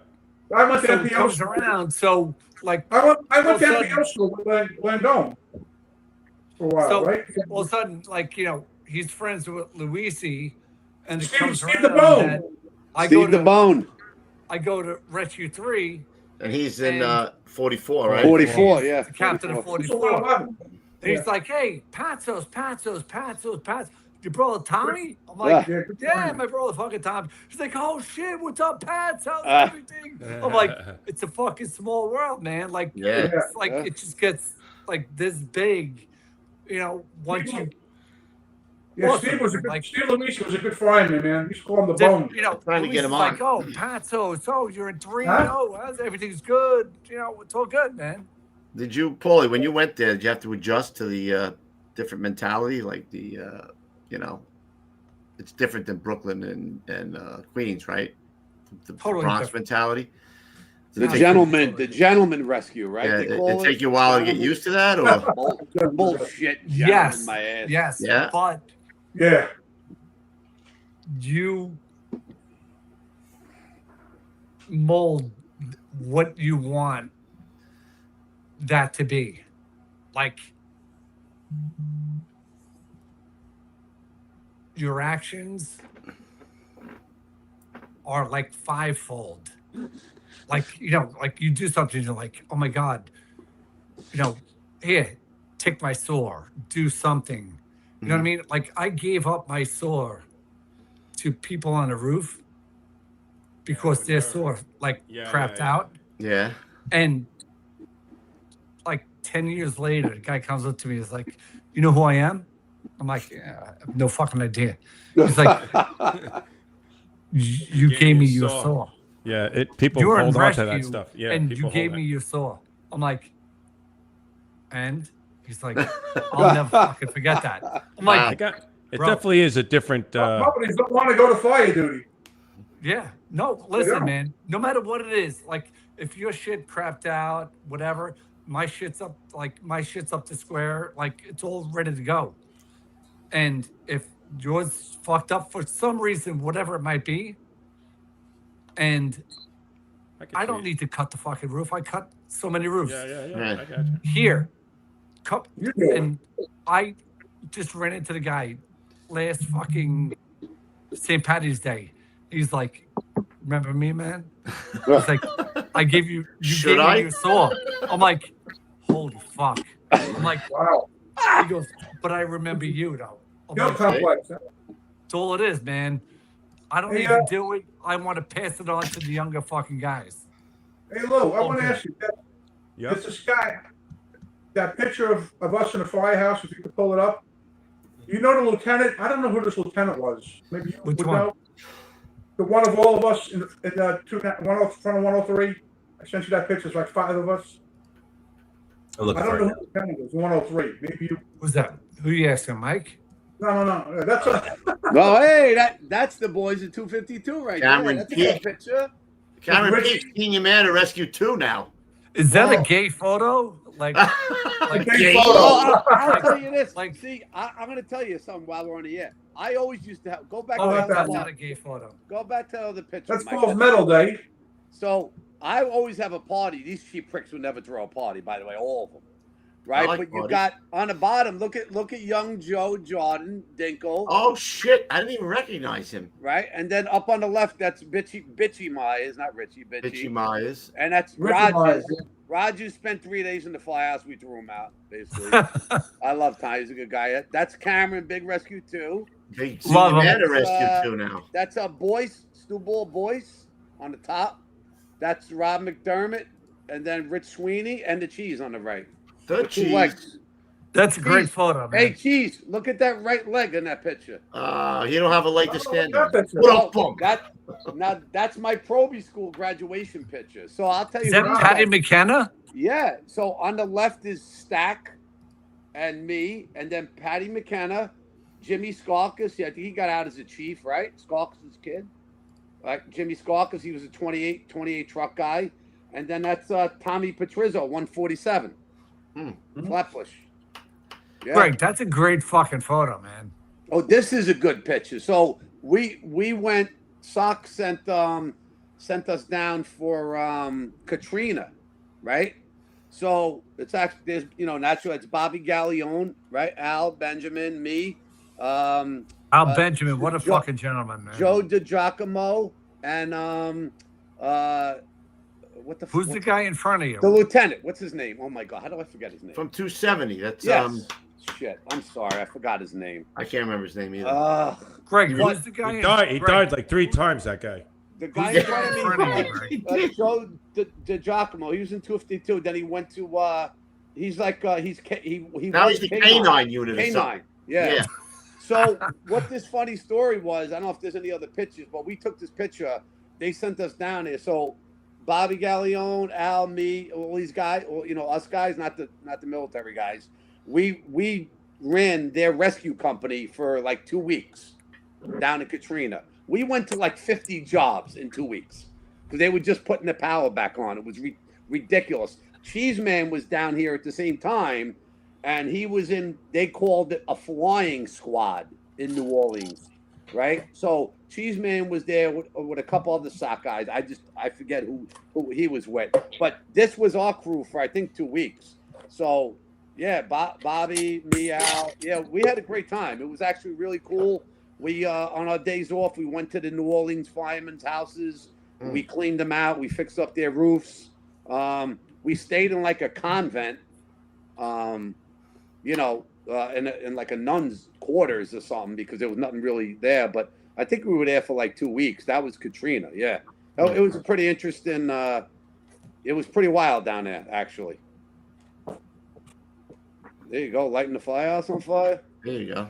I went to So NPO comes school. around. So, like, I went to NPO school with Landone for a while, right? All of a sudden, like, you know, he's friends with Luisi, and it comes Steve around the Bone. that Steve the Bone. I go to Rescue 3. And he's in 44, right? 44, yeah. The captain of 44. And he's like, hey, Patsos. Your brother Tommy? I'm like, yeah, my brother fucking Tommy. She's like, oh shit, what's up, Pats? How's everything? I'm like, it's a fucking small world, man. Like, it's like it just gets like this big, you know, once you. Yeah, Steve Luisi was a good fireman, man. We used to call him the Bone. You know, trying to get him on. Like, oh, Patsos, you're in 3-0. Everything's good. You know, it's all good, man. Did you, Paulie, when you went there, did you have to adjust to the different mentality? Like the, you know, it's different than Brooklyn and Queens, right? The Totally Bronx different. mentality. The gentleman rescue, right? Yeah, it take you a while to get used to that, or bullshit. Yes, my ass. yes, Yeah. but you mold what you want that to be. Like, your actions are like 5-fold. Like, you know, like you do something, you're like, oh my God, you know, here, take my saw, do something. You know what I mean? Like, I gave up my saw to people on the roof because their saw, like, crapped out. Yeah. And, like, 10 years later, the guy comes up to me, is like, you know who I am? I'm like, yeah, I have no fucking idea. He's like, you gave me your saw. Yeah, people You're hold in on to rescue, that stuff. Yeah, and people you gave hold me it. your saw. I'm like, and he's like, I'll never fucking forget that. I'm like, it bro, definitely is a different. Companies don't want to go to fire duty. yeah, no, listen, man. No matter what it is, like if your shit crapped out, whatever, my shit's up to square, like it's all ready to go. And if yours fucked up for some reason, whatever it might be, and I don't need to cut the fucking roof. I cut so many roofs. Yeah. I got you. Here, and I just ran into the guy last fucking St. Patty's Day. He's like, remember me, man? He's like, I gave you gave me your saw. I'm like, holy fuck. I'm like, wow. He goes, but I remember you though. You're complex. That's all it is, man. I don't even do it. I want to pass it on to the younger fucking guys. Hey, Lou, I want to ask you, there's this guy, that picture of us in the firehouse, if you could pull it up. You know the lieutenant? I don't know who this lieutenant was. Maybe you would know. The one of all of us in the front of 103. I sent you that picture. It's like 5 of us. I don't know who the lieutenant is. 103. Maybe you. Who's that? Who you asking, Mike? No. That's a. No, hey, that's the boys at 252 right Cameron there. That's a good picture. Cameron Peake, senior man at Rescue 2 now. Is that a gay photo? Like gay photo? I'll tell you this. Like, see, I'm going to tell you something while we're on the air. I always used to go back. Oh, to that's not a gay photo. Go back to the other picture. That's Falls Metal Day. So I always have a party. These cheap pricks would never throw a party, by the way, all of them. Right, like but parties. you got on the bottom. Look at young Joe Jordan Dinkle. Oh shit! I didn't even recognize him. Right, and then up on the left, that's Bitchy Myers, not Richie. Bitchy Myers, and that's Rogers. Rogers spent 3 days in the firehouse. We threw him out, basically. I love Ty. He's a good guy. That's Cameron, Big Rescue 2. Big senior man at Rescue 2 now. That's Boyce, Stewball Boyce on the top. That's Rob McDermott, and then Rich Sweeney, and the Cheese on the right. The Cheese. That's a great photo, man. Hey, Cheese, look at that right leg in that picture. You don't have a leg to stand on. Now, that's my probie school graduation picture. So I'll tell you. Is that Patty McKenna? Yeah. So on the left is Stack and me, and then Patty McKenna, Jimmy Skalkas. Yeah, I think he got out as a chief, right? Skalkas' kid. Right, Jimmy Skalkas, he was a 28 truck guy. And then that's Tommy Patrizzo, 147. Flatbush. Yeah. Greg, that's a great fucking photo, man. Oh, this is a good picture. So we went. Sock sent us down for Katrina, right? So it's actually there's naturally it's Bobby Gallione, right? Al Benjamin, me, Al Benjamin, what a fucking gentleman, man. Joe DiGiacomo, and who's the guy in front of you? The lieutenant. What's his name? Oh my god, how do I forget his name? From 270. That's Shit, I'm sorry, I forgot his name. I can't remember his name either. Greg, who's the guy? He died like 3 times. That guy. The guy in front of me, Joe DiGiacomo. He was in 252. Then he went to. He's like he's now he's the K9 unit. K9. Yeah. So what this funny story was, I don't know if there's any other pictures, but we took this picture. They sent us down there. So Bobby Gallione, Al, me, all these guys, us guys, not the military guys. We ran their rescue company for like 2 weeks down in Katrina. We went to like 50 jobs in 2 weeks because they were just putting the power back on. It was ridiculous. Cheeseman was down here at the same time, and he was they called it a flying squad in New Orleans, right? So Cheeseman was there with a couple other sock guys. I forget who he was with. But this was our crew for, I think, 2 weeks. So, yeah, Bobby, me, Al. Yeah, we had a great time. It was actually really cool. We, on our days off, we went to the New Orleans firemen's houses. We cleaned them out. We fixed up their roofs. We stayed in like a convent, in like a nun's quarters or something because there was nothing really there. But I think we were there for like 2 weeks. That was Katrina. Yeah. It was a pretty interesting. It was pretty wild down there, actually. There you go, lighting the firehouse on fire. There you go.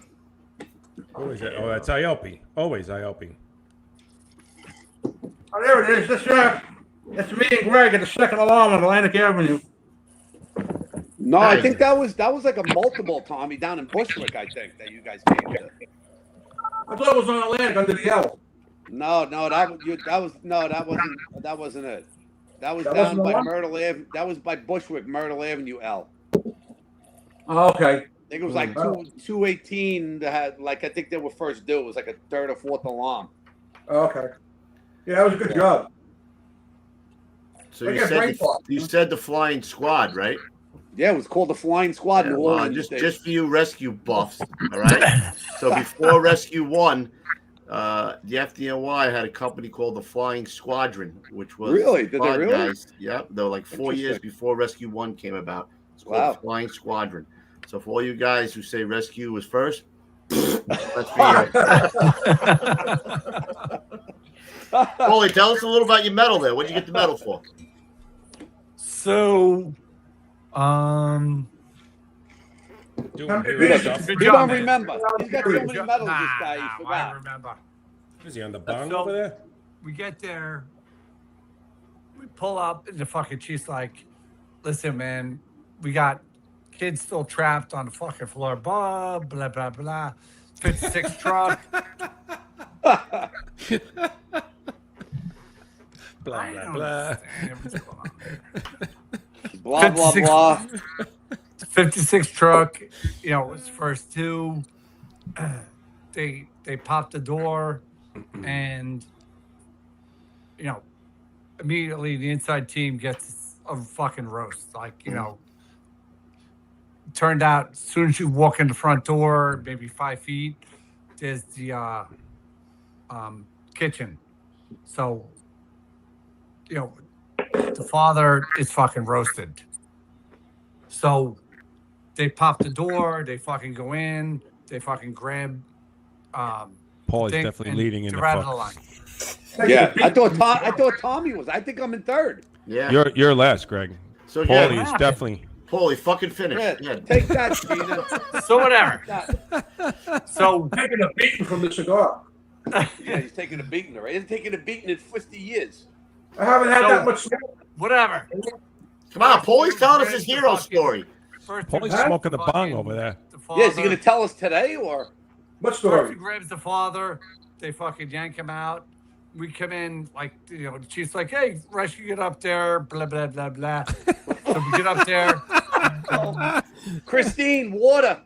Who is that? Oh, that's IOP. Always IOP. Oh, there it is. That's me and Greg at the second alarm on Atlantic Avenue. No, I think that was like a multiple, Tommy, down in Bushwick. I think that you guys came to. I thought it was on Atlantic under the L. No, that wasn't it. That was down by Myrtle Avenue. That was by Bushwick, Myrtle Avenue L. Oh, okay. I think it was like 218. That had I think they were first due. It was like a third or fourth alarm. Okay. Yeah, that was a good job. So you said the flying squad, right? Yeah, it was called the Flying Squad. Yeah, well, just for you rescue buffs, all right? So before Rescue 1, the FDNY had a company called the Flying Squadron, which was really? Did they really? Guys. Yeah, they were like 4 years before Rescue 1 came about. It's called the Flying Squadron. So for all you guys who say Rescue was first, that's for you. Paulie, tell us a little about your medal there. What did you get the medal for? So, He don't remember. He's got so many medals, this guy. He forgot. I remember. Is he on the bong over there? We get there. We pull up, and the fucking chief's like, listen, man, we got kids still trapped on the fucking floor. Blah, blah, blah, blah. 56 truck. Blah, blah, blah. Blah, blah, blah. 56 truck, you know, it was first two. They popped the door, and you know, immediately the inside team gets a fucking roast. Like, you know, turned out as soon as you walk in the front door, maybe 5 feet, there's the kitchen. So, you know, the father is fucking roasted. So they pop the door, they fucking go in, they fucking grab Paul is definitely leading in the line. Yeah, I thought Tommy was. I think I'm in third. Yeah. You're last, Greg. So Paulie is definitely Paulie, fucking finish. Yeah, take that, Gina. So whatever. So taking a beating from the cigar. Yeah, he's taking a beating already. He's taking a beating in 50 years. I haven't had that much. Whatever. Come on, Paulie's telling us his hero story. Paulie's smoking the bong over there. Yeah, is he going to tell us today or? What First story? he grabs the father. They fucking yank him out. We come in, like, you know, the chief's like, hey, Rush, you get up there, blah, blah, blah, blah. So we get up there. Christine, water.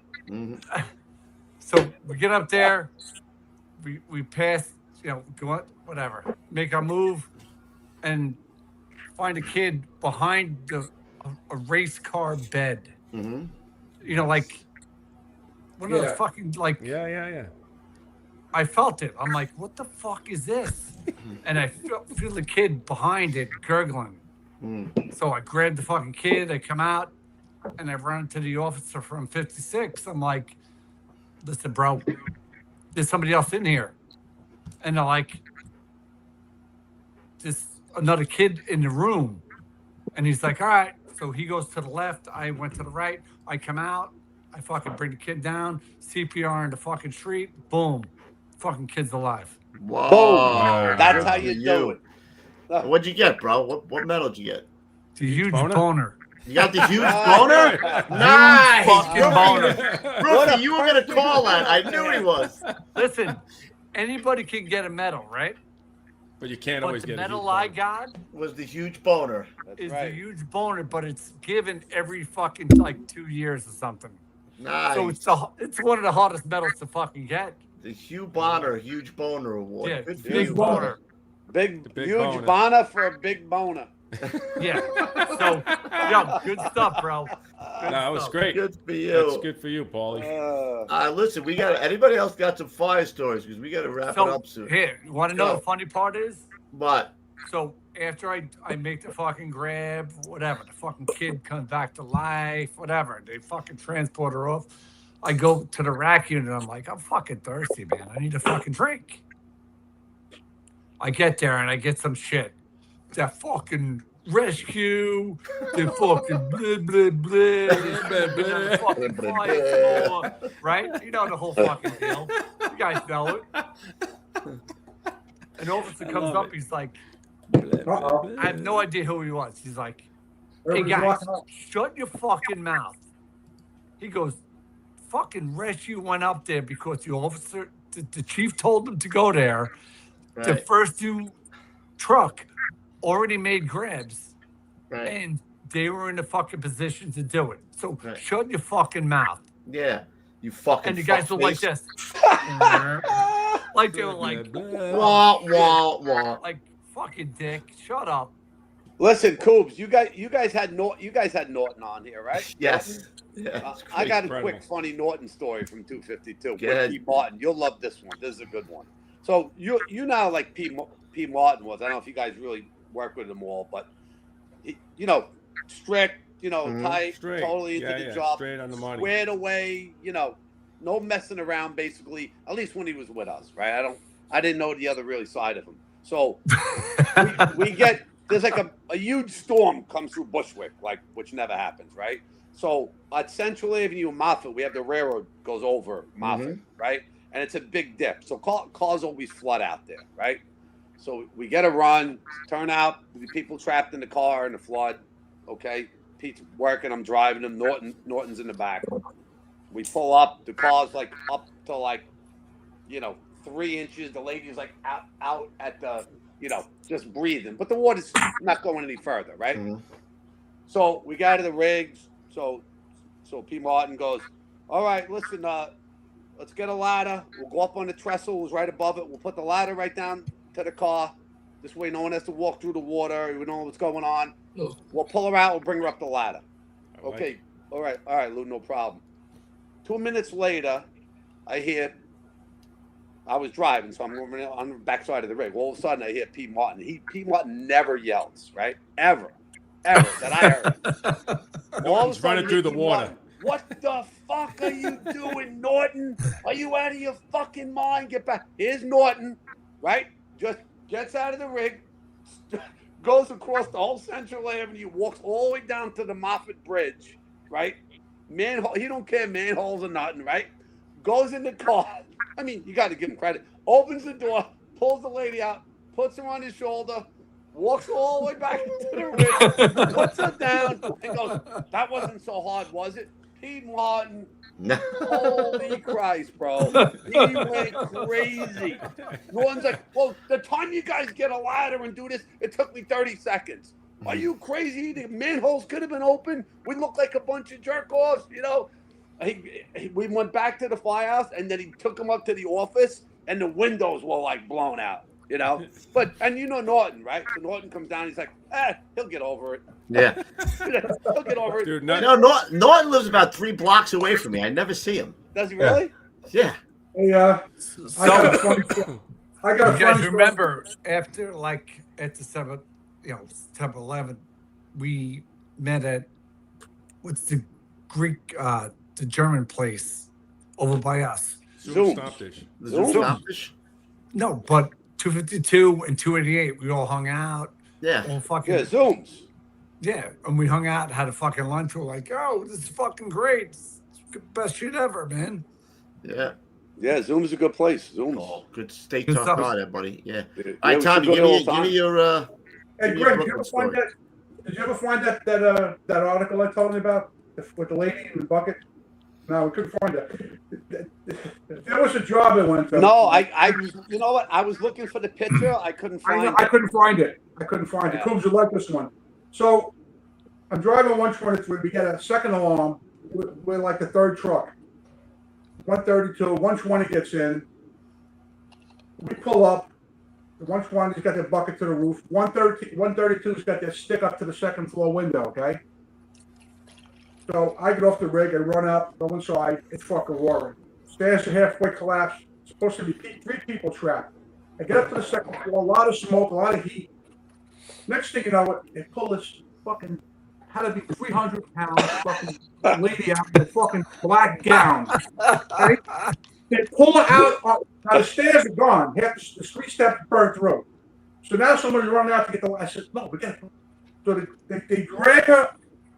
So we get up there. We pass, you know, go whatever, make our move, and find a kid behind a race car bed. Mm-hmm. You know, like one of those fucking, like, yeah. I felt it. I'm like, what the fuck is this? And I feel the kid behind it gurgling. So I grab the fucking kid. I come out, and I run into the officer from 56. I'm like, listen, bro, there's somebody else in here. And they're like, there's another kid in the room. And he's like, all right. So he goes to the left. I went to the right. I come out. I fucking bring the kid down. CPR in the fucking street. Boom. Fucking kid's alive. Whoa. Boom. That's how you do it. What'd you get, bro? What medal did you get? The huge boner. You got the huge boner? Nice. Fucking boner. Rookie, you were going to call that. I knew he was. Listen, anybody can get a medal, right? But you can't But always the get medal I got was the huge boner. is the huge boner, but it's given every fucking like 2 years or something. Nice. So it's one of the hardest medals to fucking get. The Hugh Bonner Huge Boner Award. Yeah, Good for big you. boner. Big huge boner. boner for a big boner. Yeah. So, yo, good stuff, bro. No, that was great. Good for you. That's good for you, Paulie. Listen, we got anybody else got some fire stories because we got to wrap it up soon. Here, you want to know the funny part is? What? So after I make the fucking grab, whatever, the fucking kid comes back to life, whatever. They fucking transport her off. I go to the rack unit. I'm like, I'm fucking thirsty, man. I need a fucking drink. I get there and I get some shit. That fucking rescue, the fucking blah, blah, blah, the fucking fire floor, right? You know the whole fucking deal. You guys know it. An officer comes up, he's like, I have no idea who he was. He's like, hey guys, shut your fucking mouth. He goes, fucking rescue went up there because the officer, the chief told them to go there. Right. The first two truck already made grabs, right, and they were in the fucking position to do it. So shut your fucking mouth. Yeah, you fucking. And the guys were like this, like they were like, wah wah wah, like fucking dick. Shut up. Listen, Coobs, you guys had Norton on here, right? Yes. Yeah, I got a quick funny Norton story from 252 with P. Martin. You'll love this one. This is a good one. So you know like P. Martin was. I don't know if you guys really work with him all, but he, you know, strict, you know, tight, straight, totally into the job, straight on the money, squared away, you know, no messing around. Basically, at least when he was with us, right? I didn't know the other really side of him. So we get there's like a huge storm comes through Bushwick, like which never happens, right? So at Central Avenue in Moffett, we have the railroad goes over Moffett, right? And it's a big dip. So cars always flood out there, right? So we get a run, turn out, the people trapped in the car in the flood, okay? Pete's working, I'm driving him, Norton's in the back. We pull up, the car's like up to like, you know, 3 inches. The lady's like out at the, you know, just breathing. But the water's not going any further, right? So we got to the rigs. So P. Martin goes, all right, listen, let's get a ladder. We'll go up on the trestle, right above it. We'll put the ladder right down to the car. This way no one has to walk through the water. We know what's going on. We'll pull her out. We'll bring her up the ladder. Okay. All right, Lou, no problem. 2 minutes later, I hear, I was driving, so I'm on the backside of the rig. All of a sudden, I hear P. Martin. P. Martin never yells, right? Ever that I heard. All of a sudden, running through the water. Martin, what the fuck are you doing, Norton? Are you out of your fucking mind? Get back. Here's Norton, right? Just gets out of the rig, goes across the whole Central Avenue, walks all the way down to the Moffett Bridge, right? Manhole, he don't care manholes or nothing, right? Goes in the car. I mean, you got to give him credit. Opens the door, pulls the lady out, puts her on his shoulder, walks all the way back into the rig, puts her down, and goes, that wasn't so hard, was it? P. Martin, holy Christ, bro. He went crazy. Norton's like, well, the time you guys get a ladder and do this, it took me 30 seconds. Are you crazy? The manholes could have been open. We look like a bunch of jerk-offs, you know? We went back to the firehouse, and then he took him up to the office, and the windows were, like, blown out, you know? And you know Norton, right? So Norton comes down, he's like, he'll get over it. Yeah. He'll get over it. Dude, Norton lives about 3 blocks away from me. I never see him. Does he really? Yeah. Hey, I got a funny story. You guys remember after, like, at December 11th, we met at what's the Greek, the German place over by us. Zoom Stopdish. No, but 252 and 288, we all hung out. Yeah. All fucking Zooms. Yeah, and we hung out, had a fucking lunch. We're like, oh, this is fucking great. It's the best shit ever, man. Yeah. Yeah, Zoom is a good place. Zoom. Oh, good steak talk on there, buddy. Yeah. Yeah, all right, Tommy, give me your Hey, Greg, did you ever find that article I told you about with the lady in the bucket? No, we couldn't find it. There was a job that went. No, I you know what? I was looking for the picture. I couldn't find it. I couldn't find it. Yeah. Coobs would like this one. So I'm driving 123. We get a second alarm. We're like the third truck. 132, 120 gets in. We pull up. The 120's got their bucket to the roof. 132's got their stick up to the second floor window, okay? So I get off the rig and run up, go inside. It's fucking roaring. Stairs are halfway collapsed. Supposed to be 3 people trapped. I get up to the second floor, a lot of smoke, a lot of heat. Next thing you know, they pull this fucking, had to be 300-pound fucking lady out in a fucking black gown. Okay? They pull her out. Now the stairs are gone. Half the 3 steps burned through. So now somebody's running out to get the. I said, no, we got to. So they drag her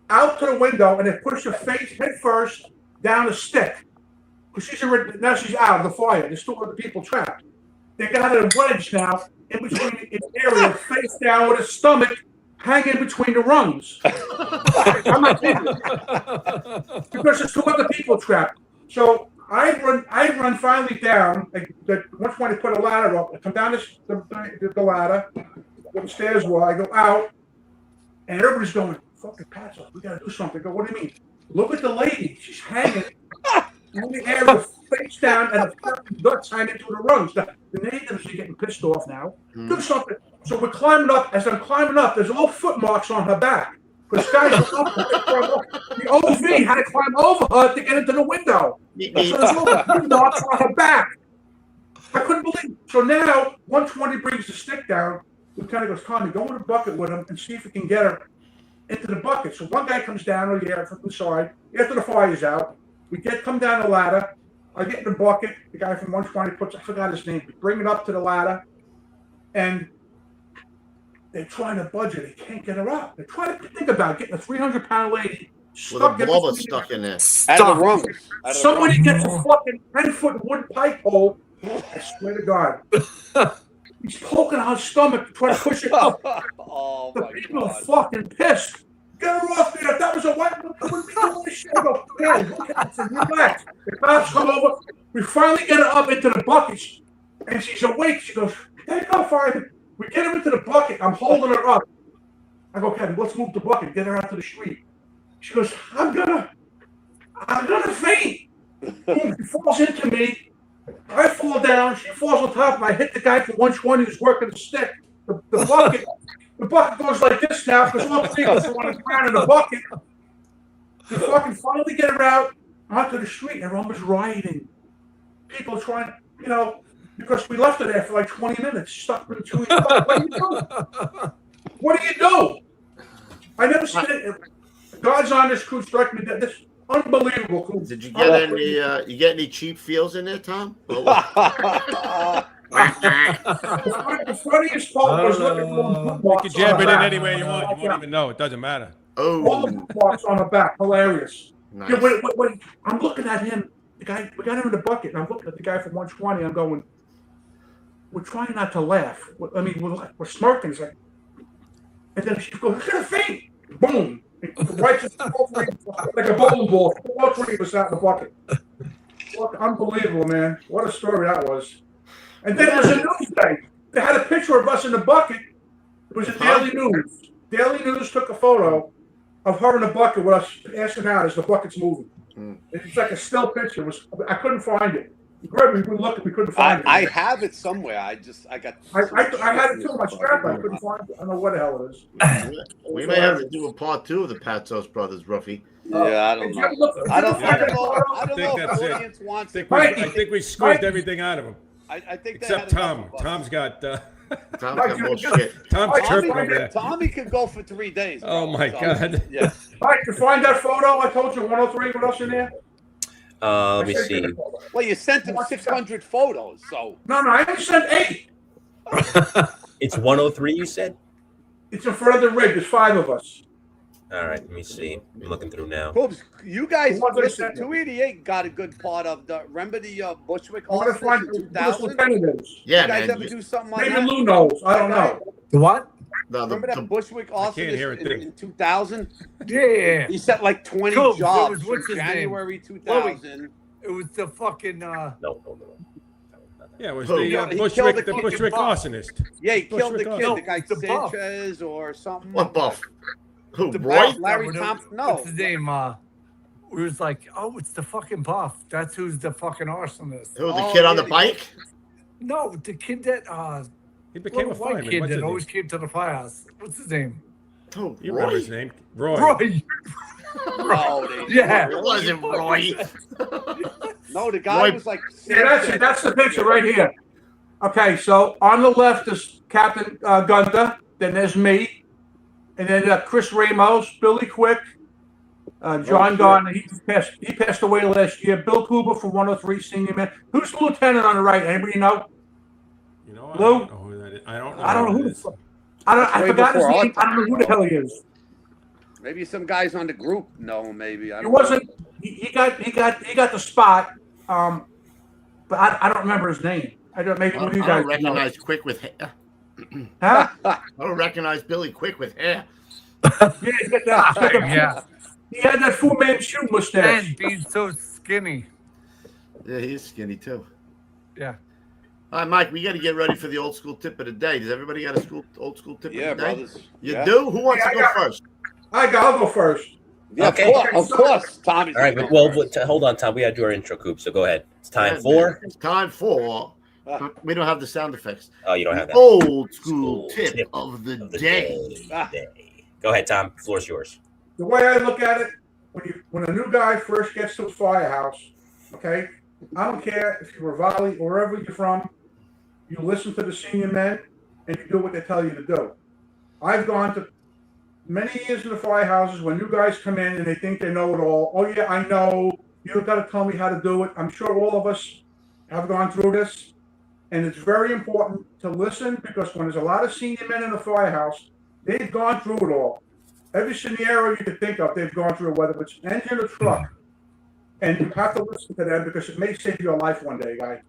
out to the window and they push her head first down the stick. Because now she's out of the fire. There's still other people trapped. They got her wedged now in between the area, face down with her stomach hanging between the rungs. I'm not kidding. Because there's two other people trapped. So I run finally down. Once when they put a ladder up, I come down the ladder, upstairs where I go out, and everybody's going, fucking Patsos, we gotta do something. I go, what do you mean? Look at the lady. She's hanging in the air with face down and the fucking guts hanging through the rungs. The natives are getting pissed off now. Do something. So we're climbing up. As I'm climbing up, there's all footmarks on her back. Because guys are up. The OV had to climb over her to get into the window. So there's all footmarks on her back. I couldn't believe it. So now, 120 brings the stick down. Lieutenant goes, Tommy, go in the bucket with him and see if we can get her into the bucket. So one guy comes down on the air from the side after the fire's out. We come down the ladder. I get in the bucket. The guy from 120 I forgot his name. We bring it up to the ladder, and they're trying to budge it. They can't get her up. They're trying to think about getting a 300-pound lady with a blubber stuck in there. Somebody gets a fucking 10-foot wood pipe hole. I swear to God. He's poking her stomach to try to push it up. The people are fucking pissed. Get her off me. That was a white one. I wouldn't be doing this shit. I go, man, look at this. Relax. The cops come over. We finally get her up into the buckets. And she's awake. She goes, hey, go, fireman. We get her into the bucket. I'm holding her up. I go, Kevin, let's move the bucket. Get her out to the street. She goes, I'm gonna faint. She falls into me. I fall down. She falls on top. And I hit the guy from 120 who's working the stick. The bucket goes like this now because all the people want to drown in the bucket. We fucking finally get her out onto the street. Everyone was rioting. People trying, because we left her there for like 20 minutes, stuck with the What do you do? What do you do? I never seen it. God's on this crew struck me dead. This unbelievable crew. Did you get any cheap feels in there, Tom? The funniest part was looking for you can jab it in any way you want. You won't even know. It doesn't matter. All the marks on her back. Hilarious. Nice. Yeah, wait. I'm looking at him. The guy, we got him in the bucket, and I'm looking at the guy from 120. I'm going, we're trying not to laugh. I mean, we're smirking. It's like, and then she goes, look at her feet. Boom. Right to like a bowling ball. All three was out in the bucket. Unbelievable, man. What a story that was. And then there was a news day. They had a picture of us in the bucket. It was a Daily News. Daily News took a photo of her in the bucket with us asking out as the bucket's moving. It's like a still picture. I couldn't find it. Greg, we couldn't find it. I have it somewhere. I had it too. My strap. I couldn't find it. I don't know what the hell it is. We may have to do a part 2 of the Patsos brothers, Ruffy. Yeah, I don't know. I don't know if the audience wants it. I think we squeezed everything out of him. I think except Tom. Tom's got. Tom's got more shit. Tom's chirping over there. Tommy could go for 3 days. Bro. Oh my God. Yeah. All right, to find that photo, I told you 103. What else in there? Let me see. Well, you sent him 600 photos, so. No, I only sent 8. It's 103, you said? It's in front of the rig. There's 5 of us. All right, let me see. I'm looking through now. Oops, you guys, listen, 288 got a good part of the. Remember the Bushwick office in 2000? Yeah, you guys man. ever do something like that? Maybe Lou knows. I don't know. The what? Remember that Bushwick office in 2000? Yeah. He set like 20 Cool. jobs It was, in January 2000. It was the fucking. No. Yeah, it was the Bushwick arsonist. Yeah, he killed the Bushwick kid, arsonist. the guy Sanchez or something. What buff? Who, The Roy? buff. Larry Thompson. No. What's his name? We was like, oh, it's the fucking buff. That's who's the fucking arsonist. Who, the kid on the bike? No, the kid that He became a white fireman. kid What's that his always name? came to the firehouse. What's his name? Who, You remember Roy? his name? Roy. Roy. No, Yeah. It wasn't Roy. No, the guy was like. Yeah, that's it. That's the picture right here. Okay, so on the left is Captain Gunther. Then there's me. And then Chris Ramos, Billy Quick, John Garner. He passed away last year. Bill Cooper from 103 Senior Man. Who's the lieutenant on the right? Anybody know? You know, Lou? I don't know who that is. I don't know. I don't know who the fuck. I forgot his before our name. I don't know who the hell he is. Maybe some guys on the group know. Maybe I He don't wasn't. know. He got the spot. But I don't remember his name. I don't. Maybe one of you I guys don't recognize Quick with hair. Huh? I don't recognize Billy Quick with hair. Yeah, he's got that. Yeah. He had that Fu Manchu mustache. And being so skinny. Yeah, he is skinny too. Yeah. All right, Mike, we got to get ready for the old school tip of the day. Does everybody got a old school tip Yeah, of the day? brothers. You Yeah. do? Who wants to go first? I'll go first. Yeah, Okay. of course. Tommy's All right, gonna but go well, first. hold on, Tom. We got to do our intro, Coop. So go ahead. It's time Yeah, for. man. It's time for. We don't have the sound effects. Oh, you don't have that. Old school tip of the day. Go ahead, Tom. The floor's yours. The way I look at it, when a new guy first gets to a firehouse, okay, I don't care if you're a volley or wherever you're from, you listen to the senior men and you do what they tell you to do. I've gone to many years in the firehouses when new guys come in and they think they know it all. Oh yeah, I know. You don't got to tell me how to do it. I'm sure all of us have gone through this. And it's very important to listen because when there's a lot of senior men in the firehouse, they've gone through it all. Every scenario you can think of, they've gone through, whether it's an engine or truck. And you have to listen to them because it may save your life one day, guy.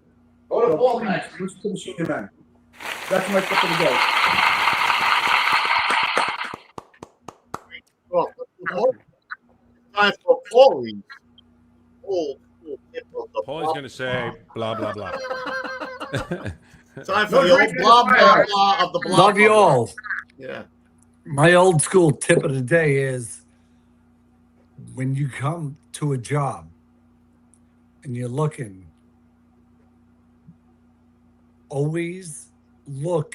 So please, listen to the senior men. That's my tip of the day. Well, time for Paulie's old school tip of the Paul's going to say blah, blah, blah. Time for the old blah, blah, blah of the blah. Love you blah, all. blah. Yeah. My old school tip of the day is when you come to a job and you're looking, always look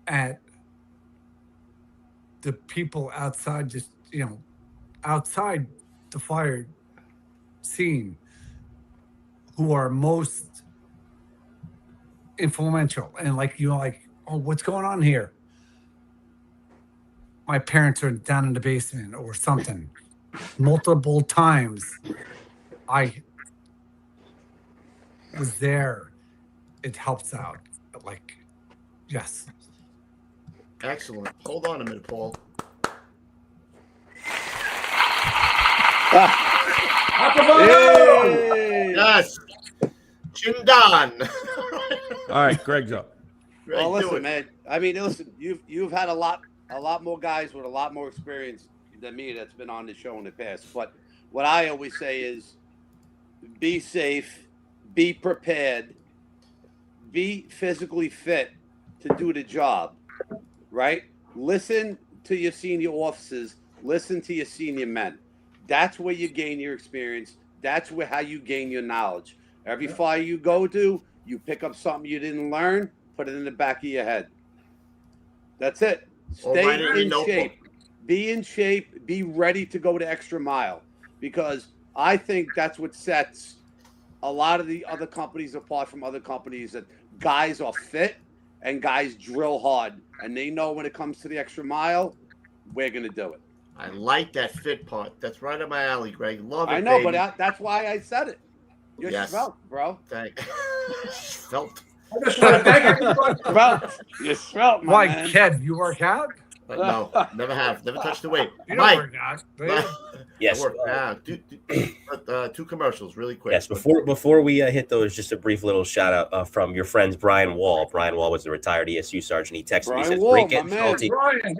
at the people outside, just, outside the fire scene who are most influential and oh, what's going on here? My parents are down in the basement or something. Multiple times I was there. It helps out. Yes. Excellent. Hold on a minute, Paul. Hey! Yes. Chindan. All right, Greg's up. Well, listen, man. I mean, listen. You've had a lot more guys with a lot more experience than me that's been on the show in the past. But what I always say is, be safe, be prepared, be physically fit to do the job. Right? Listen to your senior officers. Listen to your senior men. That's where you gain your experience. That's how you gain your knowledge. Every fire you go to, you pick up something you didn't learn, put it in the back of your head. That's it. Stay in shape. Be in shape. Be ready to go the extra mile. Because I think that's what sets a lot of the other companies apart from other companies, that guys are fit and guys drill hard. And they know when it comes to the extra mile, we're going to do it. I like that fit part. That's right up my alley, Greg. Love it. I know, baby. but that's why I said it. You're Yes. svelte, bro. Svelte. I just want to thank everybody. Svelte. You're svelte, my Why, man. Kev, you work out? No, never have. Never touched the weight. You don't Mike. work out, do you? Yes. I work out. Two commercials really quick. Yes, before we hit those, just a brief little shout out from your friends Brian Wall. Brian Wall was the retired ESU sergeant. He texted me, he says, Wall, "Great my getting man. salty. Brian,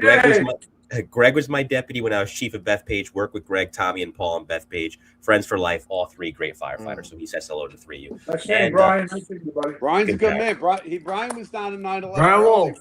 Greg was my deputy when I was chief of Bethpage. Worked with Greg, Tommy, and Paul on Bethpage. Friends for life. All three great firefighters." So he says hello to the three of you. That's And, it, Brian. Nice to meet you, buddy. Brian's a Good good guy. man. Brian was down in 9/11 Brian Wall.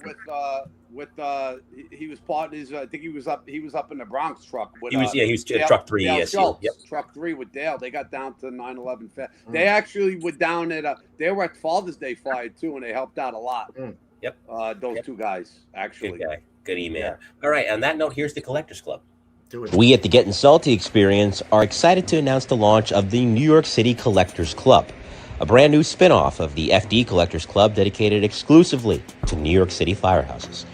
he was partners. I think he was up in the Bronx truck. With, He was Dale- truck 3 Dale ESU. Schultz, Yep. Truck 3 with Dale. They got down to 9/11. They actually were down at they were at Father's Day fire too, and they helped out a lot. Yep. Those two guys actually. Good guy. Good email. All right. On that note, here's the Collectors Club. Do it. We at the Gettin' Salty Experience are excited to announce the launch of the New York City Collectors Club, a brand new spin-off of the FD Collectors Club dedicated exclusively to New York City firehouses.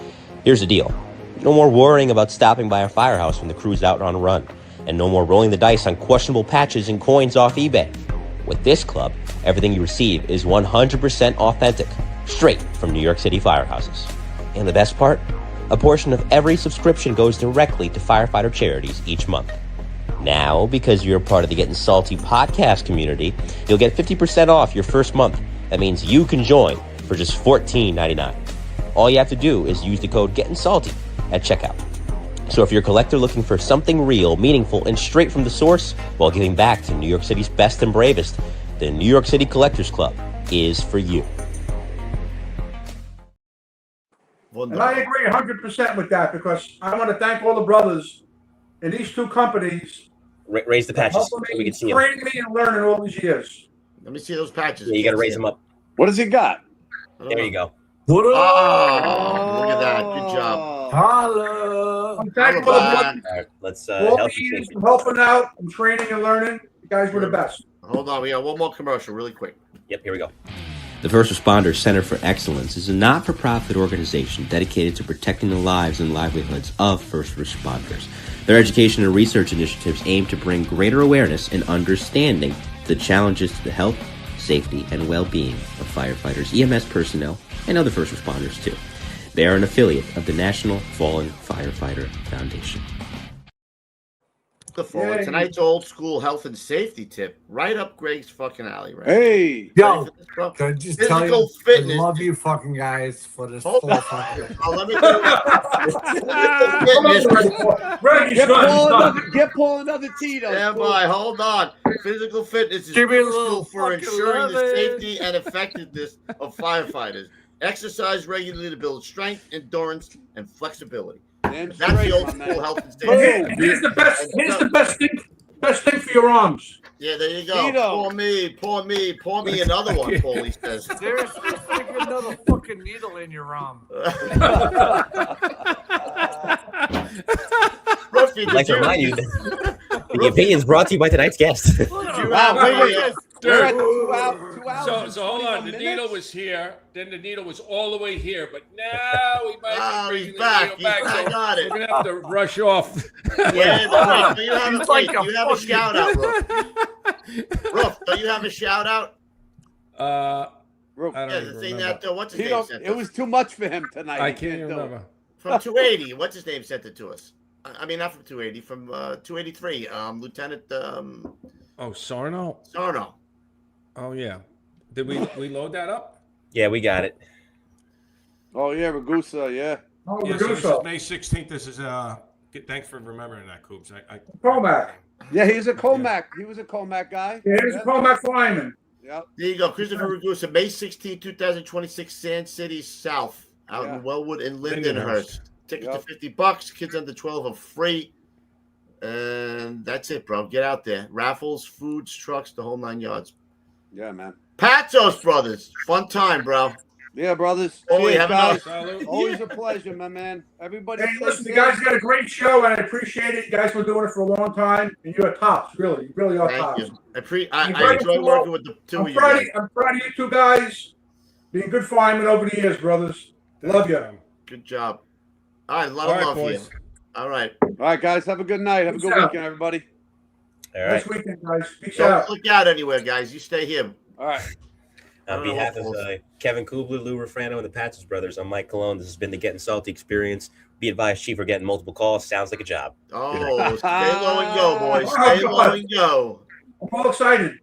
Here's the deal. No more worrying about stopping by a firehouse when the crew's out on a run, and no more rolling the dice on questionable patches and coins off eBay. With this club, everything you receive is 100% authentic, straight from New York City firehouses. And the best part? A portion of every subscription goes directly to firefighter charities each month. Now, because you're a part of the Gettin' Salty podcast community, you'll get 50% off your first month. That means you can join for just $14.99. All you have to do is use the code Gettin' Salty at checkout. So if you're a collector looking for something real, meaningful, and straight from the source while giving back to New York City's best and bravest, the New York City Collectors Club is for you. And I agree 100% with that, because I want to thank all the brothers in these two companies. Raise the patches so we can see them. Training me and learning all these years. Let me see those patches. Yeah, you got to raise them up. What does he got? There you go. What up? Look at that. Good job. Holla. I'm thankful for All right, let's help you. Helping out and training and learning. You guys were the best. Hold on. We got one more commercial really quick. Yep, here we go. The First Responders Center for Excellence is a not-for-profit organization dedicated to protecting the lives and livelihoods of first responders. Their education and research initiatives aim to bring greater awareness and understanding to the challenges to the health, safety, and well-being of firefighters, EMS personnel, and other first responders, too. They are an affiliate of the National Fallen Firefighter Foundation. For tonight's old school health and safety tip, right up Greg's fucking alley, right? Hey, yo, can I just tell you, fitness. I love you fucking guys for this. Let me get Paul another Tito. Stand by, hold on. Physical fitness is crucial for ensuring the safety and effectiveness of firefighters. Exercise regularly to build strength, endurance, and flexibility. That's the old school health and safety. Here's the best thing for your arms. Yeah, there you go. Pour me another one, Paulie says. Seriously, stick another fucking needle in your arm. Ruffy, I'd like to remind you that the opinions brought to you by tonight's guest. So hold on. The needle was here. Then the needle was all the way here. But now we might be bringing the needle back. So we're going to have to rush off. Yeah, do you have a shout out, Ruff? Do you have a shout out? The thing that what's his name sent it was too much for him tonight. I can't remember. From 280, what's his name sent it to us? I mean, not from 280, from 283. Lieutenant. Sarno. Sarno. Oh yeah. Did we load that up? Yeah, we got it. Oh yeah, Ragusa. Yeah. Oh, yeah, so this is May 16th. This is thanks for remembering that, Coops. Comac. Yeah, he's a Comac. He was a Comac guy. Yeah, he's a Comac fireman. Yep. There you go, Christopher Ragusa, May 16, 2026, Sand City South, out in Wellwood and Lindenhurst. Tickets to $50. Kids under 12 are free. And that's it, bro. Get out there. Raffles, foods, trucks, the whole 9 yards. Yeah, man. Patos Brothers. Fun time, bro. Yeah, brothers. Cheers, guys. Always a pleasure, my man. Everybody. Hey, listen, you guys got a great show, and I appreciate it. You guys been doing it for a long time, and you're tops, really. You really are tops. Thank you. I enjoy working with the two of you guys. I'm proud of you two guys. Being good firemen over the years, brothers. Love you. Good job. All right, a lot of love for you. All right. All right, guys. Have a good night. Have a good weekend, everybody. All right. Nice weekend, guys. Peace Don't out. click out anywhere, guys. You stay here. All right. On behalf of Kevin Kubler, Lou Rafrano, and the Patsos brothers, I'm Mike Colon. This has been the Gettin' Salty experience. Be advised, Chief, we're getting multiple calls. Sounds like a job. Oh, stay low and go, boys. Stay low and go. I'm all excited.